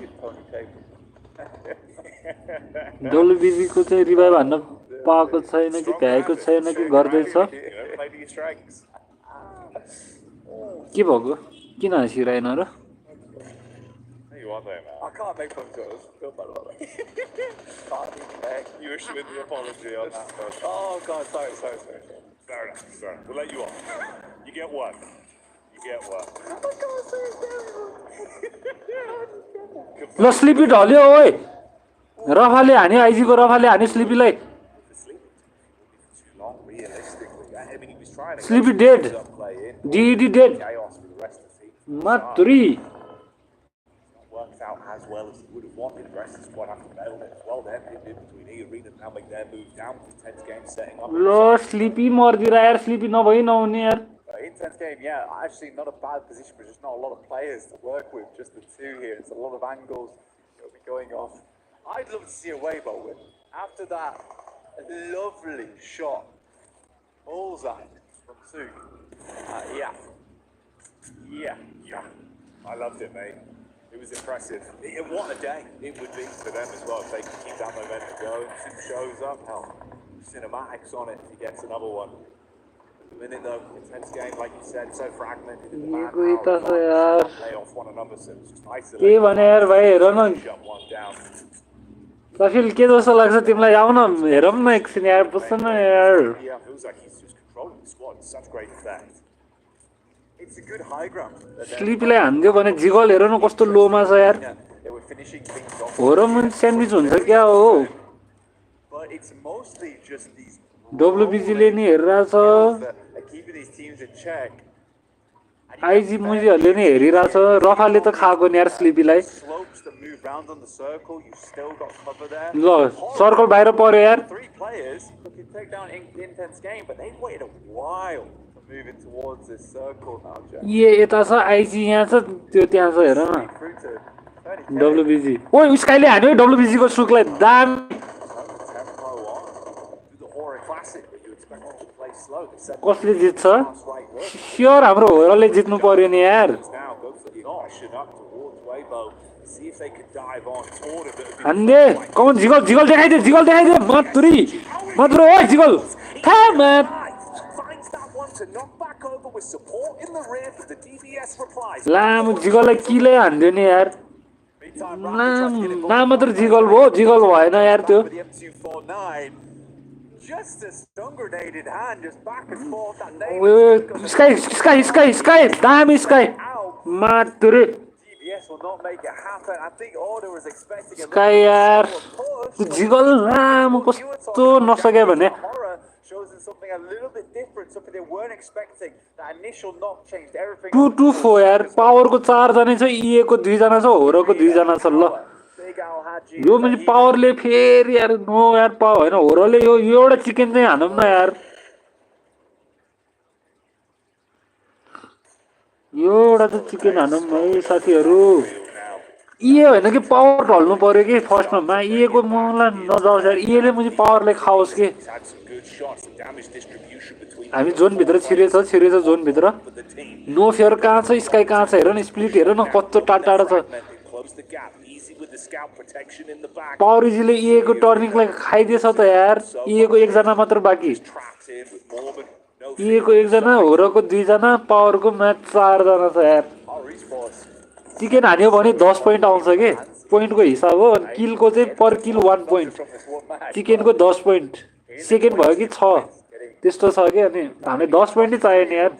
डब्ल्युबीजी को चाहिँ रिभाइभ हान्न पाएको छैन कि भ्याएको छैन कि गर्दैछ के भएको किन हाँसिरहेन र You are there, man. I can't make fun of it. Feel bad about that. Can't even make. You issue with the apology on that first. Oh god, sorry. Fair enough. We'll let you off. You get one. ल sleepy ढल्यो ओइ रफाले हान्यो आइजीको रफाले हान्यो स्लिपीलाई sleepy dead DD dead मात्रै Worked out as well as he would have wanted. The rest of the squad have to nail it as well. They're pinned in between E Arena now make their move down to the 10th game setting up. ल sleepy मर्दिरा यार sleepy नभई नहुने यार Intense game, yeah. Actually, not a bad position, but just not a lot of players to work with. Just the two here. It's a lot of angles that will be going off. I'd love to see a Weibo win. After that lovely shot, bullseye from Suk. Yeah. I loved it, mate. It was impressive. What a day it would be for them as well if they can keep that momentum going. Sim shows up, hell, cinematics on it, he gets another one. The minute though, intense game, like you said, so fragmented in the man power, play off one another, so it's just isolated. के भने यार भाइ हेर न Shut one down. सफिल के जस्तो लाग्छ तिमीलाई आउन हेरौँ न एकछिन यार बस्छ न यार Yeah, feels like he's just controlling the squad. Such great effect. It's a good high ground. स्लिपीलाई हान्दियो भने जिगल हेर न कस्तो लोमा छ यार They were finishing things off. हो र मुन स्यान्डविच हुन्छ क्या हो But it's mostly just these डब्ल्युबीजीले नि हेरिरहेछ that are keeping these teams in check. IG मुजीहरूले नि हेरिरहेछ रफाले त खाएको नि यार स्लिपीलाई Slopes that move round on the circle, you still got cover there. ल सर्कल बाहिर पर्यो यार 3 players who can take down intense game, but they've waited a while to move it towards this circle now, Jack. यता छ IG यहाँ छ त्यो त्यहाँ छ हेर न Through to 30K. डब्ल्युबीजी ओइ उसकाइले हान्यो डब्ल्युबीजी को सुकलाई दाम The HORAA Classic, but you expect them to play slow. They said कसले जित्छ स्योर हाम्रो होराले जित्नु पर्यो नि यार Now go for the notch and up towards Weibo. See if they could dive on toward it. हान्ने कमन जिगल देखाइदे मात्रै ओइ jiggle था map Finds that one to knock back over with support in the rear, but the DBS replies. लामो जिगललाई किले हान्दियो नि यार नाम मात्र जिगल भयो जिगल भएन यार त्यो the M249. Just a stun grenade in hand, just back and forth. That sky दामी स्काई मात्रै DBS will not make it happen. I think Order was expecting a sky यार जिगल लामो कस्तो नसक्यो भने HORAA shows his and something a little bit different, something they weren't expecting. That initial knock changed everything. 2-2-4 यार पावरको 4 जना छ EA को 2 जना छ होराको 2 जना छ ल यो म्हणजे पावरले फेरि यार नो यार पावर हैन होराले यो एउटा चिकन चाहिँ हानौं न यार यो एउटा त चिकन हानौं है साथीहरु EA हैन कि पावर ढल्नु पर्यो कि फर्स्टमा EA को मलाई नजाओस् यार EA ले मुझे पावरले खाओस् के हामी जोन भित्र छिरेछ जोन भित्र नो फेयर कहाँ छ स्काई कहाँ छ हेर न स्प्लिट हेर न कस्तो टाढा छ पावर इजीले EA को टर्निङलाई खाइदिएछ त यार EA को एक जना मात्र बाकी EA को एक जना होराको 2 जना पावर को म्याच 4 जना छ यार चिकन हान्यो भने 10 पोइन्ट आउँछ के पोइन्ट को हिसाब हो अनि किल को चाहिँ पर किल 1 पोइन्ट चिकन को 10 पोइन्ट सेकेन्ड भयो कि 6 त्यस्तो छ के अनि हामीले 10 पोइन्ट नै चाहियो नि यार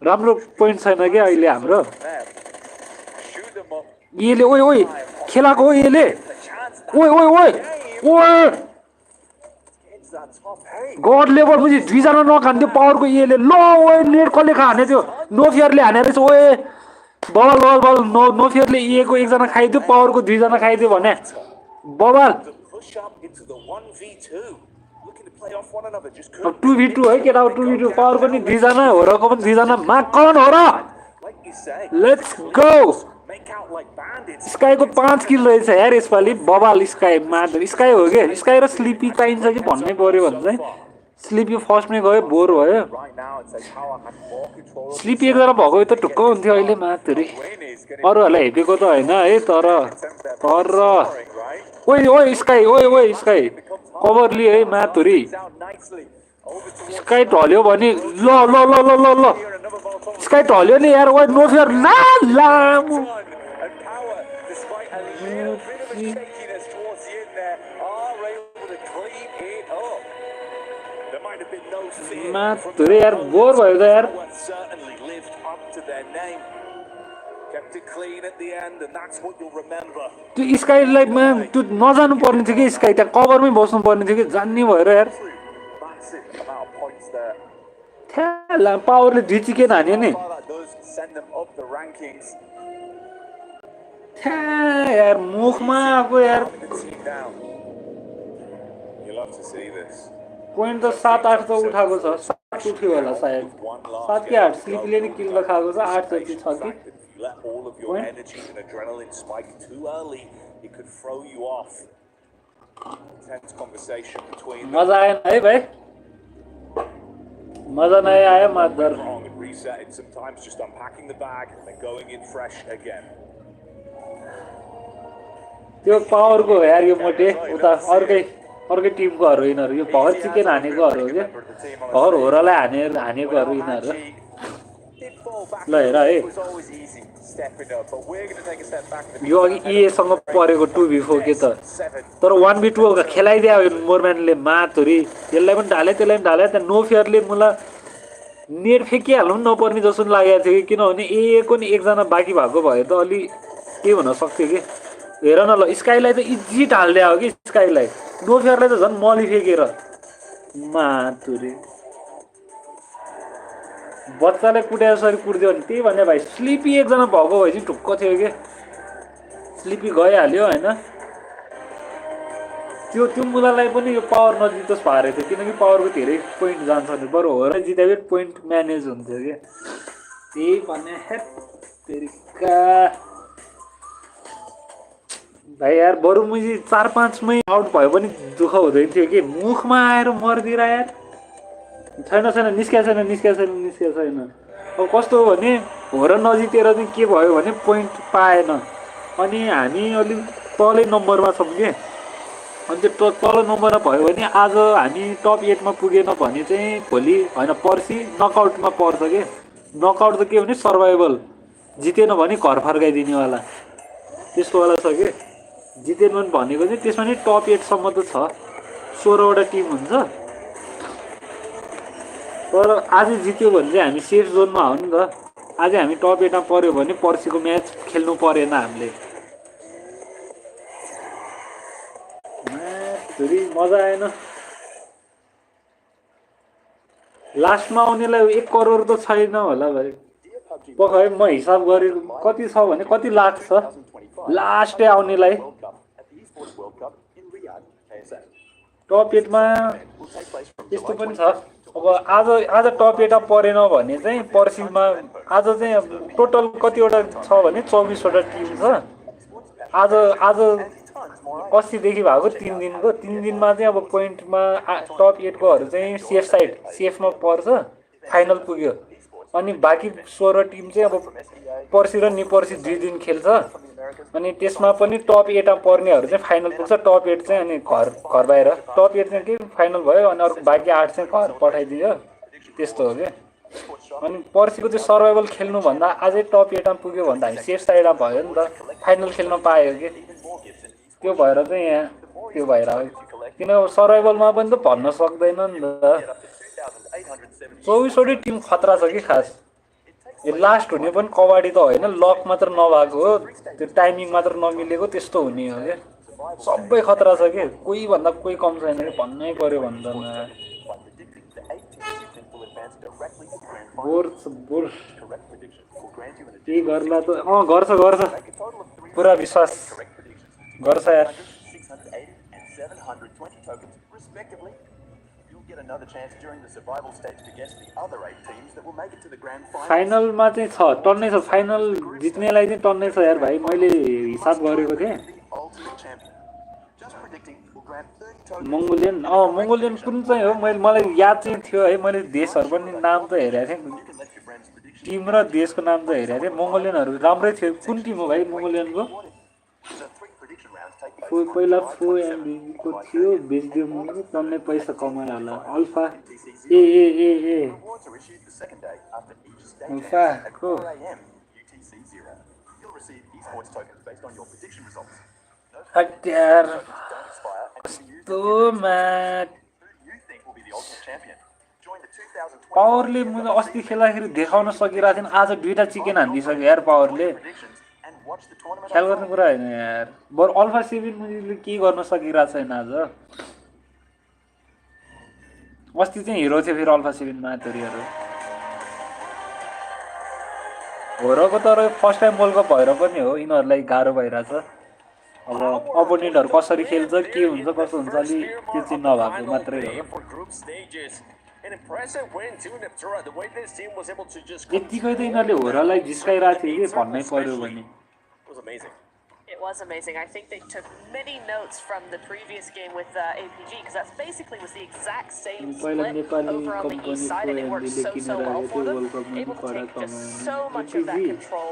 राम्रो पोइन्ट छैन के अहिले हाम्रो EA ओइ ओइ खेलाको हो EA ओइ ओइ ओइ ओइ गॉड लेभल मुझे 2 जना नखान्थ्यो पावर को EA ल ओइ नेट कसले खाने थियो नो फियरले हाने रहेछ ओइ बल नो फियरले EA को एक जना खाइदियो पावर को 2 जना खाइदियो भने बबाल 2v2 है केटा 2v2 पावर को नि 2 जना होराको पनि 2 जना माकन हो र लेट्स गो स्काई को 5 किल रहेछ यार यसपाली बबाल स्काई मादर स्काई हो के स्काई र स्लिपी चाहिन्छ कि भन्नै पर्यो भने चाहिँ स्लिपी फर्स्टमै गयो बोर भयो स्लिपी एक जना भएको त ढुक्क हुन्थ्यो अहिले मातरी अरूहरुलाई हेपेको त हैन है तर ओइ ओइ स्काई कभर लियो है मातरी स्काई ढल्यो भने ल स्काई ढल्यो नि यार ओइ नो फेयर लामो मातरी यार बोर भयो त यार त्यो स्काईलाई त्यो नजानु पर्ने थियो कि स्काई त्यहाँ कभरमै बस्नु पर्ने थियो कि जान्ने भएर यार थ्याला पावरले 2 चिकन हान्यो नि थ्या यार मुखमा आको यार पोइन्ट त 7-8 त उठाएको छ 7 उठ्यो होला सायद 7 कि 8 स्लिपले नि किल त खाएको छ 8 जति छ कि मजा आएन है भाइ मजा नै आयो मदर त्यो पावरको यार यो मोटे उता अर्कै टिमकोहरु यिनीहरु यो भर चिकन हानेकोहरु हो के भर होरालाई हानेकोहरु यिनीहरु ल हेर है यो अघि EA सँग परेको 2v4 के त तर 1v2 का खेलाइदियो मोरम्यानले मातहरु यसलाई पनि ढाले त्यसलाई पनि ढाले त नो फेयरले मलाई नेट फेकिहाल्नु नपर्ने जस्तो लागेको थियो किनभने EA को नि एक जना बाँकी भएको भए त अलि के हुन सक्थ्यो के हेर न ल स्काईलाई त इजी ढाल्दै हो कि स्काईलाई नो फेयरलाई त झन् मली फेकेर मातुरे बच्चाले कुटे जसरी कुट्दियो भने त्यही भने भाइ स्लिपी एक जना भएको भए चाहिँ ढुक्क थियो के स्लिपी गइहाल्यो हैन त्यो मुलालाई पनि यो पावर नजितोस् पारे थियो किनकि पावरको धेरै पोइन्ट जान्छ नि बरु हो र जिताबे पोइन्ट म्यानेज हुन्थ्यो के त्यही भने हेट तेरिका भाइ यार बरु मुजी 4-5 मै आउट भयो पनि दुःख हुँदैन थियो कि मुखमा आएर मर्दिरा यार छैन निस्किया छैन अब कस्तो हो भने हो र नजितेर चाहिँ के भयो भने पोइन्ट पाएन अनि हामी अलि तलै नम्बरमा छौं के अनि त्यो तल नम्बरमा भयो भने आज हामी टप 8 मा पुगेन भने चाहिँ भोलि हैन पर्सि नकआउटमा पर्छ के नकआउट त के भने सर्भाइभल जितेन भने घर फर्काइदिने वाला त्यस्तो वाला छ के जितेन भनेको चाहिँ त्यसमा नि टप 8 सम्म त छ 16 वटा टिम हुन्छ तर आज जित्यो भने चाहिँ हामी सेफ जोनमा हो नि त आज हामी टप 8 मा पर्यो भने पर्सिको म्याच खेल्नु परेन हामीले फेरि मजा आएन लास्टमा आउनेलाई 1 करोड त छैन होला भाइ पखै म हिसाब गरे कति छ भने कति लाख छ लास्टै आउनेलाई टप 8 मा यस्तो पनि छ अब आज टप 8 मा परेन भने चाहिँ पर्सिमा आज चाहिँ टोटल कतिवटा छ भने 24 वटा टिम छ आज 80 देखि भएको 3 दिनको 3 दिनमा चाहिँ अब पोइन्टमा टप 8 कोहरु चाहिँ सेफ साइड सेफमा पर्छ फाइनल पुग्यो अनि बाकी 16 टिम चाहिँ अब पर्सि र निपर्सि 2 दिन खेल्छ अनि त्यसमा पनि टप 8 मा पर्नेहरु चाहिँ फाइनल पुग्छ टप 8 चाहिँ अनि घर बाहिर टप 8 चाहिँ के फाइनल भयो अनि अरु बाँकी 8 चाहिँ घर पठाइदियो त्यस्तो हो के अनि पर्सिको चाहिँ सर्भाइभल खेल्नु भन्दा अझै टप 8 मा पुग्यो भन्दा सेफ साइडमा भयो नि त फाइनल खेल्न पायो के त्यो भएर चाहिँ यहाँ त्यो भएर किन सर्भाइभलमा पनि त भन्न सक्दैन नि त 24 वटा टिम खतरा छ कि खास यो लास्ट हुने पनि कबड्डी त होइन लक मात्र नभएको हो त्यो टाइमिङ मात्र नमिलेको त्यस्तो हुने हो के सबै खतरा छ के कोही भन्दा कोही कम छैन के भन्नै पर्यो भन्दा बोर त्यही गर्ला त गर्छ पुरा विश्वास गर्छ यार फाइनलमा चाहिँ छ टन्नै छ फाइनल जित्नेलाई चाहिँ टन्नै छ यार भाइ मैले हिसाब गरेको थिएँ मङ्गोलियन कुन चाहिँ हो मलाई याद चाहिँ थियो है मैले देशहरु पनि नाम त हेरेको थिएँ टिम र देशको नाम त हेरेको थिएँ मङ्गोलियनहरु राम्रै थियो कुन टिम हो भाइ मङ्गोलियनको पहिला 4MB को थियो बेच्दियो मैले टन्नै पैसा कमाएर होला अल्फा ए अल्फा को यार कस्तो म्याच पावरले मैले अस्ति खेल्दाखेरि देखाउन सकिरहेको थिएन आज दुईटा चिकन हान्दिसक्यो यार पावरले ख्याल गर्ने कुरा होइन यार बरु अल्फा 7 ले के गर्न सकिरहेको छैन आज अस्ति चाहिँ हिरो थियो फेरि अल्फा 7 मा तोरीहरु होराको तर फर्स्ट टाइम वर्ल्ड कप भएर पनि हो यिनीहरुलाई गाह्रो भइराछ अब अपोनेन्टहरु कसरी खेल्छ के हुन्छ कसो हुन्छ अलि त्यो चाहिँ नभएको मात्रै हो यतिकै त यिनीहरुले होरालाई जिस्काइरहेको थियो के भन्नै पर्यो भने It was amazing. I think they took many notes from the previous game with APG because that basically was the exact same split over on the east side, and it worked so well for them. Able to take just so much of that control,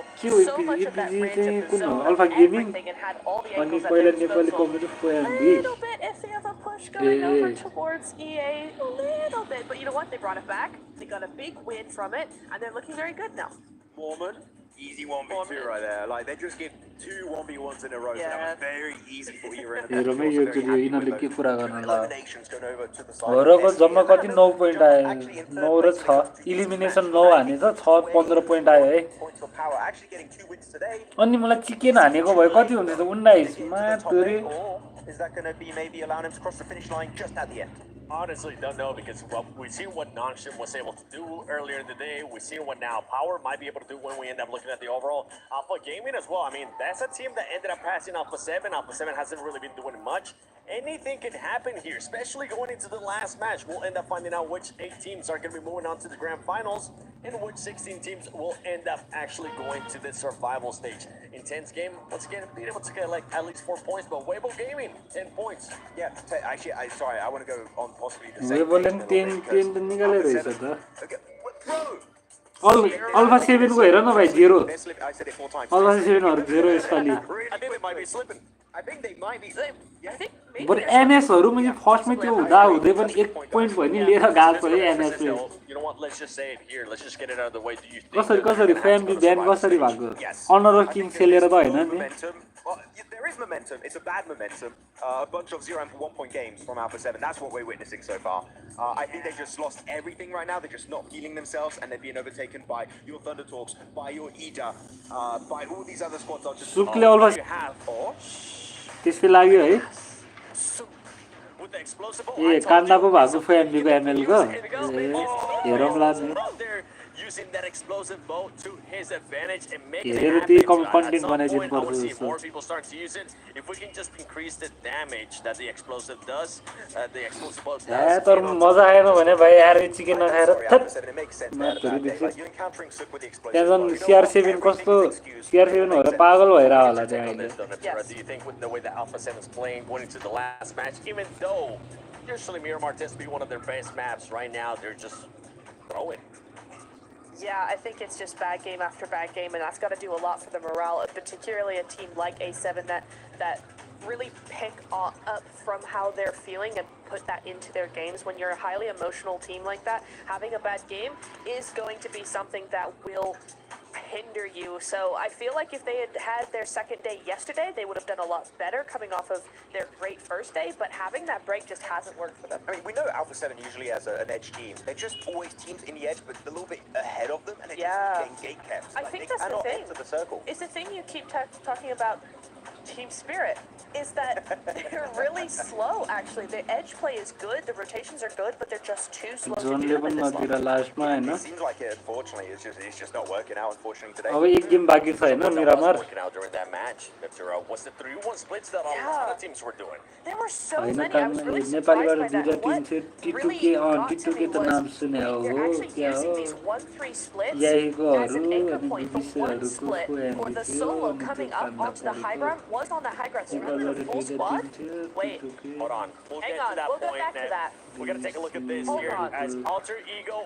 so much of that range, and so much everything, and had all the angles at their disposal. A little bit iffy of a push going over towards EA, a little bit, but you know what? They brought it back. They got a big win from it, and they're looking very good now. Mormon. Easy 1v2 right there. Like they just give 2 1v1s in a row. So that was very easy for Era. यिनीहरुले के कुरा गर्न ला होराको जम्मा कति 9 point आयो 9 र 6 elimination 9 हानेछ 6 15 point आयो है अनि मलाई चिकन हानेको भए कति हुन्थ्यो त 19 मा तोरी Is that going to be maybe allowing him to cross the finish line just at the end? Honestly, don't know because we've seen what Nongshim was able to do earlier in the day. We've seen what now Power might be able to do when we end up looking at the overall Alpha Gaming as well. I mean, that's a team that ended up passing Alpha7. Alpha7 hasn't really been doing much. Anything can happen here, especially going into the last match. We'll end up finding out which 8 teams are going to be moving on to the Grand Finals and which 16 teams will end up actually going to the survival stage. Intense game. Once again, being able to get like at least 4 points, but Weibo Gaming, 10 points. Yeah, actually, sorry, I want to go on possibly the same. Weibo 10 निकाले रहेछ त Alpha 7 को हेर न भाइ 0 Alpha 7 हरु 0 यसपाली I think they might be slipping. I think they might be. बरु NS हरु मैले फर्स्टमै त्यो हुँदा हुँदै पनि 1 पोइन्ट भयो नि लिएर गएको है एनएस ले You know what? Let's just say it here. Let's just get it out of the way. Do you think कसरी फ्यामिली ब्यान कसरी भएको अनर किङ सेलेर त हैन नि Well, there is momentum. It's a bad momentum. A bunch of 0 and 1 point games from Alpha7. That's what we're witnessing so far. I think they've just lost everything right now. They're just not feeling themselves, and they're being overtaken by your Thunder Talks, by your Ida, by all these other squads. Are just सुकले अलवा त्यसै लाग्यो है with the explosive. ए कान्डा पो भएको family को ML को हेरौँ ला नि Using that explosive bow to his advantage and make it हेरेर happen. त्यही At कन्टेन्ट some बनाइदिनु point, I पर्छ would see जस्तो more people start to use it. If we can just increase the damage that the explosive does, the explosive bow A does. तर मजा आएन भने भाइ यार चिकन नखाएर त्यहाँ झन् CR7 कस्तो CR7 भएर पागल भएर होला त्यहाँ अहिले Do you think with the way that Alpha7 is playing going into the last match, even though usually Miramar tends to be one of their best maps right now, they're just throwing. Yeah, I think it's just bad game after bad game, and that's got to do a lot for the morale of particularly a team like A7 that really pick up from how they're feeling and put that into their games. When you're a highly emotional team like that, having a bad game is going to be something that will hinder you. So I feel like if they had their second day yesterday, they would have done a lot better coming off of their great first day, but having that break just hasn't worked for them. I mean, we know Alpha7 usually has an edge team. They're just always teams in the edge, but a little bit ahead of them, and they're just getting gate kept. I think that's the thing. Enter the circle. It's the thing you keep talking about team spirit, is that they're really slow, actually. The edge play is good, the rotations are good, but they're just too slow to zone do level them in this last मा हैन It seems like it, unfortunately, it's just not working out, unfortunately, today. अब एक game बाकी छ हैन Miramar Working out during that match. Was the 3-1 splits that a lot of teams were doing? There were so हैन many. I was really surprised by that. Team छ टिटुके टिटुके त नाम सुने हो क्या हो these 1-3 splits यहीको as an anchor point. The one बिसेहरुको split or the solo coming up onto the high ground was on the high ground. So remember the full squad? Wait, hold on. We'll hang get on. to that We'll get point, back to man. that. We gotta take a look at this Hold here on. as Alter Ego.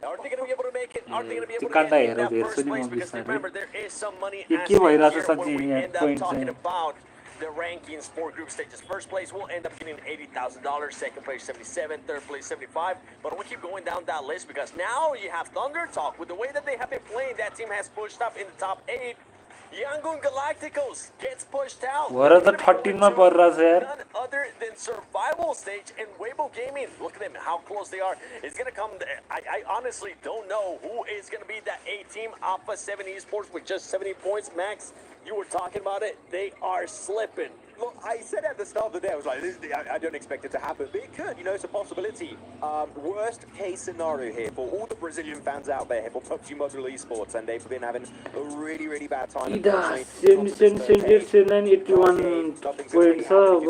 Are they gonna be able to make it? Are they gonna be able to Kanda get in that हेर्नु first हेर्छु नि place? म Because बिस्तारै remember, there is some money के at के stake भइराछ here साँच्चै when we यहाँ end up point talking चाहिँ about the rankings for group stages. First place will end up getting $80,000. Second place, 77. Third place, 75. But we keep going down that list because now you have Thunder Talk. With the way that they have been playing, that team has pushed up in the top 8. Yangon Galacticos gets pushed out. भरे त 13 मा परिरहेछ यार None other than Survival Stage and Weibo Gaming. Look at them, how close they are. It's going to come. I honestly don't know who is going to be that A team. Alpha7 Esports with just 70 points max. You were talking about it. They are slipping. Look, I said at the start of the day, I was like, I don't expect it to happen, but it could, it's a possibility. Worst case scenario here for all the Brazilian fans out there, for PUBG Mobile Esports, and they've been having a really, really bad time. इदा 81 point छ अब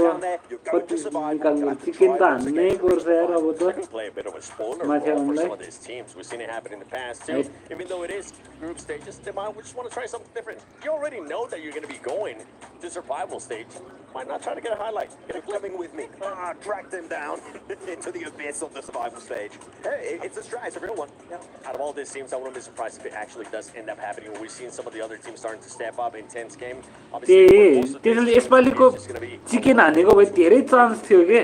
कति निकाल्नु chicken त हान्नै पर्छ यार अब त Play a bit of a spoiler माथि for आउनलाई some of these teams. We've seen it happen in the past too. Even though it is group stages, they might just want to try something different. You already know that you're going to be going to survival stage. Why not try to get a highlight? They're coming with me. Drag them down into the abyss of the survival stage. Hey, it's a strat, it's a real one. Out of all these teams, I wouldn't be surprised if it actually does end up happening. We've seen some of the other teams starting to step up. Intense game. त्यसले यसपालिको chicken हानेको भए धेरै chance थियो के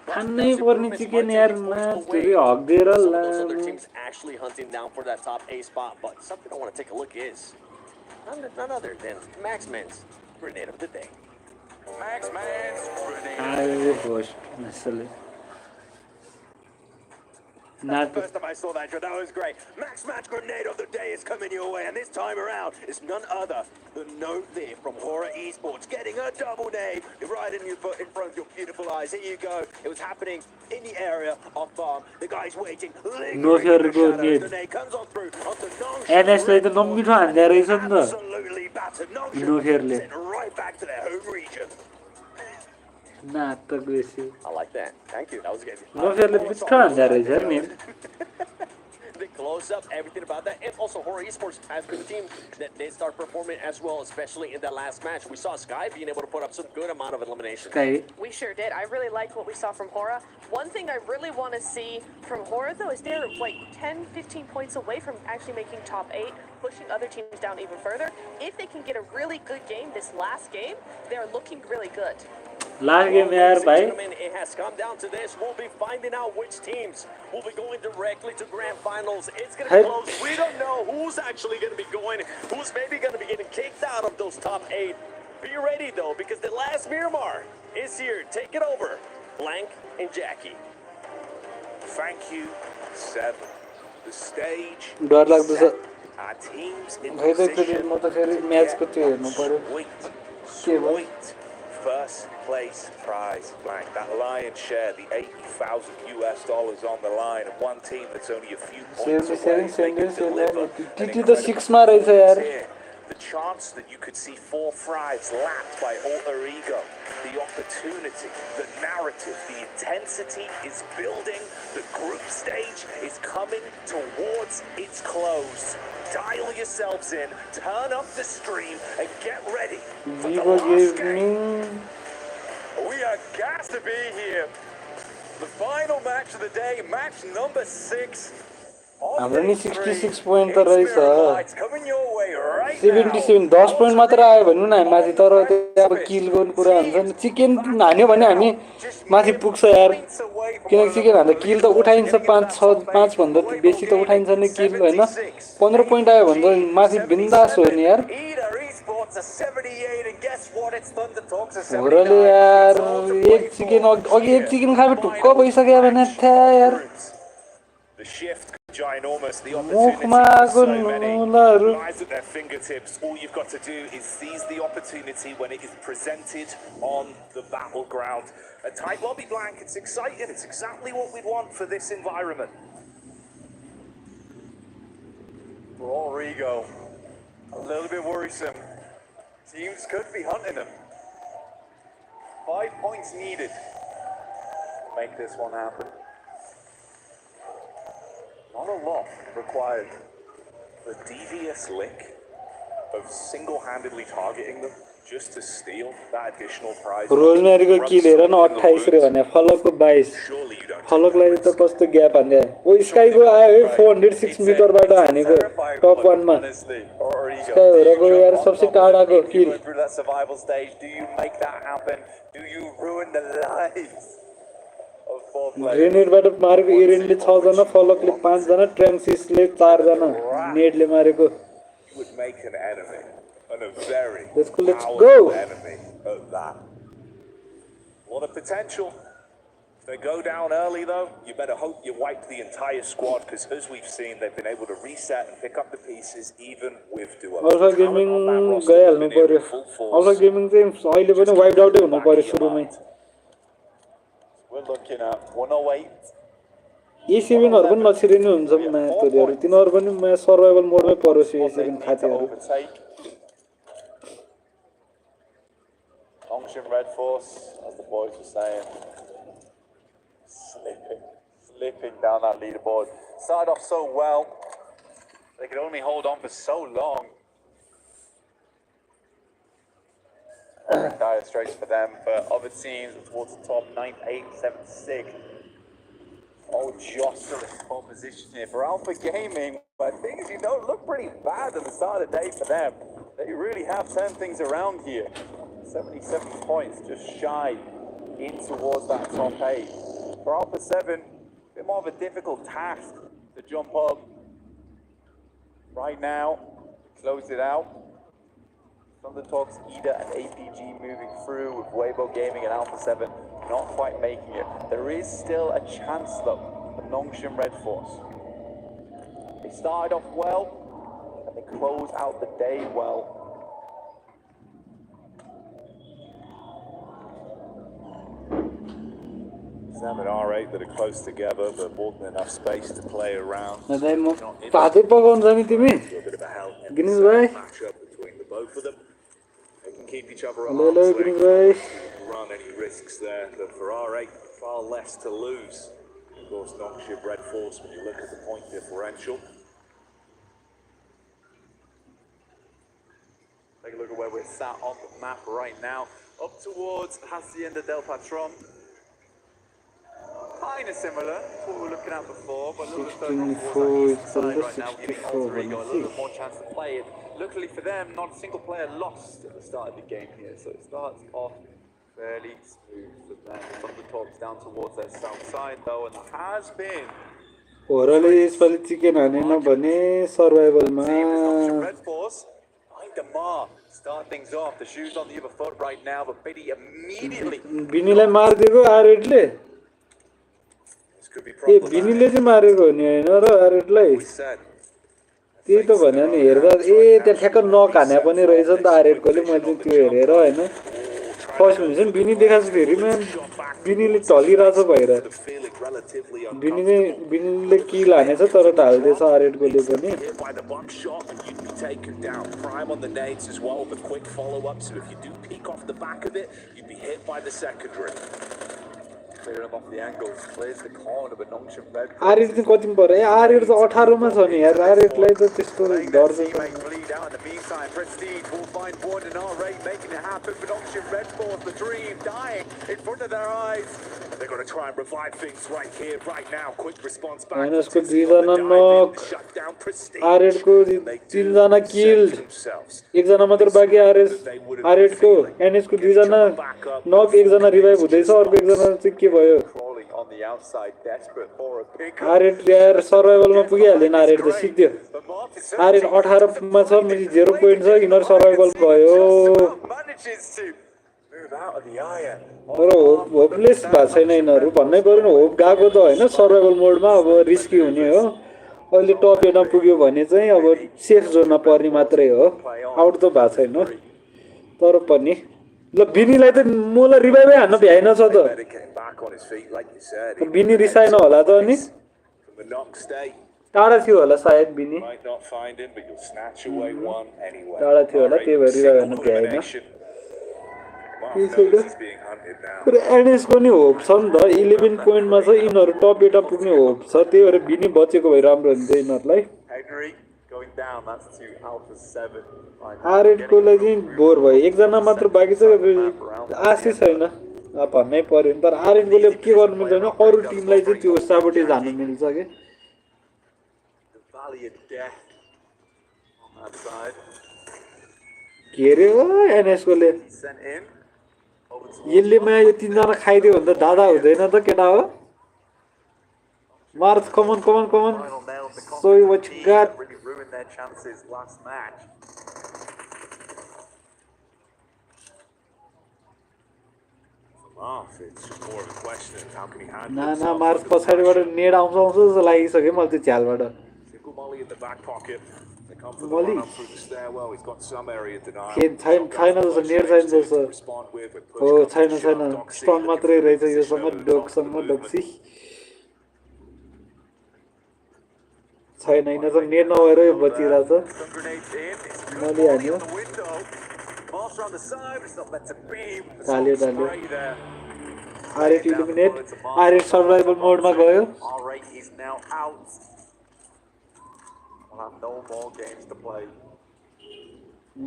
खानै पर्ने chicken यार माछुरी हग्देर ला other teams actually hunting down for that top A spot, but something I want to take a look is none other than Maxman's grenade of the day. Maxman's grenade. आयो होस् नसले That's the first time I saw that, that was great. Maxman's grenade of the day is coming your way, and this time around, it's none other than No Fear from HORAA Esports, getting a double nade right in front of your beautiful eyes. Here you go. It was happening in the area of farm. The guy's waiting. No Fear grenade. The nade comes on through onto एनएसले त नम्बिठो हान्दै रहेछ नि त absolutely battered. No Fearले Sent right back to their home region. नाटक बेसी I like that. Thank you. That was good. No Fearले बिठो हान्दै रहेछ नि The close up, everything about that. And also, HORAA Esports has been a team that they start performing as well, especially in that last match. We saw Sky being able to put up some good amount of elimination. Sky. We sure did. I really like what we saw from HORAA. One thing I really want to see from HORAA, though, is they're like 10, 15 points away from actually making top 8, pushing other teams down even further. If they can get a really good game this last game, they're looking really good. Last game यार भाई It has come down to this. We'll be finding out which teams will be going directly to Grand Finals. It's going to be close. We don't know who's actually going to be going, who's maybe going to be getting kicked out of those top 8. Be ready, though, because the last Miramar is here. Take it over. Blank and Jackie. Thank you, 7. The stage डर लाग्दो छ our teams in भाइ त position म त फेरि म्याचको त्यो हेर्नु पर्यो sweet first place prize, Blank. That lion's share, the $80,000 on the line, and one team that's only a few points away. They can deliver an incredible performance here. The chance that you could see 4 frags lapped by Alter Ego, the opportunity, the narrative, the intensity is building. The group stage is coming towards its close. Dial yourselves in, turn up the stream, and get ready for the last game. We are gassed to be here. The final match of the day, match number 6. हाम्रो नि 66 point त रहेछ 77 10 point मात्र आयो भन्नु न हामी माथि तर त्यो अब किल गर्नु कुरा हुन्छ नि चिकन हान्यो भने हामी माथि पुग्छ यार किनकि चिकन हान्दा किल त उठाइन्छ 5 भन्दा बेसी त उठाइन्छ नि किल हैन 15 point आयो भन्दा माथि बिन्दास हो नि यार होराले यार एक चिकन अघि एक चिकन खाबे टुक्क भइसक्यो भने था यार The shift ginormous, the opportunity so many lies at their fingertips. All you've got to do is seize the opportunity when it is presented on the battleground. A tight lobby, Blank, it's exciting. It's exactly what we'd want for this environment. For all Rigo, a little bit worrisome. Teams could be hunting them. 5 points needed to make this one happen. Not a lot required. The devious lick of single-handedly targeting them just to steal that additional prize. Rosemary को किल हेर न 28 रे भने फलक को 22 फलकलाई त कस्तो gap हान्ने ओ sky को आयो 406 मिटर बाट हानेको टप 1 मा स्काई हेरको यार सबसे टाढाको किल survival stage. Do you make that happen? Do you ruin the lives? Grenade बाट मारेको इरेनले 6 जना फलकले 5 जना ट्रान्सिसले 4 जना नेडले मारेको would make an enemy and a very let's go enemy at that. A lot of potential. If they go down early though, you better hope you wipe the entire squad because as we've seen they've been able to reset and pick up the pieces even with duo. Alpha Gaming गइहाल्नु पर्यो Alpha Gaming चाहिँ अहिले पनि wiped आउटै हुनु पर्यो सुरुमै We're looking at 108. E7 हरु पनि नछिरिनु हुन्छ म्याचहरु तिनीहरु पनि म्याच सर्भाइभल मोडमै परोस् E7 खातीहरु Longshin Red Force, as the boys were saying, slipping down that leaderboard. Started off so well, they could only hold on for so long. Dire straits for them, but other teams towards the top, 9th, 8th, 7th, 6th. All jostling for position here for Alpha Gaming, but things don't look pretty bad at the start of the day for them. They really have turned things around here. 77 points, just shy in towards that top 8. For Alpha7, a bit more of a difficult task to jump up right now, close it out. From the talks, EDA and APG moving through with Weibo Gaming and Alpha7 not quite making it. There is still a chance though for Nongshim Red Force. They started off well and they close out the day well. Sam and R8 that are close together, but more than enough space to play around. भातै पकाउन जाने तिमी Guinness भाइ Between the both of them, they can keep each other at arm's length, run any risks there. But for R8, far less to lose. Of course, Nongshim Red Force when you look at the point differential. Take a look at where we're sat on the map right now, up towards Hacienda del Patron. Kind of similar to what we were looking at before, but a little bit further on towards that east side right now, giving Alter Ego a little bit more chance to play it. Luckily for them, not a single player lost at the start of the game here, so it starts off fairly smooth for them. From the tops down towards their south side though, and there has been होराले यसपालि chicken हानेन भने सर्भाइभलमा Red Force find a mark, start things off. The shoes on the other foot right now, but Biddy immediately बिनीलाई मार्दिएको आरेटले ए बिनीले चाहिँ मारेको हो नि हैन र आरेटलाई त्यही त भने नि हेर्दा ए त्यहाँ ठ्याक्क नक हाने पनि रहेछ नि त आरेटकोले मैले त्यो हेरेर हैन फर्स्ट हुन्छ बिनी देखाछ फेरिमा बिनीले ढलिरहेछ भएर बिनीले किल हानेछ तर ढाल्दैछ आरेडकोले पनि by the buckshot and you'd be taken down. Prime on the nades as well, the quick follow-up, so if you do peek off the back of it, you'd be hit by the secondary. Clear him off the angles, clears the corner, but knocks him red. आरेड चाहिँ कति पर्यो आरेड त 18 मा छ नि यार आरेडलाई त त्यस्तो डर चाहिँ Bleed out in the meantime, Prestige will find one and R8 making it happen, but Oxygen Red Balls, the dream dying in front of their eyes. They're going to try and revive things right here, right now. Quick response back. माइनसको 2 जना नक आरेडको 3 जना किल एकजना मात्र बाँकी आरेडको एनएसको 2 जना नक एकजना revive हुँदैछ अर्को एकजना चाहिँ के भयो आरेड यार सर्भाइभलमा पुगिहाल्दैन आरेड त सिक्दियो आरेड 18 मा छ मेरो 0 पोइन्ट छ यिनीहरु सर्भाइभल भयो तर होपलेस भएको छैन यिनीहरु भन्नै पर्यो नि होप गएको त हैन सर्भाइभल मोडमा अब रिस्की हुने हो अहिले टप एमा पुग्यो भने चाहिँ अब सेफ जोनमा पर्ने मात्रै हो आउट त भएको छैन तर पनि ल बिनीलाई त मलाई रिभाइभै हान्न भ्याएन छ त बिनी रिसाएन होला त अनि टाढा थियो होला सायद बिनी टाढा थियो होला त्यही भएर रिभाइभ हान्न भ्याएन तर एनएस को नि होप छ नि त 11 पोइन्टमा छ यिनीहरु टप 8 पुग्ने होप छ त्यही भएर बिनी बचेको भए राम्रो हुन्थ्यो यिनीहरुलाई आरेड को लागि बोर भयो एकजना मात्र बाँकी छ आशै छैन भन्नै पर्यो नि तर आरेड कोले के गर्नु मिल्छ भने अरु टिमलाई चाहिँ त्यो साबोटेज हान्नु मिल्छ के के रे हो एनएस कोले यसले मा यो 3 जना खाइदियो भने त दादा हुँदैन त केटा हो मार्च कमन so what you got ruined their chances last match. It's just more of a question of how can he handle ना मार्च पछाडीबाट नेड आउँछ जस्तो लागिसक्यो मलाई त्यो च्यालबाट Single Molly in the back pocket. They come for the Molly. run up through the stairwell. He's got some area denial. छैन जस्तो नेड छैन जस्तो हो छैन स्ट्रङ मात्रै रहेछ योसँग डोकसँग डोक्सी छैन यिनीहरू त नेट नभएर यो बचिरहेछ मैले हान्यो डाल्यो आरेट इलिमिनेट आरेट सर्भाइभल मोडमा गयो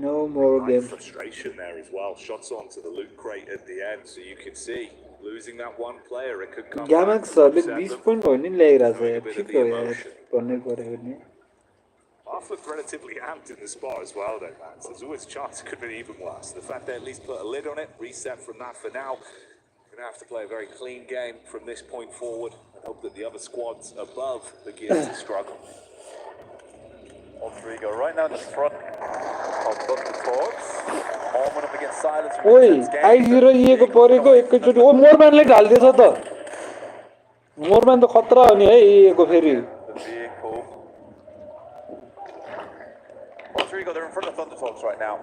No more games. Frustration there as well. Shots onto the loot crate at the end, so you can see losing that one player, it could come. Gamax सरले 20 पॉइंट हो नि ल्याइराछ यार ठीक हो यार भन्नै पर्यो नि. I've looked relatively amped in the spot as well though, man. So there's always a chance it could have been even worse. The fact they at least put a lid on it, reset from that for now. Gonna have to play a very clean game from this point forward and hope that the other squads above begin to struggle. Rodrigo right now in the front of the Torps. Moment up against Silence. ओइ I0 को परेको एकैचोटी ओ मोरम्यानले ढाल्दैछ त मोरम्यान त खतरा हो नि है को फेरि Rodrigo, they're in front of Thunder Talks right now.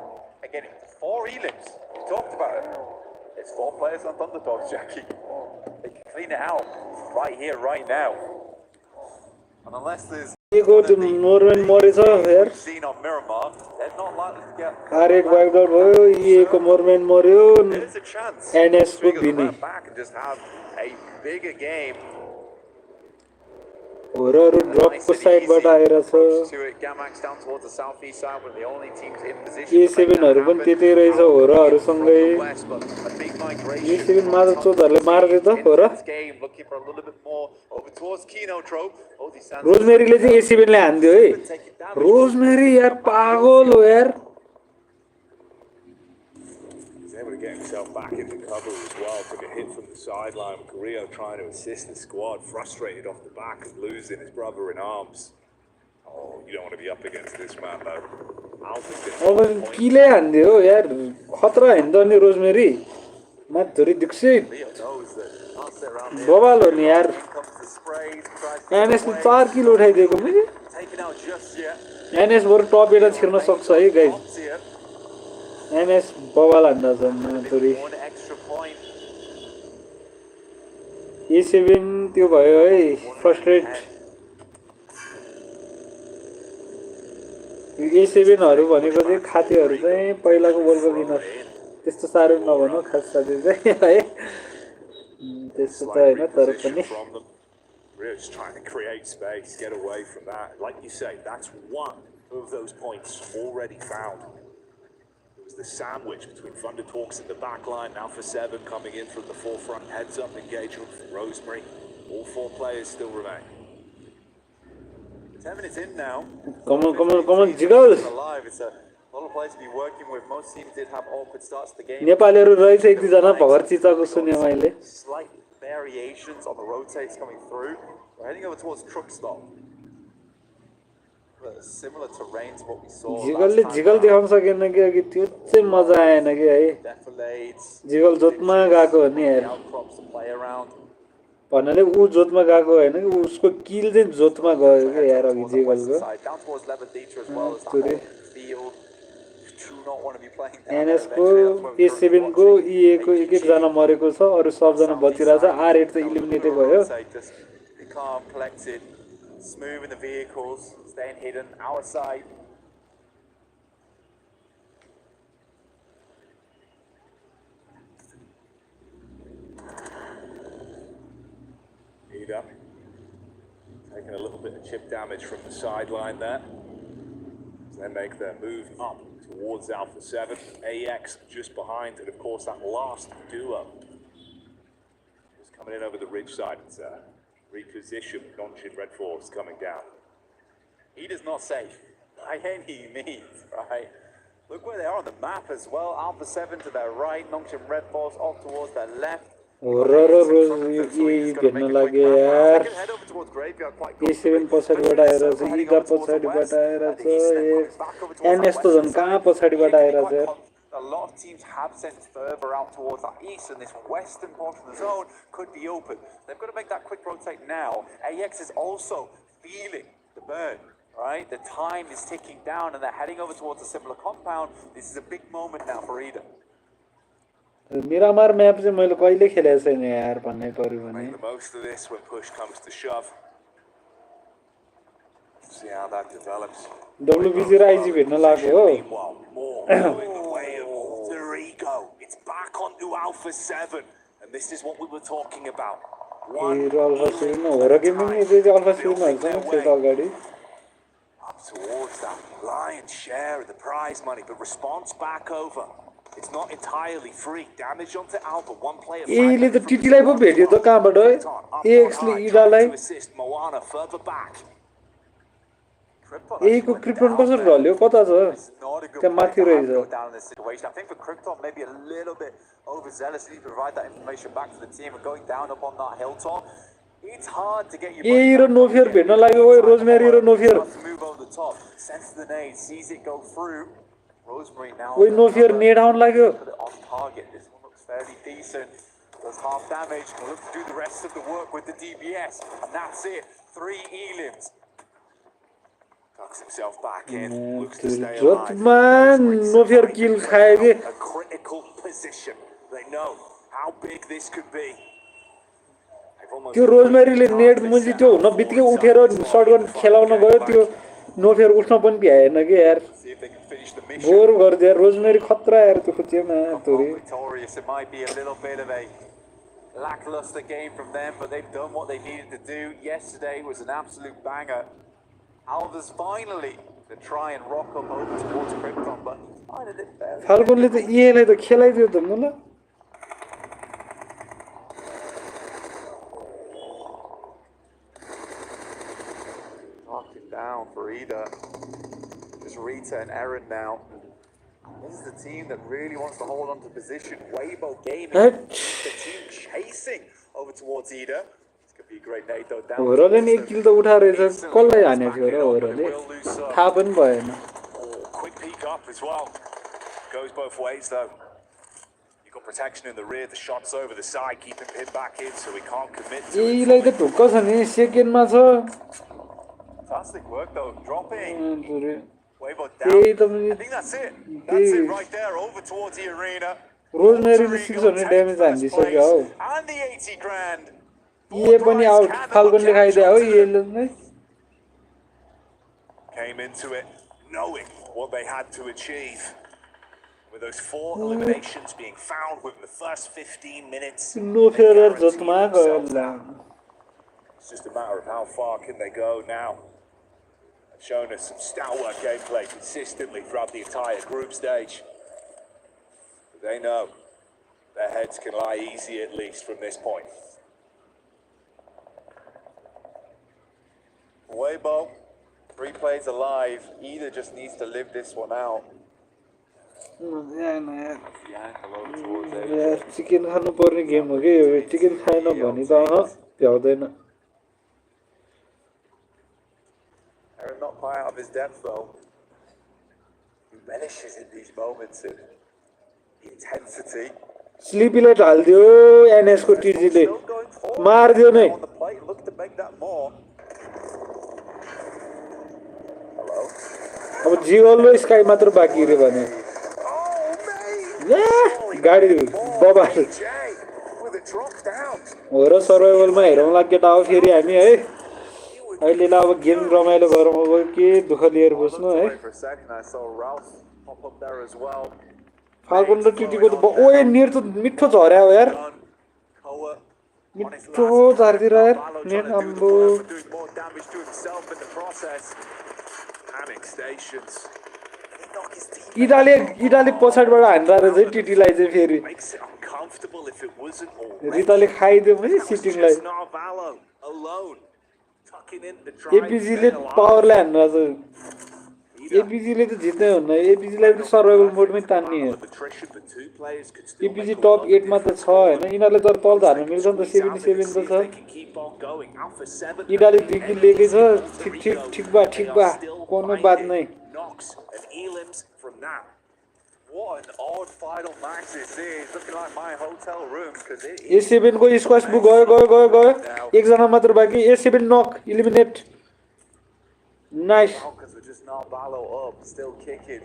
Again, 4 elims. We talked about it. It's 4 players on Thunder Talks, Jackie. They can clean it out right here, right now. And unless there's go to Norman Morris here. Seen on Miramar, they're not likely to get. Arid wiped out. Ye ko Norman Morris. There's a chance. NS ko bini. Back and just have a bigger game. HORAA drop ko side but आएर छ. Gamax down towards the southeast side, but the only teams in position. E7 हरु पनि त्यतै रहेछ HORAA हरु सँगै. E7 मात्र चोदहरुले मार्दै त HORAA. Looking for a little bit more over towards Kino Trope. रोजमेरीले चाहिँ E7 ले हान्दियो है. रोजमेरी यार पागल हो यार. Able to get himself back into cover as well. Took a hit from the sideline. Carrillo trying to assist the squad, frustrated off the back and losing his brother in arms. Oh, you don't want to be up against this man though. अब किले हान्दियो यार खतरा हिँड्दा नि rosemary माथि दिक्सी बवाल हो नि यार एनएस ले 4 किलो उठाइदिएको मैले एनएस बरु टप 8 छिर्न सक्छ है गाइस एनएस बवाल हान्दा छ थोरै point. E7 त्यो भयो है फ्रस्ट्रेट E7 हरु भनेको चाहिँ खातीहरु चाहिँ पहिलाको वर्ल्ड कप विनर त्यस्तो साह्रो नभनौ खास साथै चाहिँ है त्यस्तो त हैन तर पनि Really just trying to create space, get away from that. Like you say, that's one of those points already found. It was the sandwich between Thunder Talks in the back line, Alpha7 coming in from the forefront, heads up engagement from Rosemary. All 4 players still remain. 10 minutes in now. Come on, Jiggle. Alive. It's a lot of players to be working with. Most teams did have awkward starts to the game. नेपालीहरु रहेछ एक दुई जना भगर चिचाको सुने मैले Slight variations on the rotates coming through. We're heading over towards truck stop. Similar terrain to what we saw. जिगलले jiggle देखाउन सकेन कि अघि त्यो चाहिँ मजा आएन कि है जिगल जोतमा गएको हो नि यार भन्नाले उ जोतमा गएको हैन कि उसको किल चाहिँ जोतमा गयो के यार अघि जिगलको एनएस को ए7 को ईए को एक एक जना मरेको छ अरु सब जना बचिरहेछ आर8 चाहिँ इलिमिनेट भयो calm, collected, smooth in the vehicles, staying hidden, our side. Ida taking a little bit of chip damage from the sideline there. They make their move up towards Alpha7. AX just behind, and of course that last duo is coming in over the ridge side. It's reposition. Nonchin Red Force coming down. He does not safe by any means, right? Look where they are on the map as well. Alpha7 to their right, Nonchin Red Force off towards their left. भेट्न लाग्यो यार E7 पछाडिबाट आएर छ ईगा पछाडिबाट आएर छ NS त झन् कहाँ पछाडिबाट आएर छ यार A lot of teams have sent further out towards the east, and this western portion of the zone could be open. They've got to make that quick rotate now. AX is also feeling the burn, right? The time is ticking down, and they're heading over towards a similar compound. This is a big moment now for Ida. Miramar map चाहिँ मैले कहिले खेलेको छैन यार भन्ने पर्यो भने Make the most of this when push comes to shove. See how that develops. WBC र आइजी भेट्न लाग्यो हो It's back onto Alpha7, and this is what we were talking about. Alpha7 HORAA gaming चाहिँ Alpha7 हरुसँग खेल्छ अगाडि up towards that lion's share of the prize money, but response back over. It's not entirely free. Damage onto Alpha. One player. एले त टिटीलाई पो भेट्यो त कहाँबाट ax ले इडालाई Moana further back. को क्रिप्टन कसरी ढल्यो कता छ त्यहाँ माथि रहेछ I think for Krypton maybe a little bit overzealous to provide that information back to the team and going down up on that hilltop. It's hard to get your ए र नोफियर भेट्न लाग्यो ओइ रोजमेरी र No Fear move over the top. Senses the nade, sees it go through. Rosemary now. ओइ नोफियर नेड आउन लाग्यो On target. This one looks fairly decent. Does half damage. Will look to do the rest of the work with the DBS, and that's it. 3 elims. Tucks himself back in. Looks to stay alive. नोफियर किल खायो के A critical position. They know how big this could be. त्यो रोजमेरीले नेड मुजी त्यो हुन बित्तिकै उठेर shotgun खेलाउन गयो त्यो नोफियर उठ्न पनि भ्याएन के यार बोर गर्दै रोजमेरी खतरा यार त्यो खुच्चेमा तोरी It might be a little bit of a lackluster game from them, but they've done what they needed to do. Yesterday was an absolute banger. Alva's finally to try and rock up over towards Krypton, but finding it fair. फाल्कोनले त ally त खेलाइदियो त मलाई Down for Ida. Just Rita and Aaron now. This is the team that really wants to hold on to position. Weibo Gaming, the team chasing over towards Ida. This could be a great nade though. Down. होराले नि एक किल त उठाएर कसलाई हाने थियो र होराले थाहा पनि भएन. Quick peek up as well. Goes both ways though. You got protection in the rear. The shots over the side, keeping him back in, so we can't commit to it. Ally त ढुक्क छ नि सेकेन्डमा छ. Fantastic work though, dropping. Weibo I down. I think that's it. That's it right there, over towards the arena. रोजमेरीले 600 damage हानिदिसक्यो हौ And the 80 grand. ये पनि आउट फाल्कनले खाइदियो हो येले नै Came into it knowing what they had to achieve. With those 4 eliminations being found within the first 15 minutes. No Fear जतमा गयो It's just a matter of how far can they go now. They've shown us some stalwart gameplay consistently throughout the entire group stage. But they know their heads can lie easy at least from this point. Weibo, 3 plays alive, either just needs to live this one out. Chicken खानु पर्ने game हो के यो chicken खाएन भने त भ्याउँदैन Aaron not quite out of his depth though. He relishes in these moments of intensity. स्लिपीले ढाल्दियो NS को टिजीले मार्दियो नै On the plate, look to make that more. Hello. अब जियोलो स्काई मात्र बाँकी रे भने गाडी बबाल हो र सर्भाइभलमा हेरौँला केटा हो फेरि हामी है अहिले ल अब गेम रमाइलो गरौँ अब के दुःख लिएर बस्नु है फाल्कन र टिटीको त ओए नेट त मिठो झर्या हो यार मिठो झर्दिएर यार नेट अम्बो इडाले पछाडिबाट हान्दा रहेछ टिटीलाई चाहिँ फेरि रिताले खाइदियो भने सिटिङलाई एपिजीले पावरले हान्नु रहेछ एपिजीले त जित्नै हुन्न एपिजीलाई पनि सर्भाइभल मोडमै तान्ने हो एपिजी टप 8 मा त छ हैन यिनीहरुले तर तल झार्न मिल्छ नि त 77 त छ इडाले 2 किल लिएकै छ ठीक बा कोनो बात नै What an odd final match this is. Looking like my hotel room because it is. A7 को स्क्वाश बु गयो एक जना मात्र बाकी A7 नक eliminate nice Because we're just not Valo up, still kicking.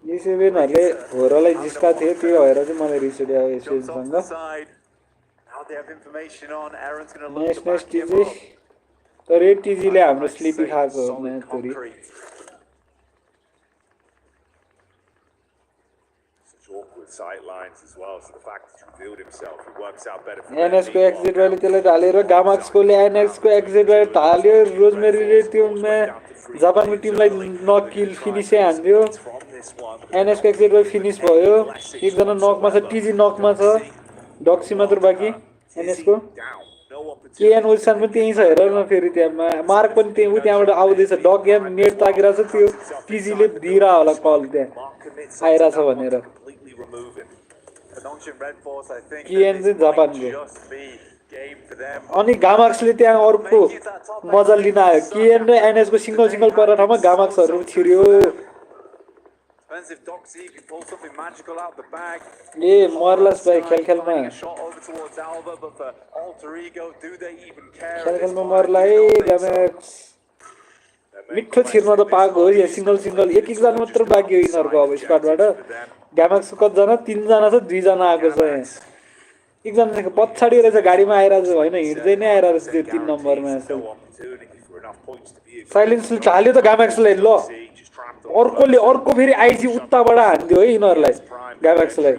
A7 हले होरालाई जिस्का थियो त्यो भएर चाहिँ मलाई रिस उठ्यो A7 सँग Now they have information on. Aaron's going to look to back him up. तर ए टिजीले हाम्रो स्लिपी खाएको हो म्याच थोरी Sidelines as well, so the fact he's revealed himself, it works out better for NS को exit वाले त्यसले ढालेर गामाक्स कोले NX को एक्जिट वाले ढाल्यो रोजमेरीले त्यो जापानको टिमलाई नक किल फिनिसै हान्दियो एनएस को एक्जिट वाले फिनिस भयो एकजना नकमा छ टिजी नकमा छ डक्सी मात्र बाकी एनएस को केएन ओल्सन पनि त्यही छ हेर न फेरि त्यहाँ मार्क पनि त्यही त्यहाँबाट आउँदैछ डग गेम नेट ताकिरा छ त्यो टिजीले दिइरा होला कल त्यहाँ आइरा छ भनेर केएन चाहिँ जापानको अनि गामाक्सले त्यहाँ अर्को मजा लिन आयो केएन र एनएस को सिंगल पर ठाउँमा गामाक्सहरु छिर्यो ए मरलास भाइ खेलखेलमा मरला है गामाक्स मिठो छिर्न त पाएको हो यहाँ सिंगल एक जना मात्र बाँकी हो यिनीहरुको अब स्क्वाडबाट गामाक्स कतिजना 3 जना छ 2 जना आएको छ यहाँ एकजना पछाडी रहेछ गाडीमा आइराछ हैन हिड्दै नै आइराछ त्यो 3 नम्बरमा साइलेन्सले ढाल्यो त गामाक्सलाई ल अर्को फेरि आइजी उताबाट हान्दियो है यिनीहरुलाई गामाक्सलाई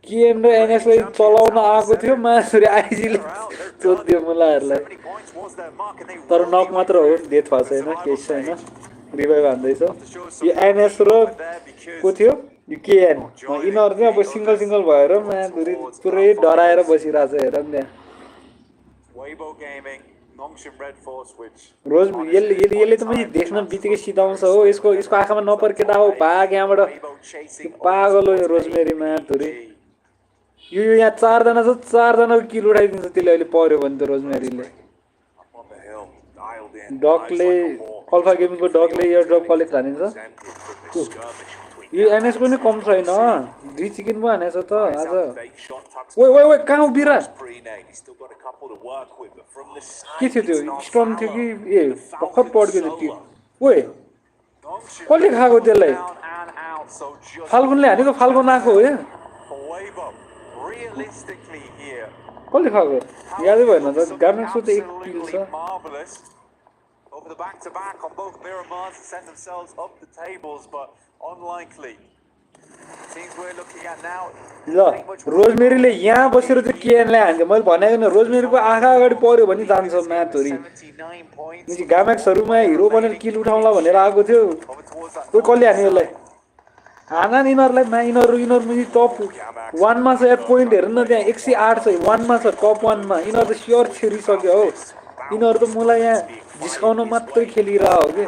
केएन र एनएसलाई चलाउन आएको थियो मासुरी आइजीले चोदियो मुलाहरुलाई तर नक मात्र हो डेथ भएको छैन केही छैन रिभाइभ हान्दैछ यो एनएस र को थियो यो केएन यिनीहरु चाहिँ अब सिंगल भएर माधुरी पुरै डराएर बसिरहेछ हेर नि रोज यसले त मैले देख्न बित्तिकै सिधाउँछ हो यसको आँखामा नपर्केटा हो भाग यहाँबाट पागल हो यो रोजमेरी माधुरी यो यहाँ 4 जना छ 4 जनाको किल उठाइदिन्छ त्यसले अहिले पर्यो भने त रोजमेरीले डकले अल्फा गेमिङको डकले एयर ड्रप कलेक्ट हानिन्छ यो एनएस पनि कम छैन 2 चिकन पो हानेछ त आज ओइ कहाँ उभिरा के थियो त्यो स्टर्म थियो कि ए भर्खर पड्क्यो त्यो ओइ कसले खाएको त्यसलाई फाल्गुनले हानेको फाल्गुन आएको हो Weibo, realistically here, कसले खाएको यादै भएन त गामेक्सको त एक किल छ marvelous. Over the back-to-back on both Miramars to send themselves up the tables, but unlikely. Teams we're looking at now. ल रोजमेरीले यहाँ बसेर चाहिँ केएनलाई हान्छ मैले भनेको नि रोजमेरीको आँखा अगाडि पर्यो भने जान्छ म्याचहरु निजी गामेक्सहरुमा हिरो बनेर किल उठाउला भनेर आएको थियो कोही कसले हान्यो यसलाई हाना नि यिनीहरुलाई यिनीहरु पनि टप 1 मा छ या पोइन्ट हेर्न न त्यहाँ 108 छ 1 मा छ टप 1 मा यिनीहरु त स्योर छिरिसक्यो हो यिनीहरु त मलाई यहाँ जिस्काउन मात्रै खेलिरा हो के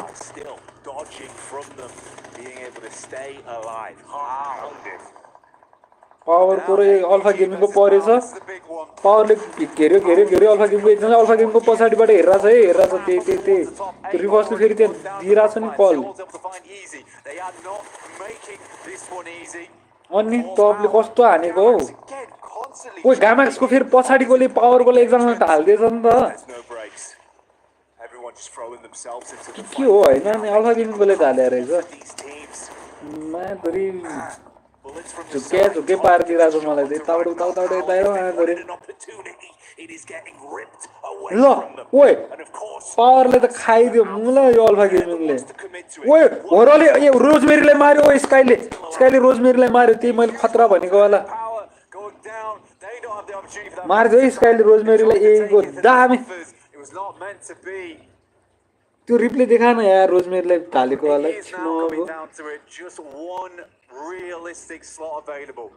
पावर को अल्फा गेमिङको परेछ पावरले घेर्यो अल्फा गेमको एकजना अल्फा गेमको पछाडीबाट हेरिरा छ त्यही रिभर्सले फेरि त्यहाँ दिइरा छ नि कल अनि टपले कस्तो हानेको हो कोही गामेक्सको फेरि पछाडीकोले पावरकोले एकजनाले ढाल्दैछ नि त के हो हैन अनि अल्फा गेमिङकोले ढाले रहेछ माधुरी झुके पारिदिरहेको छ मलाई चाहिँ ताउडो यतायो माधुरी ल ओए पावरले त खाइदियो मुला यो अल्फा गेमिङले ओए होराले ए रोजमेरीलाई मार्यो ओ स्काइले रोजमेरीलाई मार्यो त्यही मैले खतरा भनेको होला मार्यो स्काइले रोजमेरीलाई एको दामी त्यो रिप्ले देखा न यार रोजमेरीलाई ढालेको होला realistic slot available.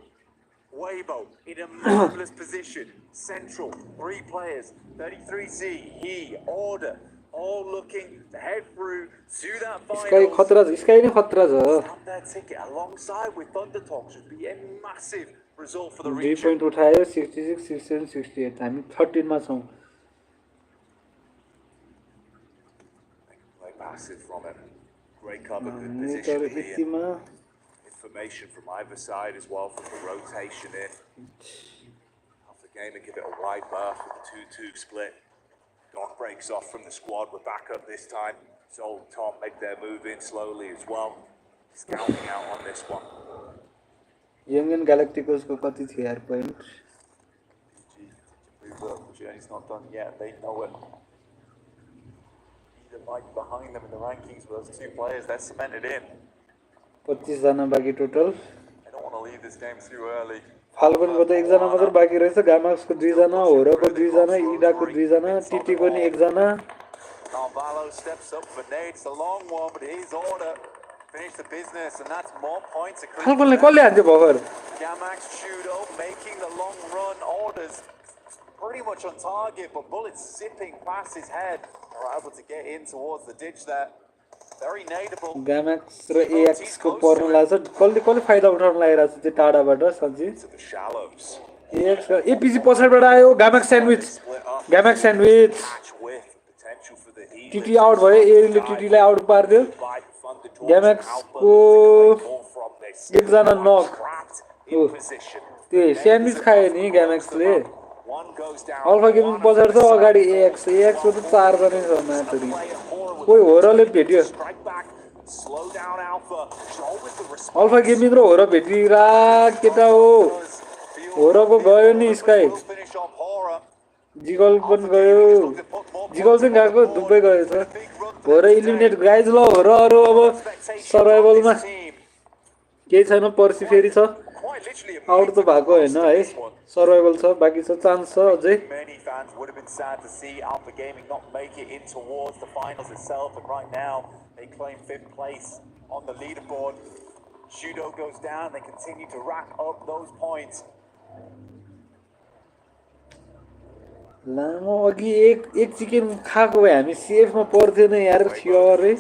Weibo in a marvelous position. Central, 3 players, 33C, he, Order, all looking to head through to that final. Sky नै खतरा छ. That ticket alongside with Thundertalk should be a massive result for the 3 region. point उठायो 66 67 68 हामी 13 मा छौं. Play massive from it. Great cover, good position. Information from either side as well from the rotation in. Off the game and give it a wide berth with the 2-2 split. Doc breaks off from the squad. We're back up this time. Sol and Tom make their move in slowly as well. Scouting out on this one. Young and Galacticos को कति थियो यार point? The journey's not done yet. They know it. Either might be behind them in the rankings, but those 2 players, they're cemented in. 25 जना बाकी total I don't want to leave this game too early. फाल्कनको त एकजना मात्र बाकी रहेछ गामाक्सको 2 जना होराको 2 जना इडाको 2 जना टीटीको नि 1 जना Carvalho steps up for Nate. It's a long one, but he's Order. Finish the business, and that's more points. फाल्कनले कसले हान्थ्यो भगर Gamax Judo making the long run. Orders pretty much on target, but bullets zipping past his head. Are able to get in towards the ditch there. Very nadeable. गामाक्स र AX को पर्न लाग्छ कसले फाइदा उठाउन लागिरहेछ चाहिँ टाडाबाट सन्जी एएक्स एपीजी पछाडबाट आयो गामाक्स स्यान्डविच टीटी आउट भयो एले टीटीलाई आउट पार्दियो गामाक्स को एकजना नक त्यो स्यान्डविच खायो नि गामाक्सले अल्फा गेमिङ पछाडी छ अगाडि एएक्स को त 4 जना छ म्याचहरु कोही होराले भेट्यो अल्फा गेमिङ र होरा भेटिरा केटा हो होराको गयो नि स्काई जिगल पनि गयो जिगल चाहिँ गएको दुबै गयो छ होरा इलिमिनेट गाइज ल होरा अरु अब सर्भाइभलमा केही छैन पर्सि फेरि छ आउट त भएको हैन है सर्भाइभल छ बाकी छ चान्स छ अझै Many fans would have been sad to see Alpha Gaming not make it in towards the finals itself, and right now they claim 5th place on the leaderboard. Judo goes down, they continue to rack up those points. लामो अघि एक chicken खाएको भए हामी सेफमा पर्थेन यार फ्योरै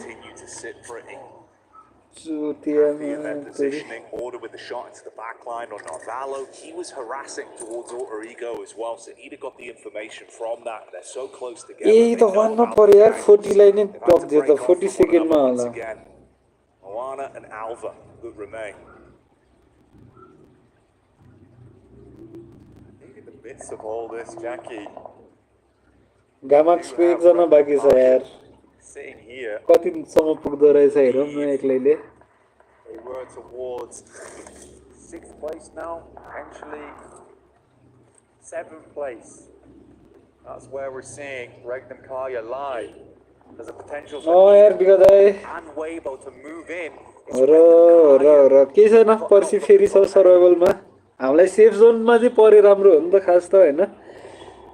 Positioning Order with the shot into the back line on Narvalo. He was harassing towards Alter Ego as well, so Ida got the information from that. They're so close together. ए त भन्नु पर्यो यार 40 लाई नै टप दियो त 40 सेकेन्डमा होला Moana and Alva that remain. Maybe the bits of all this, Jackie. गामाक्सको एकजना बाँकी छ यार Sitting here. कतिसम्म पुग्दो रहेछ हेरौँ न एक्लैले They were towards 6th place now, potentially 7th place. That's where we're seeing Regnum Kaya live. There's a potential for यार बिगत and Weibo to move in. र के छैन पर्सि फेरि छ सर्भाइभलमा हामीलाई सेफ जोनमा चाहिँ परे राम्रो हो नि त खास त हैन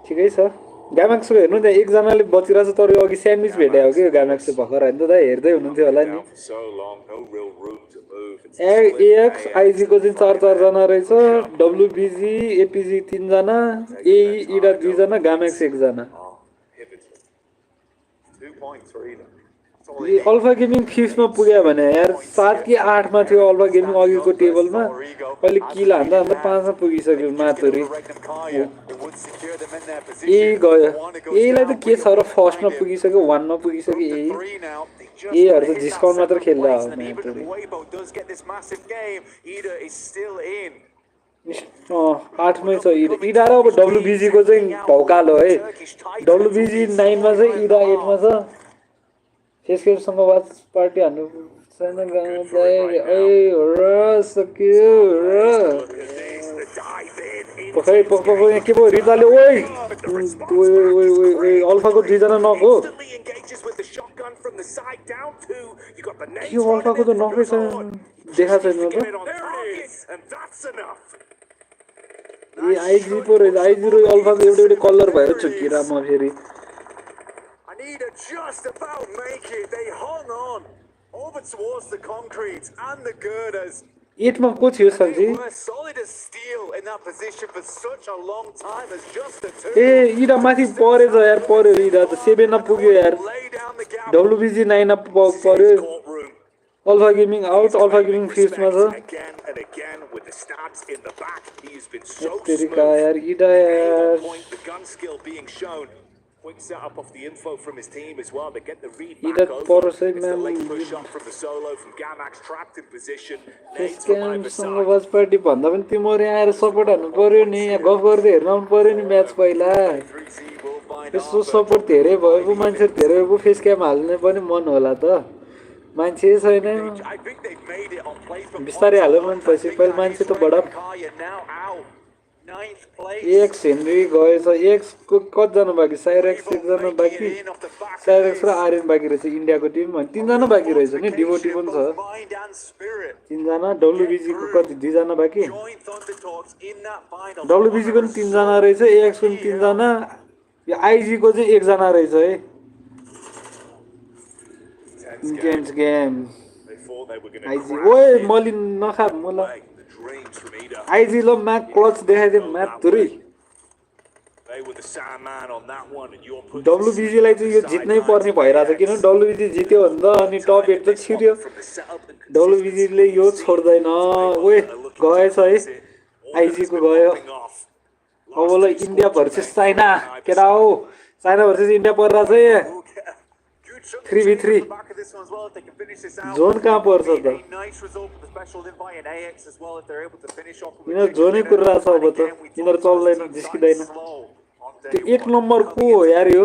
ठिकै छ गाम्याक्सको हेर्नु त्यहाँ एकजनाले बचिरहेछ तर अघि स्यान्डविच भेटे हो कि गाम्याक्स भर्खर हैन त हेर्दै हुनुहुन्थ्यो होला नि एएक्स आइजी को चाहिँ 4 जना रहेछ डब्ल्युबीजी एपीजी 3 जना एई इडा 2 जना गाम्याक्स 1 जना ये अल्फा गेमिङ 5 मा पुग्यो भने यार 7 कि 8 मा थियो अल्फा गेमिङ अघिको टेबलमा अहिले किल हान्दा 5 मा पुगिसक्यो मातुरी ए गयो एलाई त के छ र फर्स्ट मा पुगिसक्यो 1 मा पुगिसक्यो ए हरु त डिस्काउन्ट मात्र खेल्दा हो मातुरी 8 मै छ इडा र अब डब्ल्युबीजी को चाहिँ भौकालो है डब्ल्युबीजी 9 मा चाहिँ इडा 8 मा छ फेसकेपसँग वाच पार्टी हान्नु छैन गाउँदै ए र सक्यो र पखै पखै के भयो रिताले ओइ ओइ अल्फाको 2 जना नक हो के अल्फाको त नकै छैन देखा छैन त ए आइजी पो रहेछ आइजी र अल्फाको एउटै कलर भएर चुकिरा म फेरि Neither just about make it. They hung on over towards the concrete and the girders. 8 मा को थियो Sanji Solid as steel in that position for such a long time as just the two. ए इडा माथि परेछ यार पर्यो इडा त 7 मा पुग्यो यार डब्ल्युबीजी 9 मा पर्यो alpha gaming out alpha gaming 5 मा छ तेरिका यार इडा यार Quick setup of the info from his team as well. They get the read back over. It's the late push up from the solo from Gamax trapped in position. सँग वाचपार्टी भन्दा पनि तिमीहरु आएर support हान्नु पर्यो नि यहाँ गफ गर्दै हेर्न आउनु पर्यो नि म्याच पहिला यसो सपोर्ट धेरै भयो पो मान्छे धेरै पो फेस क्याम हाल्ने पनि मन होला त मान्छे छैन बिस्तारै हाल्यो मन पछि पहिला मान्छे त बडा एक्स हेनरी गएछ एक्स को कतिजना बाँकी साइरेक्स 1 जना बाँकी साइरेक्स र आर्यन बाँकी रहेछ इन्डियाको टिम भने 3 जना बाँकी रहेछ नि डिभोटी पनि छ 3 जना डब्ल्युबीजी को कति 2 जना बाँकी डब्ल्युबीजी को पनि 3 जना रहेछ एक्स को पनि 3 जना यो आइजी को चाहिँ 1 जना रहेछ है गेम आइजी ओए मलिन नखा मलाई आइजी लो म्याच क्लच देखाइदिए म्याच तुरी डब्ल्युबीजी लाई चाहिँ यो जित्नै पर्ने भइराछ किन डब्ल्युबीजी जित्यो भने त अनि टप 8 त छिर्यो डब्ल्युबीजी ले यो छोड्दैन ओए गएछ है आइजी को गयो अब ल इन्डिया भर्सेस चाइना केटा हो चाइना भर्सेस इन्डिया परिराछ है 3v3 जोन कहाँ पर्छ त यिनीहरू जोनै कुरिरहेछ अब त यिनीहरू चल्दैन जिस्किँदैन त्यो 1 नम्बर को हो यार यो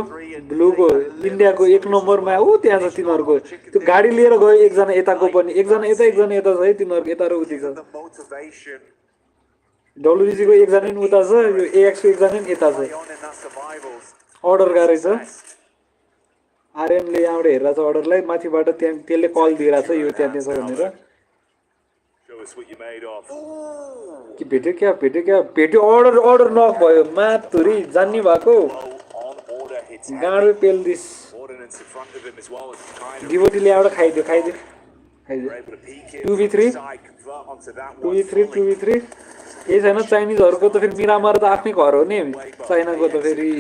ब्लूको इन्डियाको 1 नम्बरमा ऊ त्यहाँ छ तिनीहरूको त्यो गाडी लिएर गयो एकजना यताको पनि एकजना यता यता छ है तिनीहरूको यता र उति छ डब्ल्युबीजी को एकजना नि उता छ यो एएक्स को एकजना नि यता छ अर्डर गरेछ आर्यनले यहाँबाट हेरेर छ अर्डरलाई माथिबाट त्यहाँ त्यसले कल दिइरहेछ यो त्यहाँ छ भनेर कि भेट्यो अर्डर नक भयो मातुरी जान्ने भएको गाडो पेल्दिस डिभोटीले यहाँबाट खाइदियो 2v3 केही छैन चाइनिजहरूको त फेरि मिरामार त आफ्नै घर हो नि चाइनाको त फेरि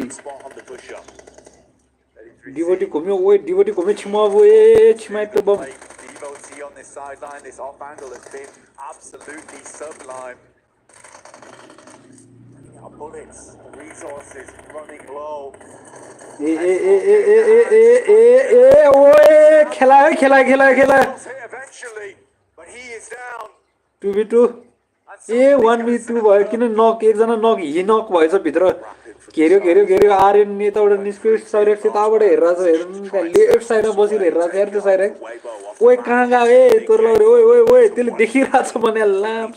डिभोटी घुम्यो ओए डिभोटी घुम्यो छिमाबो ए छिमाइट बम ए ओए खेला 2v2 ए 1v2 भयो किन नक एकजना नक हि नक भएछ भित्र घेर्यो घेर्यो घेर्यो आर्यन यताबाट निस्क्यो साइरेक यताबाट हेरेर छ हेर्नु त्यहाँ लेफ्ट साइडमा बसेर हेरेर छ यार त्यो साइरेक ओए कहाँ गयो ए तोर लौरे ओए ओए ओए त्यसले देखिरहेको छ भने लाम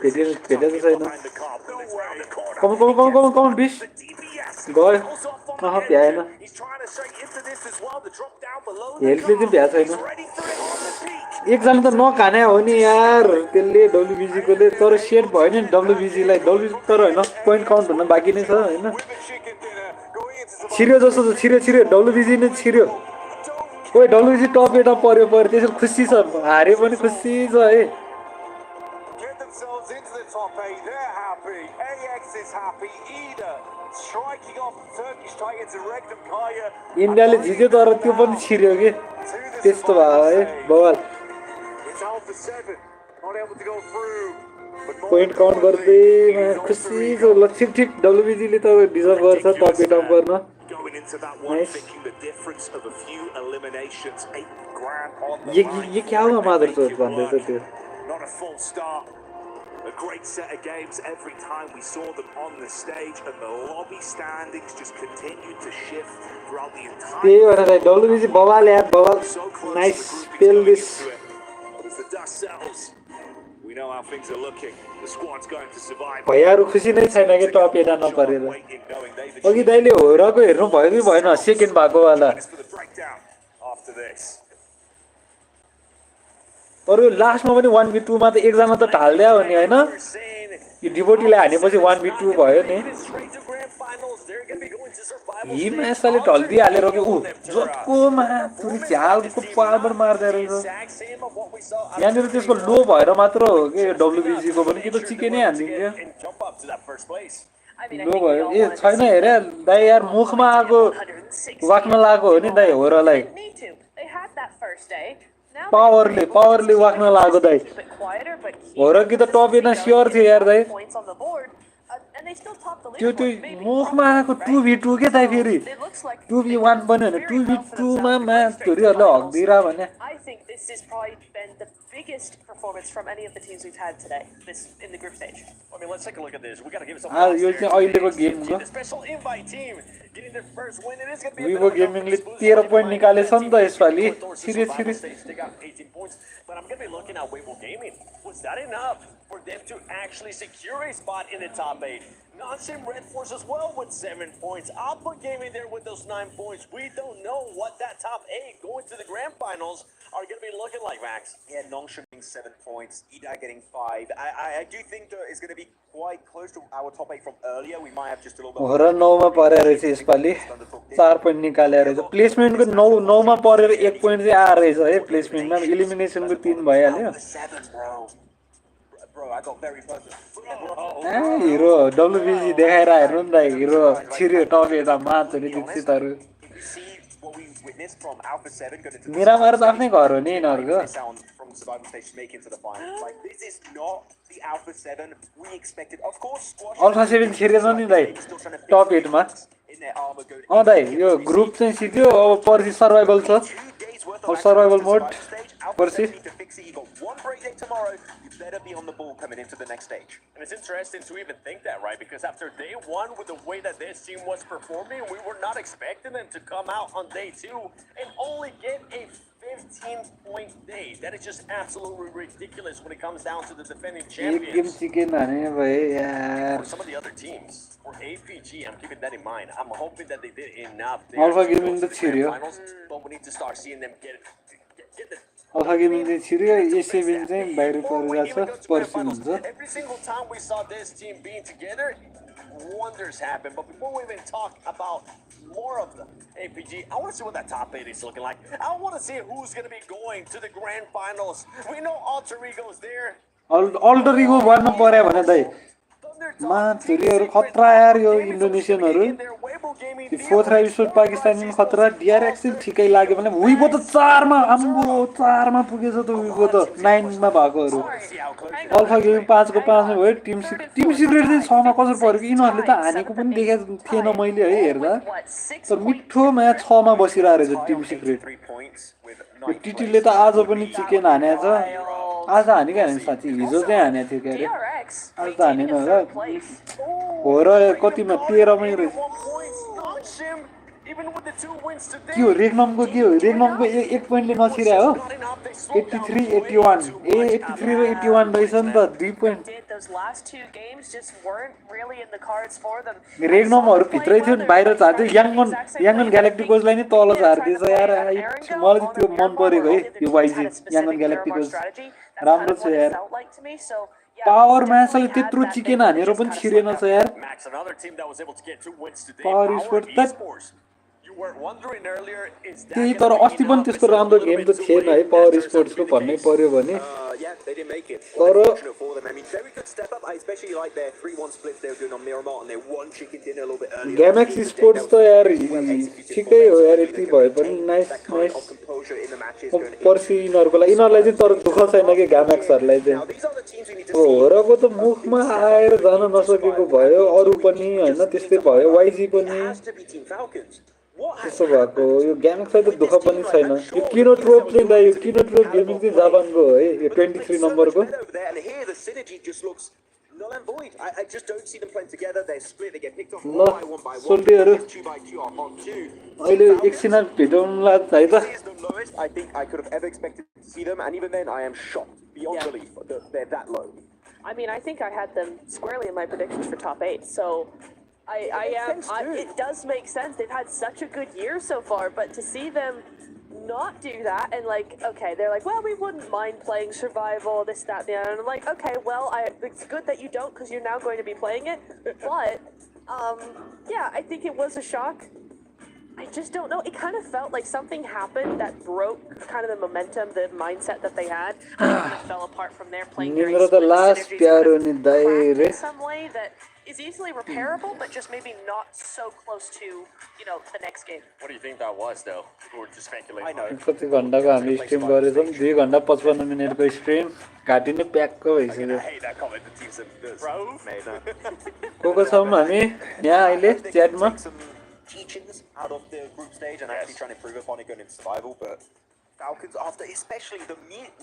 भेटेको छैन कम बिस गयो भ्याएन हेल्थले चाहिँ भ्या छैन एकजना त नखाने हो नि यार त्यसले डब्लुबिजी कोले तर सेट भयो नि डब्लुबिजीलाई डब्लुबिजी तर होइन पोइन्ट काउन्ट हुन बाँकी नै छ होइन छिर्यो जस्तो छ छिर्यो डब्लुबिजी नै छिर्यो ओए डब्लुबिजी टप एटा पर्यो त्यसरी खुसी छ हारे पनि खुसी छ है इन्डियाले जित्यो तर त्यो पनि छिर्यो कि त्यस्तो भयो है बवाल पोइन्ट काउन्ट गर्दै खुसी छ ल ठिक डब्लुबिजीले त डिजर्भ गर्छ टप एट अप गर्न ये क्या हुआ मादरचोद भन्दैछ त्यो A great set of games every time we saw them on the stage, and the lobby standings just continued to shift throughout the entire. त्यही भएर डब्लुबिजी बवाल यार बवाल nice spell this As the dust settles, we know how things are looking. The squad's going to survive. भैयाहरु खुसी नै छैन कि टप एटा नपरेर अघि दाइले होराको हेर्नु भयो कि भएन सेकेन्ड भएको वाला After this. तर यो लास्टमा पनि 1v2 मा त एकजना त ढाल्दै हो नि हैन यो डिभोटीलाई हानेपछि 1v2 भयो नि हिमा यसले ढल्दी हालेर के उ जोतकोमा पुरै झ्यालको पावर मार्दै रहेछ यहाँनिर त्यसको लो भएर मात्र हो के डब्लुबिजी को पनि कि त चिकेनै हान्दिन्छ लो भयो ए छैन हेरे दाइ यार मुखमा आको वाक्न लागो हो नि दाइ होरालाई पावरले वाक्न लाग्यो दाइ होरा कि त टप एना स्योर थियो यार दाइ त्यो मुखमा आएको 2v2 के दाइ फेरि 2v1 पनि होइन 2v2 मा म्याचहरुले हक्दिरा भने This has probably been the biggest performance from any of the teams we've had today, in the group stage. I mean, let's take a look at this. We got to give some. यो चाहिँ अहिलेको game हो. The special invite team getting their first win. It is going to be. Vivo Gamingले 13 point निकालेछ नि त यसपालि. Serious. They got 18 points, but I'm going to be looking at Vivo Gaming. Was that enough for them to actually secure a spot in the top 8? Non-Sim Red Force as well with 7 points. Alpha Gaming there with those 9 points. We don't know what that top 8 going to the Grand Finals are going to be looking like, Max. Yeah, Non-Sim getting 7 points, EDA getting 5. I do think that it's going to be quite close to our top 8 from earlier. We might have just a little bit. होरा 9 मा परेर रहेछ यसपालि 4 point निकालेर रहेछ प्लेसमेन्टको 9 मा परेर 1 point चाहिँ आ रहेछ है प्लेसमेन्टमा एलिमिनेसनको 3 भइहाल्यो Bro, I got very personal. हिरो डब्लुबिजी देखाएर हेर्नु नि त हिरो छिर्यो टप एटा माचहरु जित्सितहरु Witnessed from Alpha7 going to Miramar त आफ्नै घर हो नि यिनीहरुको from survival stage to make into the final. Like this is not the Alpha7 we expected. Of course, Alpha7 छिरेन नि दाइ टप 8 मा दाइ यो ग्रुप चाहिँ सिक्यो अब पर्सि सर्भाइभल छ अब सर्भाइभल मोड पर्सि better be on the ball coming into the next stage. And it's interesting to even think that, right? Because after day 1, with the way that this team was performing, we were not expecting them to come out on day 2 and only get a 15-point day. That is just absolutely ridiculous when it comes down to the defending champions. For some of the other teams, for APG, I'm keeping that in mind. I'm hoping that they did enough. Alpha Gaming the finals, but we need to start seeing them get the Alpha Gaming चाहिँ छिर्यो A7 चाहिँ बाहिर परिरहेछ पर्सि हुन्छ Every single time we saw this team being together, wonders happen. But before we even talk about more of the APG, I want to see what that top 8 is looking like. I want to see who's going to be going to the Grand Finals. We know Alter Ego's there. Alter Ego 1 मा पर्यो भने दाइ मान्छेहरु खतरा यार यो इन्डोनेसियनहरु fourth episode Pakistani खतरा DRX ठिकै लाग्यो भने उइबो त 4 मा आम्बो 4 मा पुगेछ त उइबो त 9 मा भएकोहरु अल्फा गेमिङ 5 को 5 मा भयो टिम सिक्रेट चाहिँ 6 मा कसरी पर्यो यिनीहरुले त हानेको पनि देखेको थिएन मैले है हेर्दा तर मिठो म्याच 6 मा बसिरा रहेछ टिम सिक्रेट यो टिटीले त आज पनि चिकेन हानेछ आज हानेको हाने साथी हिजो चाहिँ हानेको थियो के अरे आज त हानेन होला हो र कतिमा 13 मै रहेछ के हो रेगनमको एक पोइन्टले नछिर्या हो 83 81 83 र 81 रहेछ नि त 2 पोइन्ट रेगनमहरु भित्रै थियो नि बाहिर झार्दै याङ्गन ग्यालेक्टिकोसलाई नि तल झार्दैछ यार मलाई त्यो मन परेको है यो वाइजी याङ्गन ग्यालेक्टिकोस राम्रो छ यार पावर म्याचले त्यत्रो चिकेन हानेर पनि छिरेन छ यार पावर स्पोर्ट्स त्यही तर अस्ति पनि त्यस्तो राम्रो गेम त थिएन है पावर स्पोर्ट्सको भन्नै पर्यो भने तर ग्यामेक्स स्पोर्ट्स त यार ठिकै हो यार यति भए पनि नाइस पर्सि यिनीहरूलाई चाहिँ तर दुःख छैन कि ग्यामेक्सहरूलाई चाहिँ होराको त मुखमा आएर जान नसकेको भयो अरू पनि होइन त्यस्तै भयो वाइजी पनि त्यस्तो भएको यो ग्यामेक्सलाई त दुःख पनि छैन यो किनोट्रोप चाहिँ यो किनोट्रोप गेमिङ चाहिँ जापानको हो है यो 23 नम्बरको ल सोल्टीहरु अहिले एकछिन भेटौँला है त I think I could have ever expected to see them, and even then I am shocked beyond belief that they're that low. I mean, I think I had them squarely in my predictions for top 8, so it does make sense. They've had such a good year so far, but to see them not do that and like, okay, they're like, well, we wouldn't mind playing survival, this, that, the other. And I'm like, okay, well, it's good that you don't because you're now going to be playing it. But yeah, I think it was a shock. I just don't know. It kind of felt like something happened that broke kind of the momentum, the mindset that they had. It kind of fell apart from there, playing very in some way that is easily repairable, but just maybe not so close to, you know, the next game. What do you think that was, though? We're just speculating. I know. कति घण्टाको हामी stream गरेछौं 2 घण्टा 55 मिनेटको stream घाटी नै प्याकको भइसक्यो को छौं हामी यहाँ अहिले च्याटमा Teachings out of the group stage and actually trying to improve upon it going into survival, but Falcons, after especially the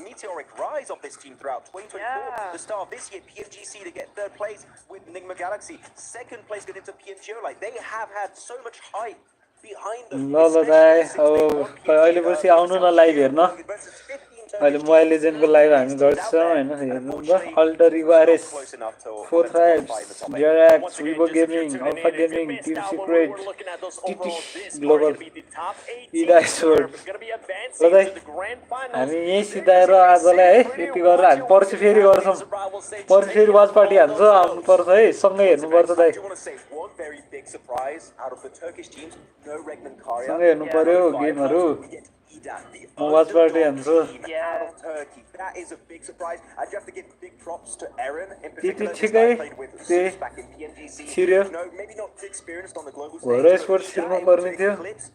meteoric rise of this team throughout 2024, the start of this year, PMWC to get 3rd place with Enigma Galaxy, 2nd place going into PMGO, like they have had so much hype behind them. ल दाइ अब अहिले पछि आउनु न live हेर्न अहिले mobile लेजेन्डको live हामी गर्छौं हैन हेर्नु ल alter इवारेस 4 Tribes DRX Vivo Gaming Alpha Gaming Team Secret TT Global इडाइसवर्ड ल दाइ हामी यही सिधाएर आजलाई है यति गरेर हामी पर्सि फेरि गर्छौं पर्सि फेरि वाच पार्टी हान्छ आउनु पर्छ है सँगै हेर्नु पर्छ दाइ सँगै हेर्नु पर्यो गेमहरु watch party and so out of Turkey. That is a big surprise. I do have to give big props to Aaron in particular. This guy played with back in PMWC. No, maybe not too experienced on the global stage. HORAA ESPORTS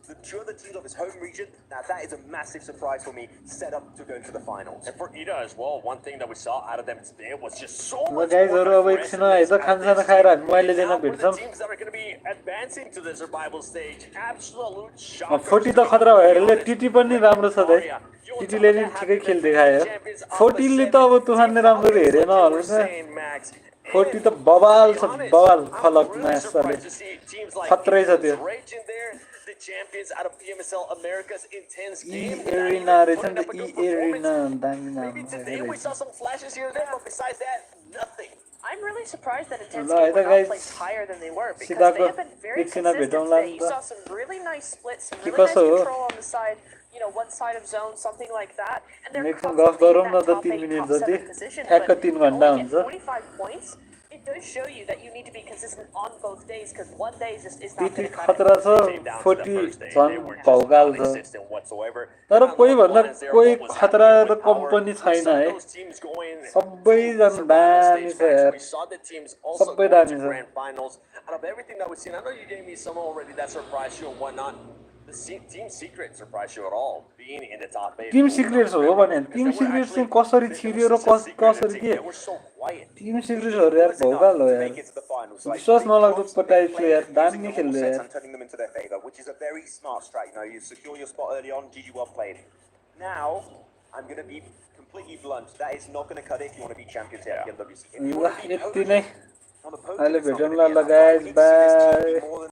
the two other teams of his home region. Now that is a massive surprise for me. Set up to go to the finals. And for Ida as well, one thing that we saw out of them today was just so much guys, teams that are going to be advancing to the survival stage. Absolute shock. 40 त खतरा भएर टिटी पनि राम्रो छ दाइ टिटीले नि ठिकै खेल देखायो 40 ले त अब तुफानले राम्रो हेरेन होला 40 त बवाल छ बवाल फलक म्याच छ खतरै छ त्यो champions out of PMSL America's intense game. Arena Arena maybe today we saw some flashes here and there, but besides that, nothing. I'm really surprised that Intense Game were not placed higher than they were because they have been very consistent today. You saw some really nice splits, some really nice control on the side, you know, one side of zone, something like that. And they're constantly in that top 8, top 7 position. But only at 45 points, it does show you that you need to be consistent on both days because one day just is not त्यति going to cut खतरा छ it. 40 झन् भौकाल छ तर कोही भन्दा कोही खतरा र कम्पनी छैन है सबैजना दामी छ यार सबै दामी छ Out of everything that we've seen, I know you gave me some already that surprised you and whatnot. The Team Secret surprised you at all, being in the top 8. Team secrets हो भने Tim secrets चाहिँ कसरी छिर्यो र कसरी के Tim सिक्रेट्सहरु यार भौकाल हो यार विश्वास नलाग्दो पटाइछ यार दामी खेल्यो यार and turning them into their favor, which is a very smart strat. You know, you secure your spot early on. GG, well played. Now, I'm going to be completely blunt. That is not going to cut it if you want to be champions here at PMWC. यति नै अहिले भेटौँला ल guys by